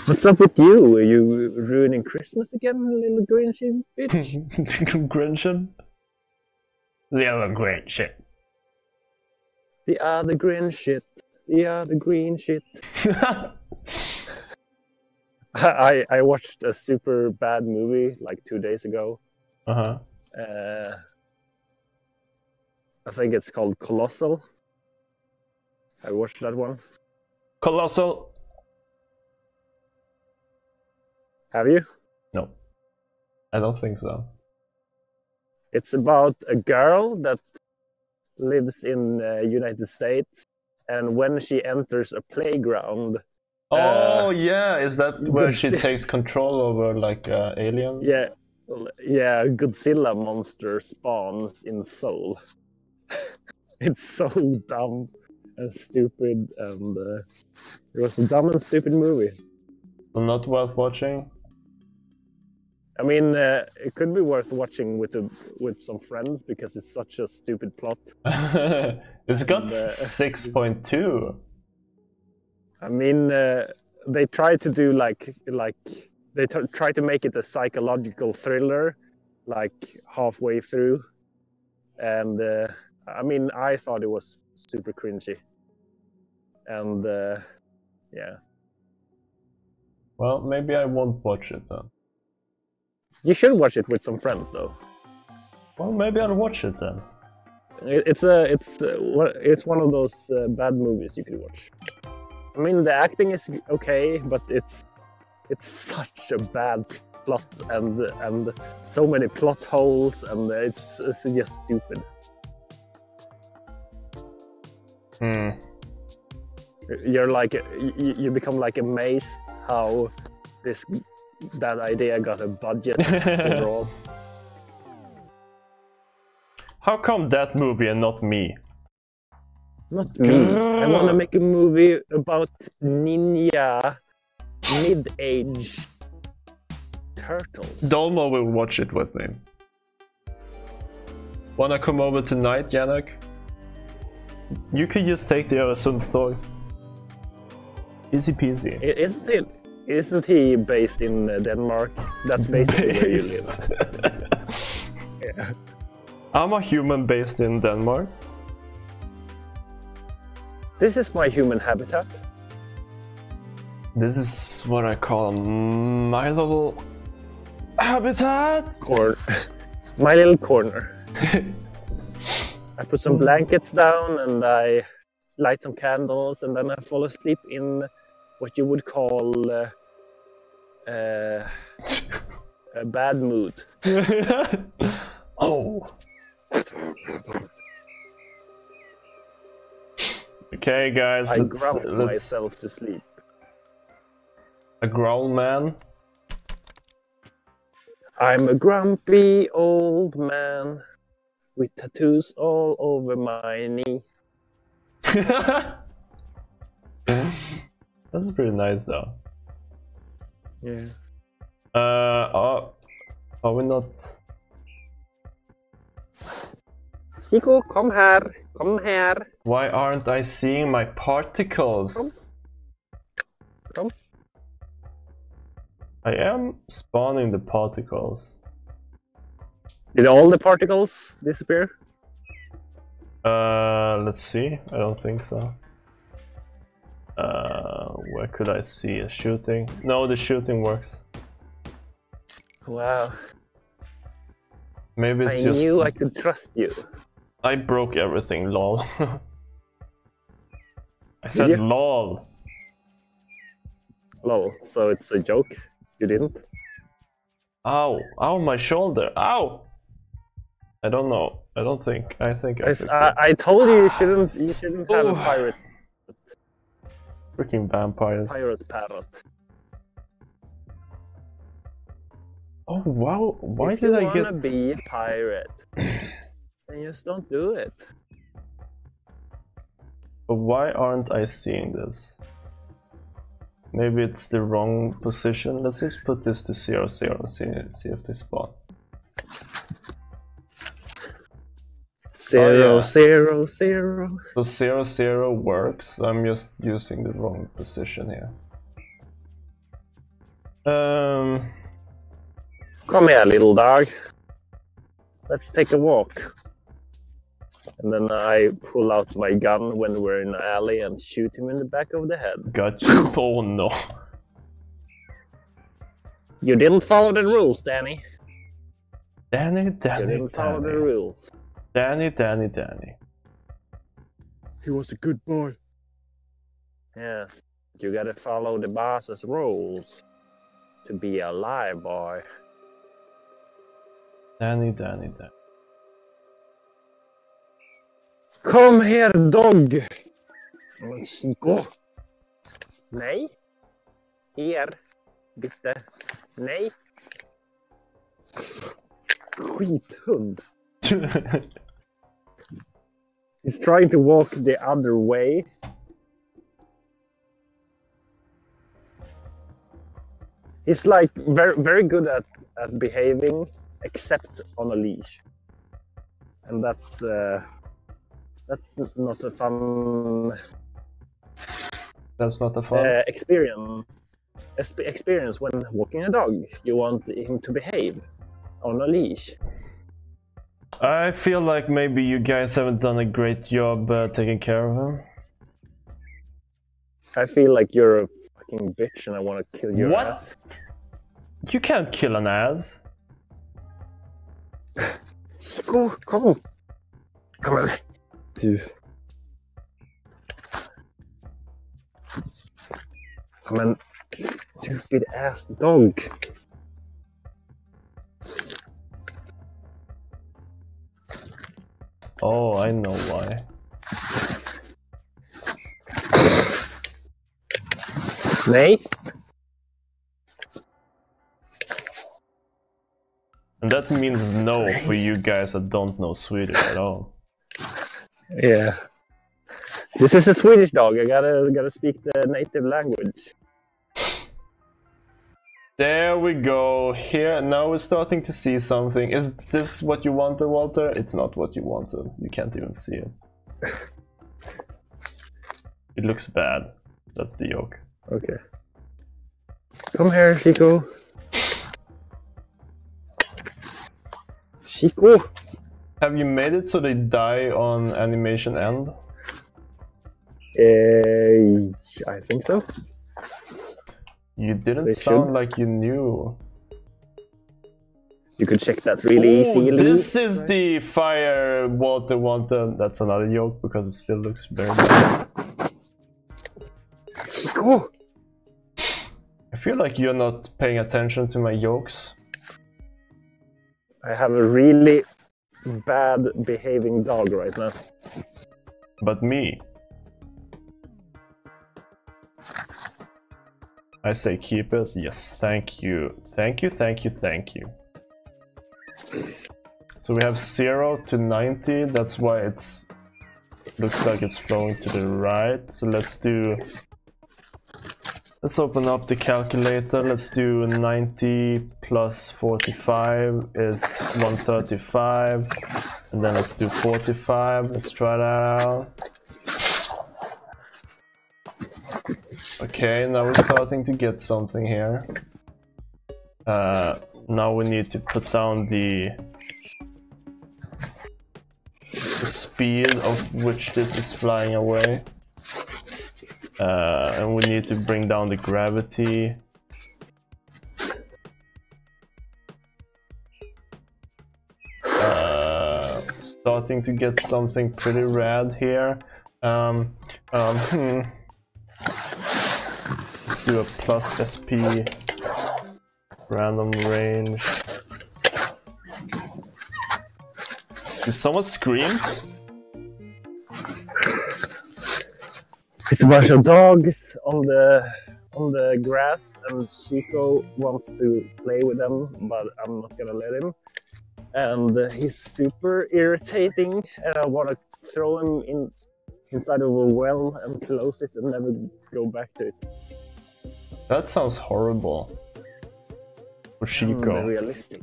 What's up with you? Are you ruining Christmas again, little Grinchy bitch? Grinchin? Little Grinch. The other green shit. The other green shit. I watched a super bad movie like 2 days ago. Uh-huh. I think it's called Colossal. I watched that one. Colossal. Have you? No. I don't think so. It's about a girl that lives in United States, and when she enters a playground... Oh, yeah, is that where she takes control over, like, alien? Yeah, a Godzilla monster spawns in Seoul. It's so dumb and stupid, and it was a dumb and stupid movie. So not worth watching? I mean, it could be worth watching with some friends because it's such a stupid plot. It's got 6.2. I mean, they try to do they try to make it a psychological thriller, like halfway through, and I mean, I thought it was super cringy, and yeah. Well, maybe I won't watch it then. You should watch it with some friends, though. Well, maybe I'll watch it then. It's one of those bad movies you could watch. I mean, the acting is okay, but it's such a bad plot and so many plot holes, and it's just stupid. You're like you become like amazed how that idea got a budget overall. How come that movie and not me? Not me. I want to make a movie about ninja mid-age turtles. Dolmo will watch it with me. Wanna come over tonight, Yannick? You can just take the Öresundståg. Easy peasy. Isn't he based in Denmark? That's basically where you live. Yeah. I'm a human based in Denmark. This is my human habitat. This is what I call my little habitat. My little corner. I put some blankets down and I light some candles, and then I fall asleep in what you would call a bad mood. Oh. Okay, guys. I growl myself to sleep. A growl man. I'm a grumpy old man with tattoos all over my knee. That's pretty nice though. Yeah. Are we not? Chico, come here. Come here. Why aren't I seeing my particles? Come. I am spawning the particles. Did all the particles disappear? Let's see. I don't think so. Where could I see a shooting? No, the shooting works. Wow. Maybe it's I just... knew I could trust you. I broke everything, lol. I said you? lol. Lol, so it's a joke? You didn't? Ow! Ow, my shoulder! Ow! I don't know. I don't think. I think I fixed it. I told you shouldn't have a pirate. Freaking vampires. Pirate parrot. Oh wow! Why if did I you get? wanna be a pirate, then just don't do it. But why aren't I seeing this? Maybe it's the wrong position. Let's just put this to 0, 0 and see if they spawn. 0, 0, 0. So 0, 0 works. I'm just using the wrong position here. Come here, little dog. Let's take a walk. And then I pull out my gun when we're in an alley and shoot him in the back of the head. Gotcha. Oh no. You didn't follow the rules, Danny. Danny. You didn't follow the rules. Danny. He was a good boy. Yeah, you gotta follow the boss's rules to be a live boy. Danny. Kom här, dog! Men Chico. Nej. Här. Bitte. Nej. Skithund. He's trying to walk the other way. He's like very good at behaving, except on a leash. And that's not a fun. That's not a fun experience. Experience when walking a dog. You want him to behave on a leash. I feel like maybe you guys haven't done a great job taking care of him. I feel like you're a fucking bitch and I want to kill your ass. You can't kill an ass. Chico, come on. Come on. Dude. Come on. Stupid ass dog. Oh, I know why. Nej. And that means no for you guys that don't know Swedish at all. Yeah. This is a Swedish dog. I gotta speak the native language. There we go. Here, now we're starting to see something. Is this what you wanted, Walter? It's not what you wanted. You can't even see it. It looks bad. That's the joke. Okay. Come here, Chico. Chico! Have you made it so they die on animation end? I think so. You didn't They sound should. like you knew. You could check that really easily. This is the fire Walter wanted. That's another joke because it still looks very bad. Chico! I feel like you're not paying attention to my jokes. I have a really bad behaving dog right now. But me. I say keep it. Yes, thank you. Thank you. So we have 0 to 90, that's why it's looks like it's flowing to the right. So let's open up the calculator. Let's do 90 plus 45 is 135, and then let's do 45. Let's try that out. Okay, now we're starting to get something here. Now we need to put down the speed of which this is flying away. And we need to bring down the gravity. Starting to get something pretty rad here. Let's do a plus SP random range. Did someone scream? It's a bunch of dogs on the grass, and Chico wants to play with them, but I'm not gonna let him. And he's super irritating, and I want to throw him inside of a well and close it and never go back to it. That sounds horrible. For Chico. Realistic.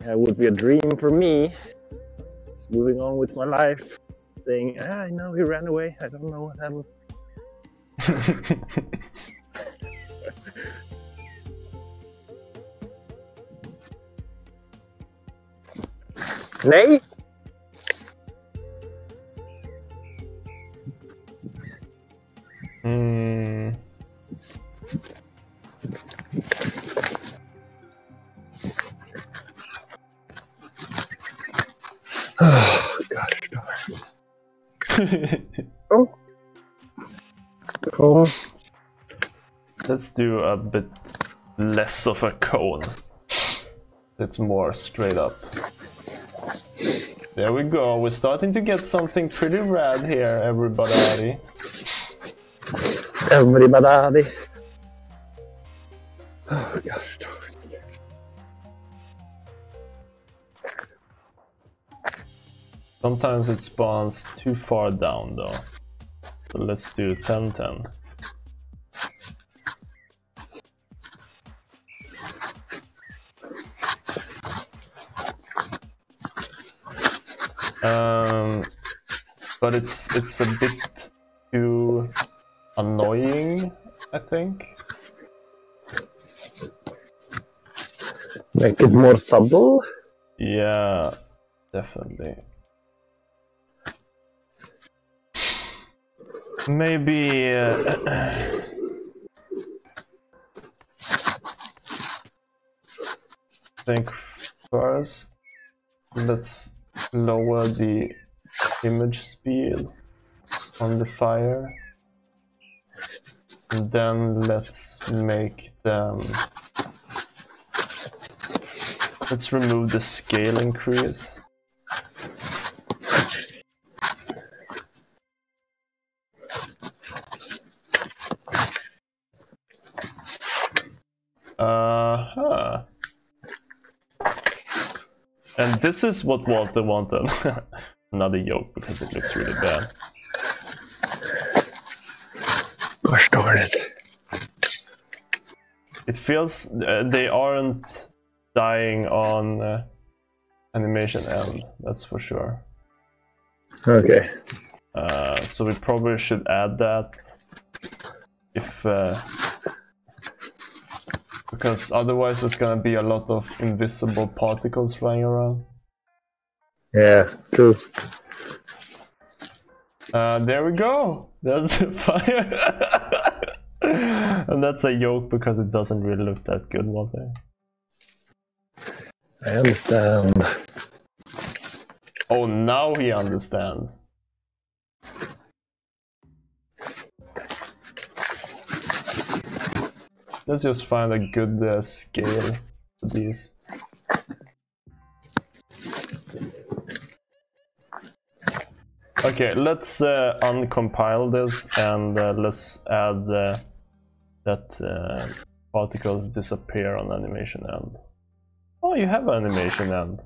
It would be a dream for me. Moving on with my life. Saying, I know he ran away, I don't know what happened. Nej! Oh, gosh darn. Oh. Cool. Let's do a bit less of a cone. It's more straight up. There we go, we're starting to get something pretty rad here, everybody. Everybody. Oh gosh darn. Sometimes it spawns too far down though. So let's do 10-10. But it's a bit too annoying, I think. Make it more subtle? Yeah, definitely. Maybe think first let's lower the image speed on the fire, and then let's make them, let's remove the scale increase. And this is what Walter wanted. Another yoke because it looks really bad. Gosh darn it. It feels they aren't dying on animation end, that's for sure. Okay. So we probably should add that if because otherwise there's gonna be a lot of invisible particles flying around. Yeah, cool. There we go! There's the fire! And that's a yoke because it doesn't really look that good, Walter. I understand. Oh, now he understands. Let's just find a good scale for these. Okay, let's uncompile this and let's add that particles disappear on animation end. you have animation end.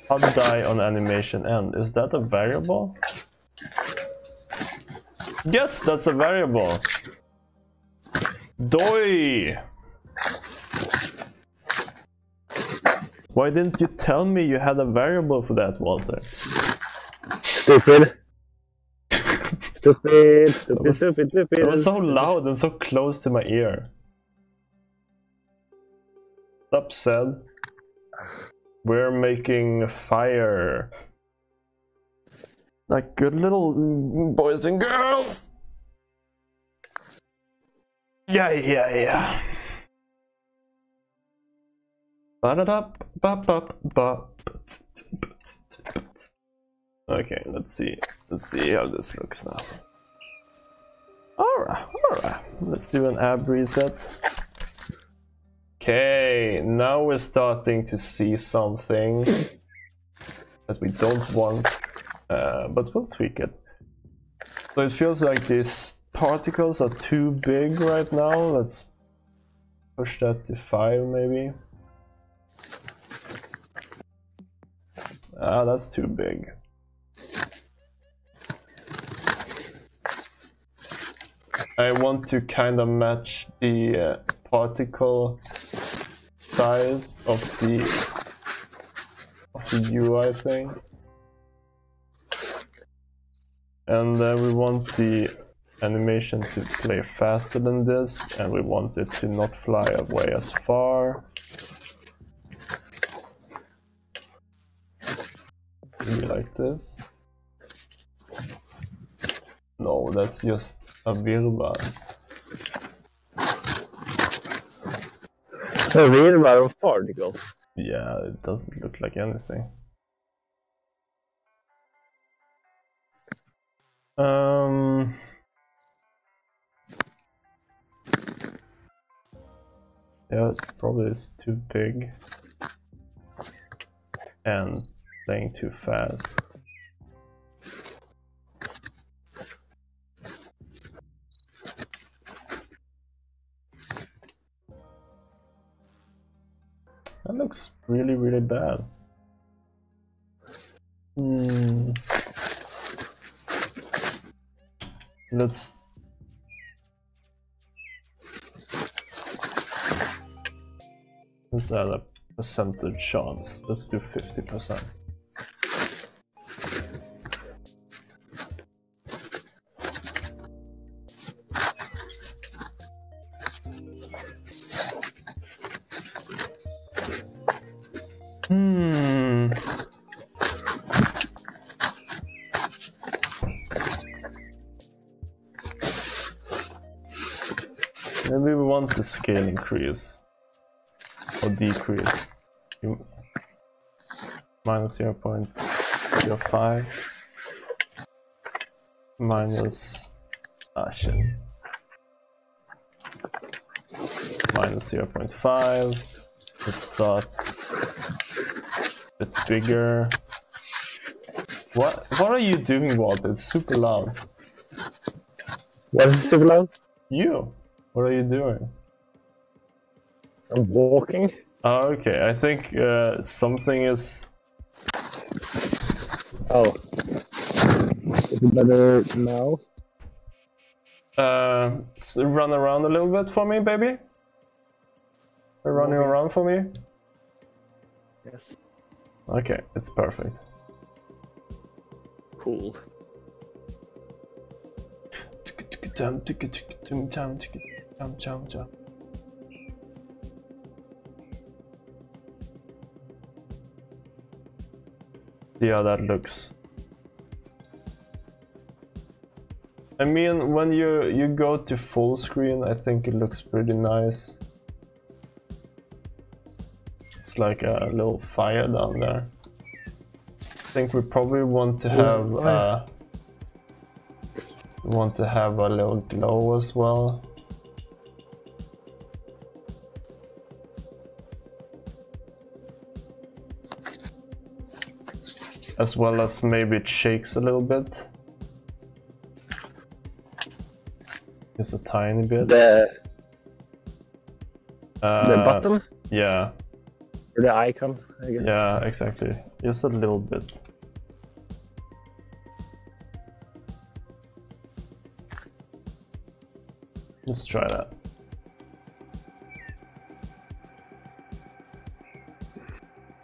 How die on animation end? Is that a variable? Yes, that's a variable. Doi! Why didn't you tell me you had a variable for that, Walter? Stupid. Stupid. It was so loud and so close to my ear. Stop said. We're making fire. Like good little boys and girls. Yeah. Okay, let's see how this looks now. Alright. Let's do an ab reset. Okay, now we're starting to see something that we don't want, but we'll tweak it. So it feels like these particles are too big right now. Let's push that to 5 maybe. Ah, that's too big. I want to kind of match the particle size of the UI thing, and we want the animation to play faster than this, and we want it to not fly away as far. Maybe like this. No, that's just a virbar. A virbar of particles. Yeah, it doesn't look like anything. Yeah, it probably is too big and playing too fast. That looks really, really bad. Let's add a percentage chance. Let's do 50%. Maybe we want the scale increase or decrease. Minus 0.05 minus shit. Minus 0.5. Let's start a bit bigger. What are you doing, Walter? It's super loud. What is super loud? You. What are you doing? I'm walking. Oh, okay. I think something is. Oh. Is it better now? So run around a little bit for me, baby. Running around for me. Yes. Okay, it's perfect. Cool. See how that looks. I mean, when you go to full screen, I think it looks pretty nice. It's like a little fire down there. I think we probably want to have a little glow as well. As well as maybe it shakes a little bit. Just a tiny bit. The button? Yeah. For the icon, I guess. Yeah, exactly. Just a little bit. Let's try that.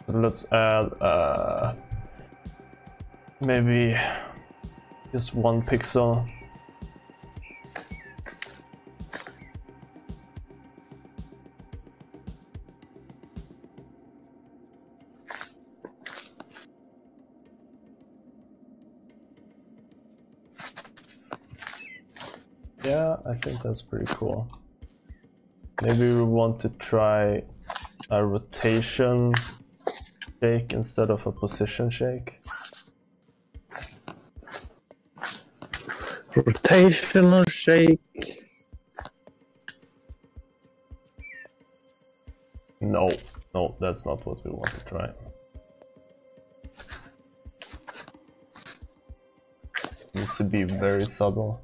Let's add maybe just 1 pixel. Yeah, I think that's pretty cool. Maybe we want to try a rotation shake instead of a position shake. Rotational shake. No, no, that's not what we want to try. Needs to be very subtle.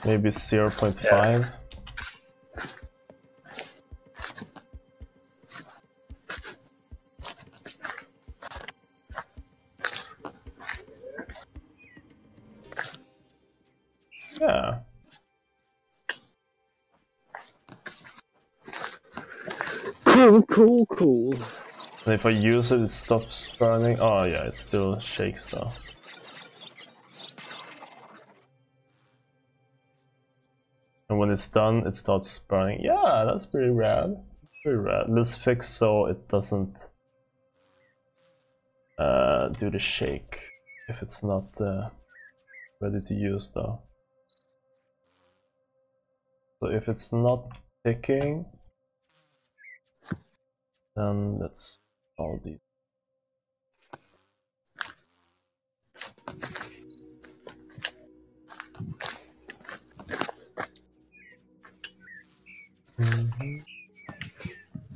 Maybe 0.5. Yeah. Yeah. Cool. And if I use it, it stops burning. Oh yeah, it still shakes though. And when it's done, it starts burning. Yeah, that's pretty rad. Pretty rad. Let's fix so it doesn't do the shake if it's not ready to use though. So if it's not ticking, then let's all these.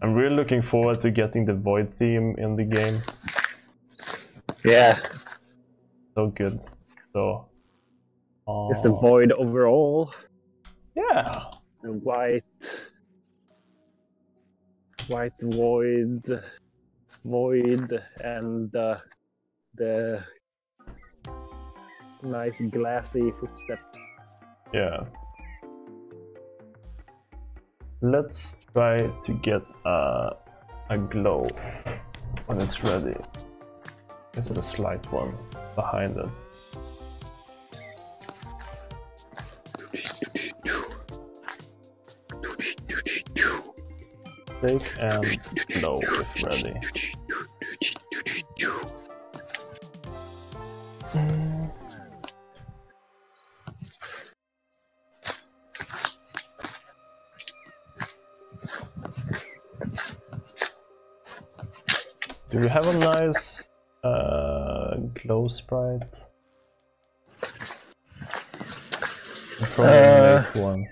I'm really looking forward to getting the Void theme in the game. Yeah. So good. So. It's the Void overall. Yeah. The white void, and the nice glassy footsteps. Yeah. Let's try to get a glow when it's ready. This is a slight one behind it. Shake and glow if ready. Do we have a nice glow sprite? I'll probably make one.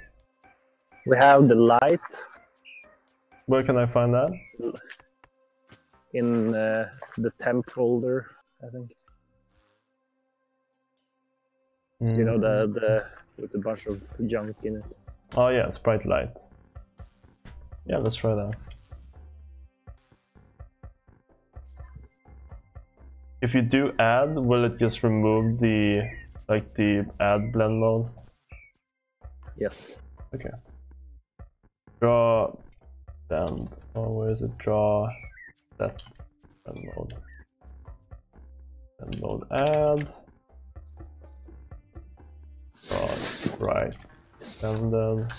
We have the light. Where can I find that? In the temp folder, I think. You know, the with a bunch of junk in it. Oh yeah, sprite light. Yeah, let's try that. If you do add, will it just remove the add blend mode? Yes. Okay. Draw blend. Oh, where is it? Draw set blend mode. Blend mode add. Draw sprite blended.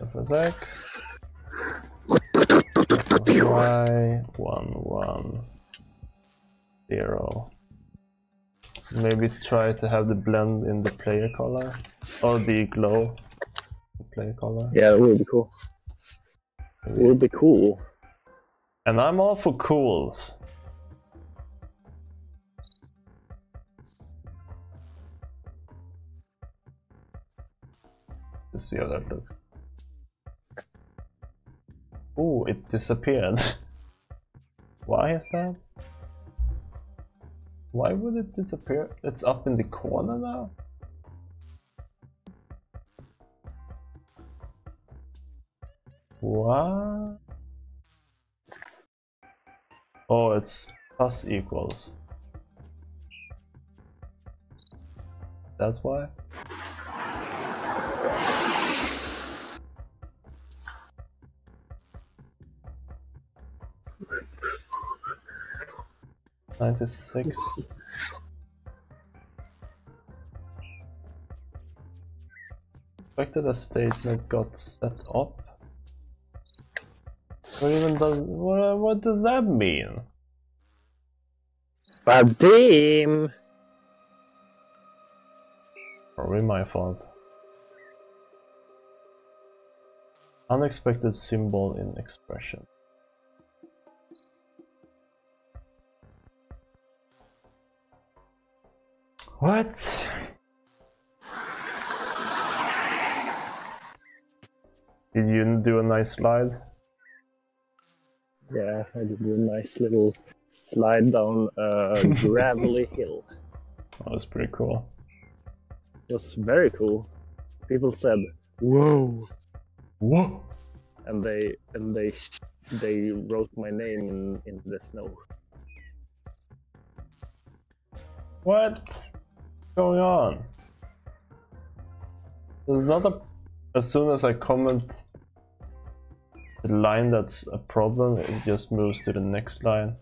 FSX Y 1 1 0. Maybe try to have the blend in the player color or the glow the player color. Yeah, it would be cool. It would be cool. And I'm all for cools. Let's see how that looks. Oh, it disappeared. Why is that? Why would it disappear? It's up in the corner now? What? Oh, it's plus equals. That's why? $96. Expected a statement got set up. What does that mean? Damn! Probably my fault. Unexpected symbol in expression. What? Did you do a nice slide? Yeah, I did a nice little slide down a gravelly hill. That was pretty cool. It was very cool. People said, "Whoa, whoa," and they wrote my name in the snow. What's going on? There's not a. As soon as I comment the line that's a problem, it just moves to the next line.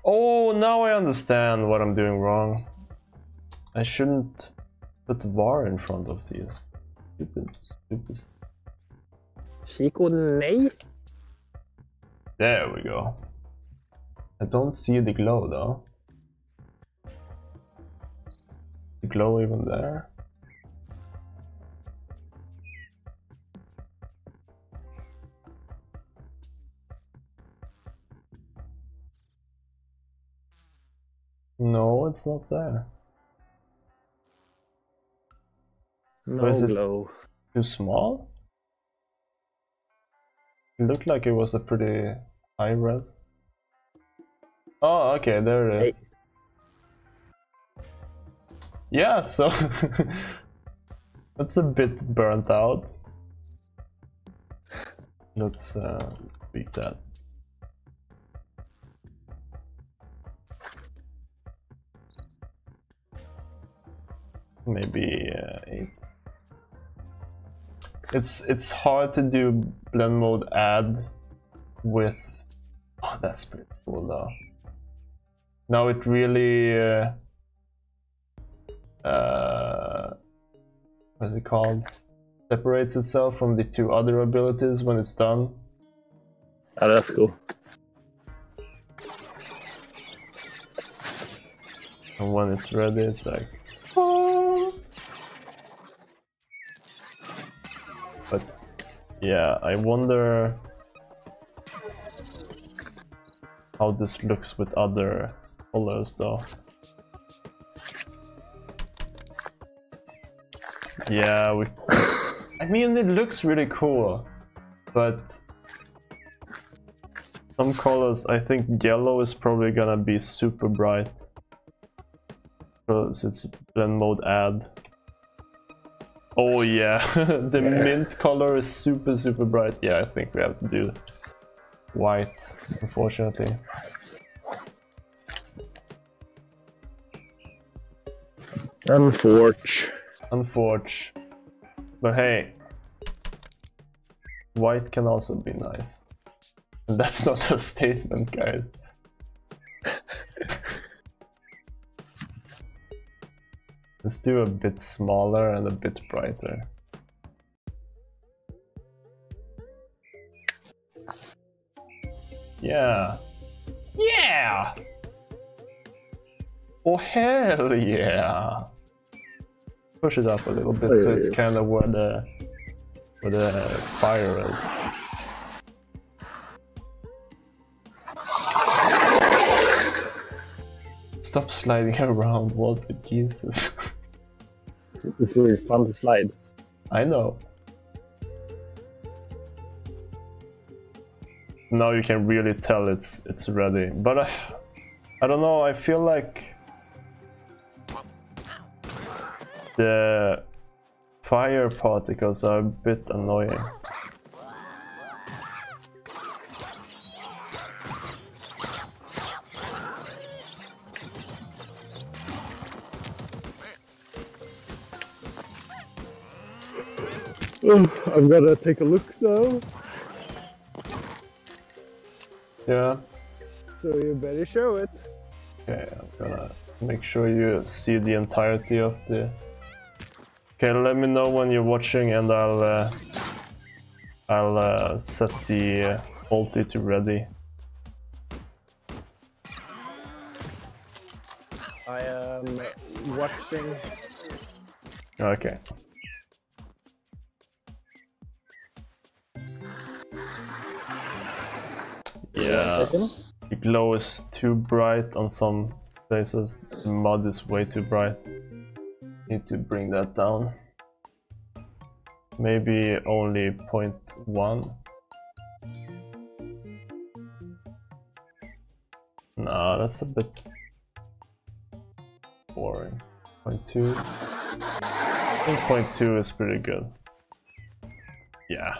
Oh, now I understand what I'm doing wrong. I shouldn't put var in front of these. Stupid. Chico, nej. There we go. I don't see the glow though. The glow even there? No, it's not there. No is it glow. Too small? It looked like it was a pretty high res. Oh, okay, there it is. Hey. Yeah, so that's a bit burnt out. Let's beat that. Maybe 8. It's hard to do blend mode add with. Oh, that's pretty cool though. Now it really what's it called? Separates itself from the 2 other abilities when it's done. Oh, that's cool. And when it's ready, it's like. But yeah, I wonder how this looks with other colors though. Yeah, I mean, it looks really cool, but some colors, I think yellow is probably gonna be super bright because it's blend mode add. Oh yeah, the mint color is super bright. Yeah, I think we have to do white, unfortunately. Unfortunate. But hey, white can also be nice. And that's not a statement, guys. Let's do a bit smaller and a bit brighter. Yeah. Yeah! Oh hell yeah! Push it up a little bit so it's kind of where the fire is. Stop sliding around, what with Jesus. It's really fun to slide. I know. Now you can really tell it's ready, but I don't know, I feel like the fire particles are a bit annoying. I'm gonna take a look now. Yeah. So you better show it. Okay, I'm gonna make sure you see the entirety of the... Okay, let me know when you're watching and I'll set the ulti to ready. I am watching. Okay. Yeah, the glow is too bright on some places. The mud is way too bright. Need to bring that down. Maybe only 0.1. Nah, that's a bit boring. 0.2. I think 0.2 is pretty good. Yeah.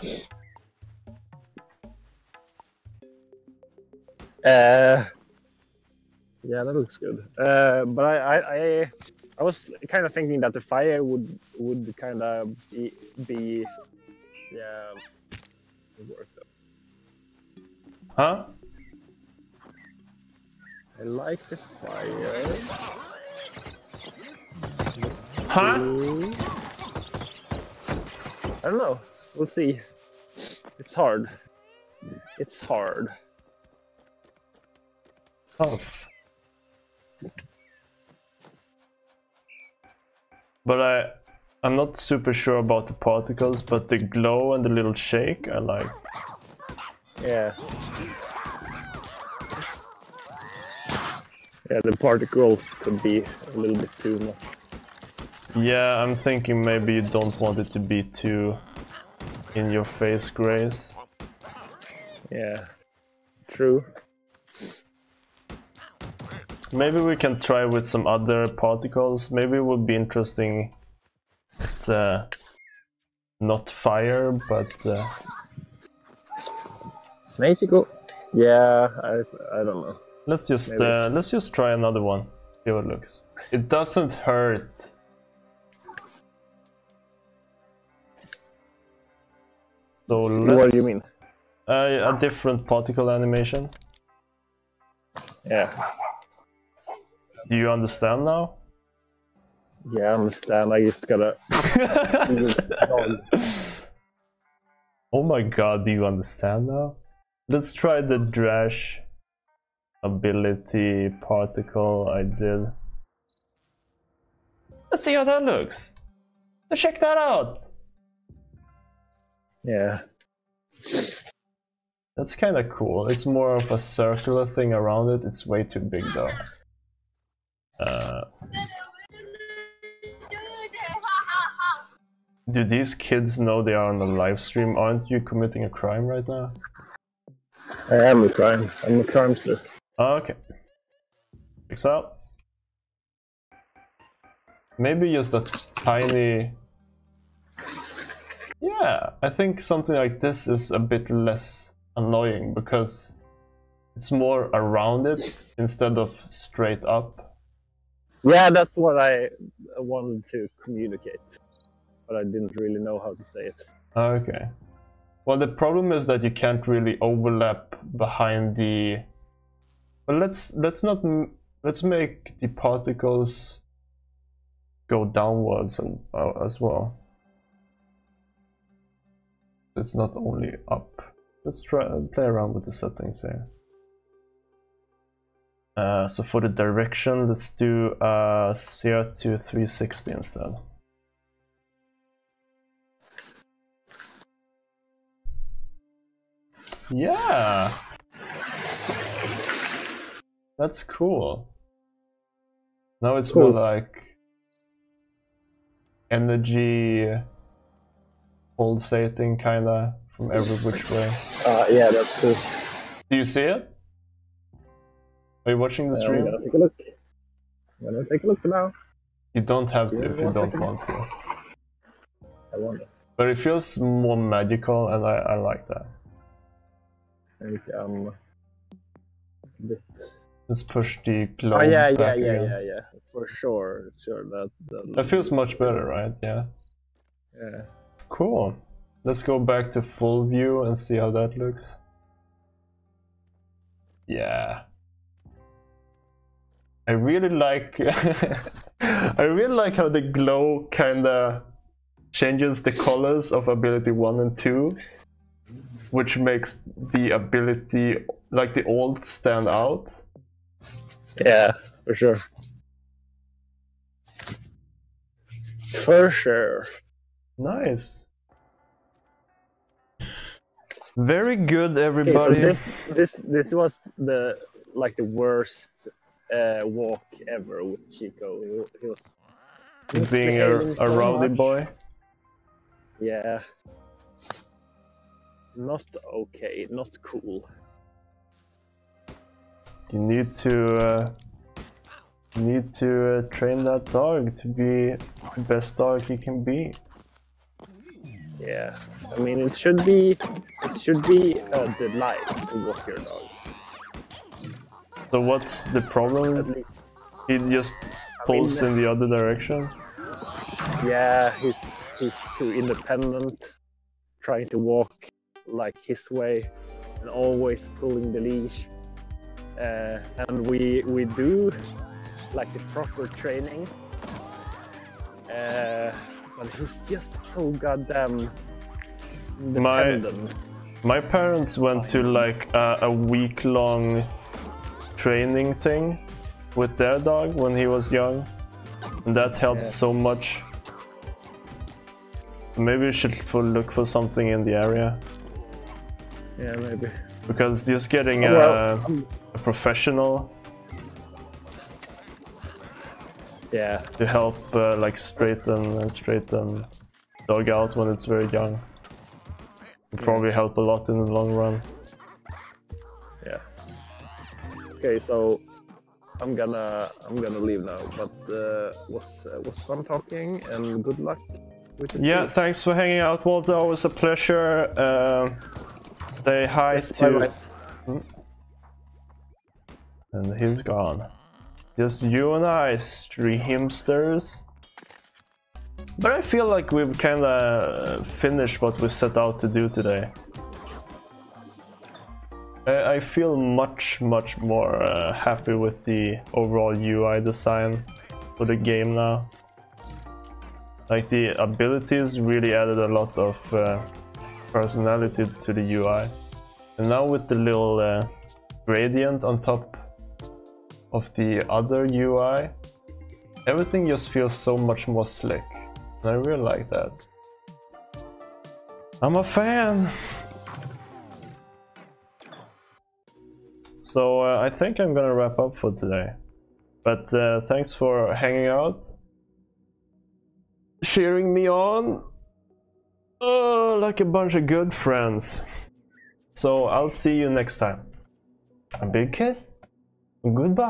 Yeah, that looks good. But I was kind of thinking that the fire would kind of be yeah, work though. Huh? I like the fire. Huh? I don't know. We'll see. It's hard. It's hard. Tough. But I'm not super sure about the particles, but the glow and the little shake I like. Yeah. Yeah, the particles could be a little bit too much. Yeah, I'm thinking maybe you don't want it to be too in your face, Grace. Yeah, true. Maybe we can try with some other particles. Maybe it would be interesting to not fire, but Mexico. Yeah, I don't know. let's just try another one. See how it looks. It doesn't hurt. So what do you mean? A different particle animation. Yeah. Do you understand now? Yeah, I understand. I just gotta. Oh my god, do you understand now? Let's try the Drash ability particle I did. Let's see how that looks. Let's check that out. Yeah. That's kind of cool. It's more of a circular thing around it. It's way too big though. Do these kids know they are on a live stream? Aren't you committing a crime right now? I am a crime. I'm a crimester. Oh, okay. Checks out. Maybe just a tiny... Yeah, I think something like this is a bit less annoying because it's more around it instead of straight up. Yeah, that's what I wanted to communicate, but I didn't really know how to say it. Okay. Well, the problem is that you can't really overlap behind the... But let's make the particles go downwards as well. It's not only up. Let's try play around with the settings here. So for the direction, let's do 0 to 360 instead. Yeah, that's cool. Now it's cool. more like energy pulsating kinda from every which way. Yeah, that's true. Do you see it? Are you watching the stream? I'm gonna take a look. I'm gonna take a look now. You don't have to if you don't want to. I wonder. But it feels more magical, and I like that. I think a bit. Let's push the glow. Oh yeah, back again. yeah. For sure, That feels much better, right? Yeah. Yeah. Cool. Let's go back to full view and see how that looks. Yeah. I really like I really like how the glow kinda changes the colors of ability 1 and 2, which makes the ability, like the alt, stand out. Yeah, for sure. For sure. Nice. Very good, everybody. Okay, so this was the worst walk ever with Chico. He was being a so rowdy much. boy. Yeah. Not okay, not cool. You need to train that dog to be the best dog he can be. Yeah, I mean it should be a delight to walk your dog. So what's the problem? At least, He just pulls in the other direction. yeah, he's too independent, trying to walk like his way, and always pulling the leash. And we do like the proper training. But he's just so goddamn independent. My parents went to like a week-long training thing with their dog when he was young, and that helped so much. Maybe we should look for something in the area. Yeah, maybe. Because just getting a professional to help like straighten dog out when it's very young would probably help a lot in the long run. Yeah. Okay, so I'm gonna leave now, but was fun talking, and good luck with the stream. Thanks for hanging out, Walter. Always a pleasure. Say hi to... bye. And he's gone. Just you and I, streamsters. But I feel like we've kinda finished what we set out to do today. I feel much more happy with the overall UI design for the game now. Like the abilities really added a lot of personality to the UI. And now with the little gradient on top of the other UI, everything just feels so much more slick. And I really like that. I'm a fan! So I think I'm gonna wrap up for today. But thanks for hanging out, cheering me on, like a bunch of good friends. So I'll see you next time. A big kiss, goodbye.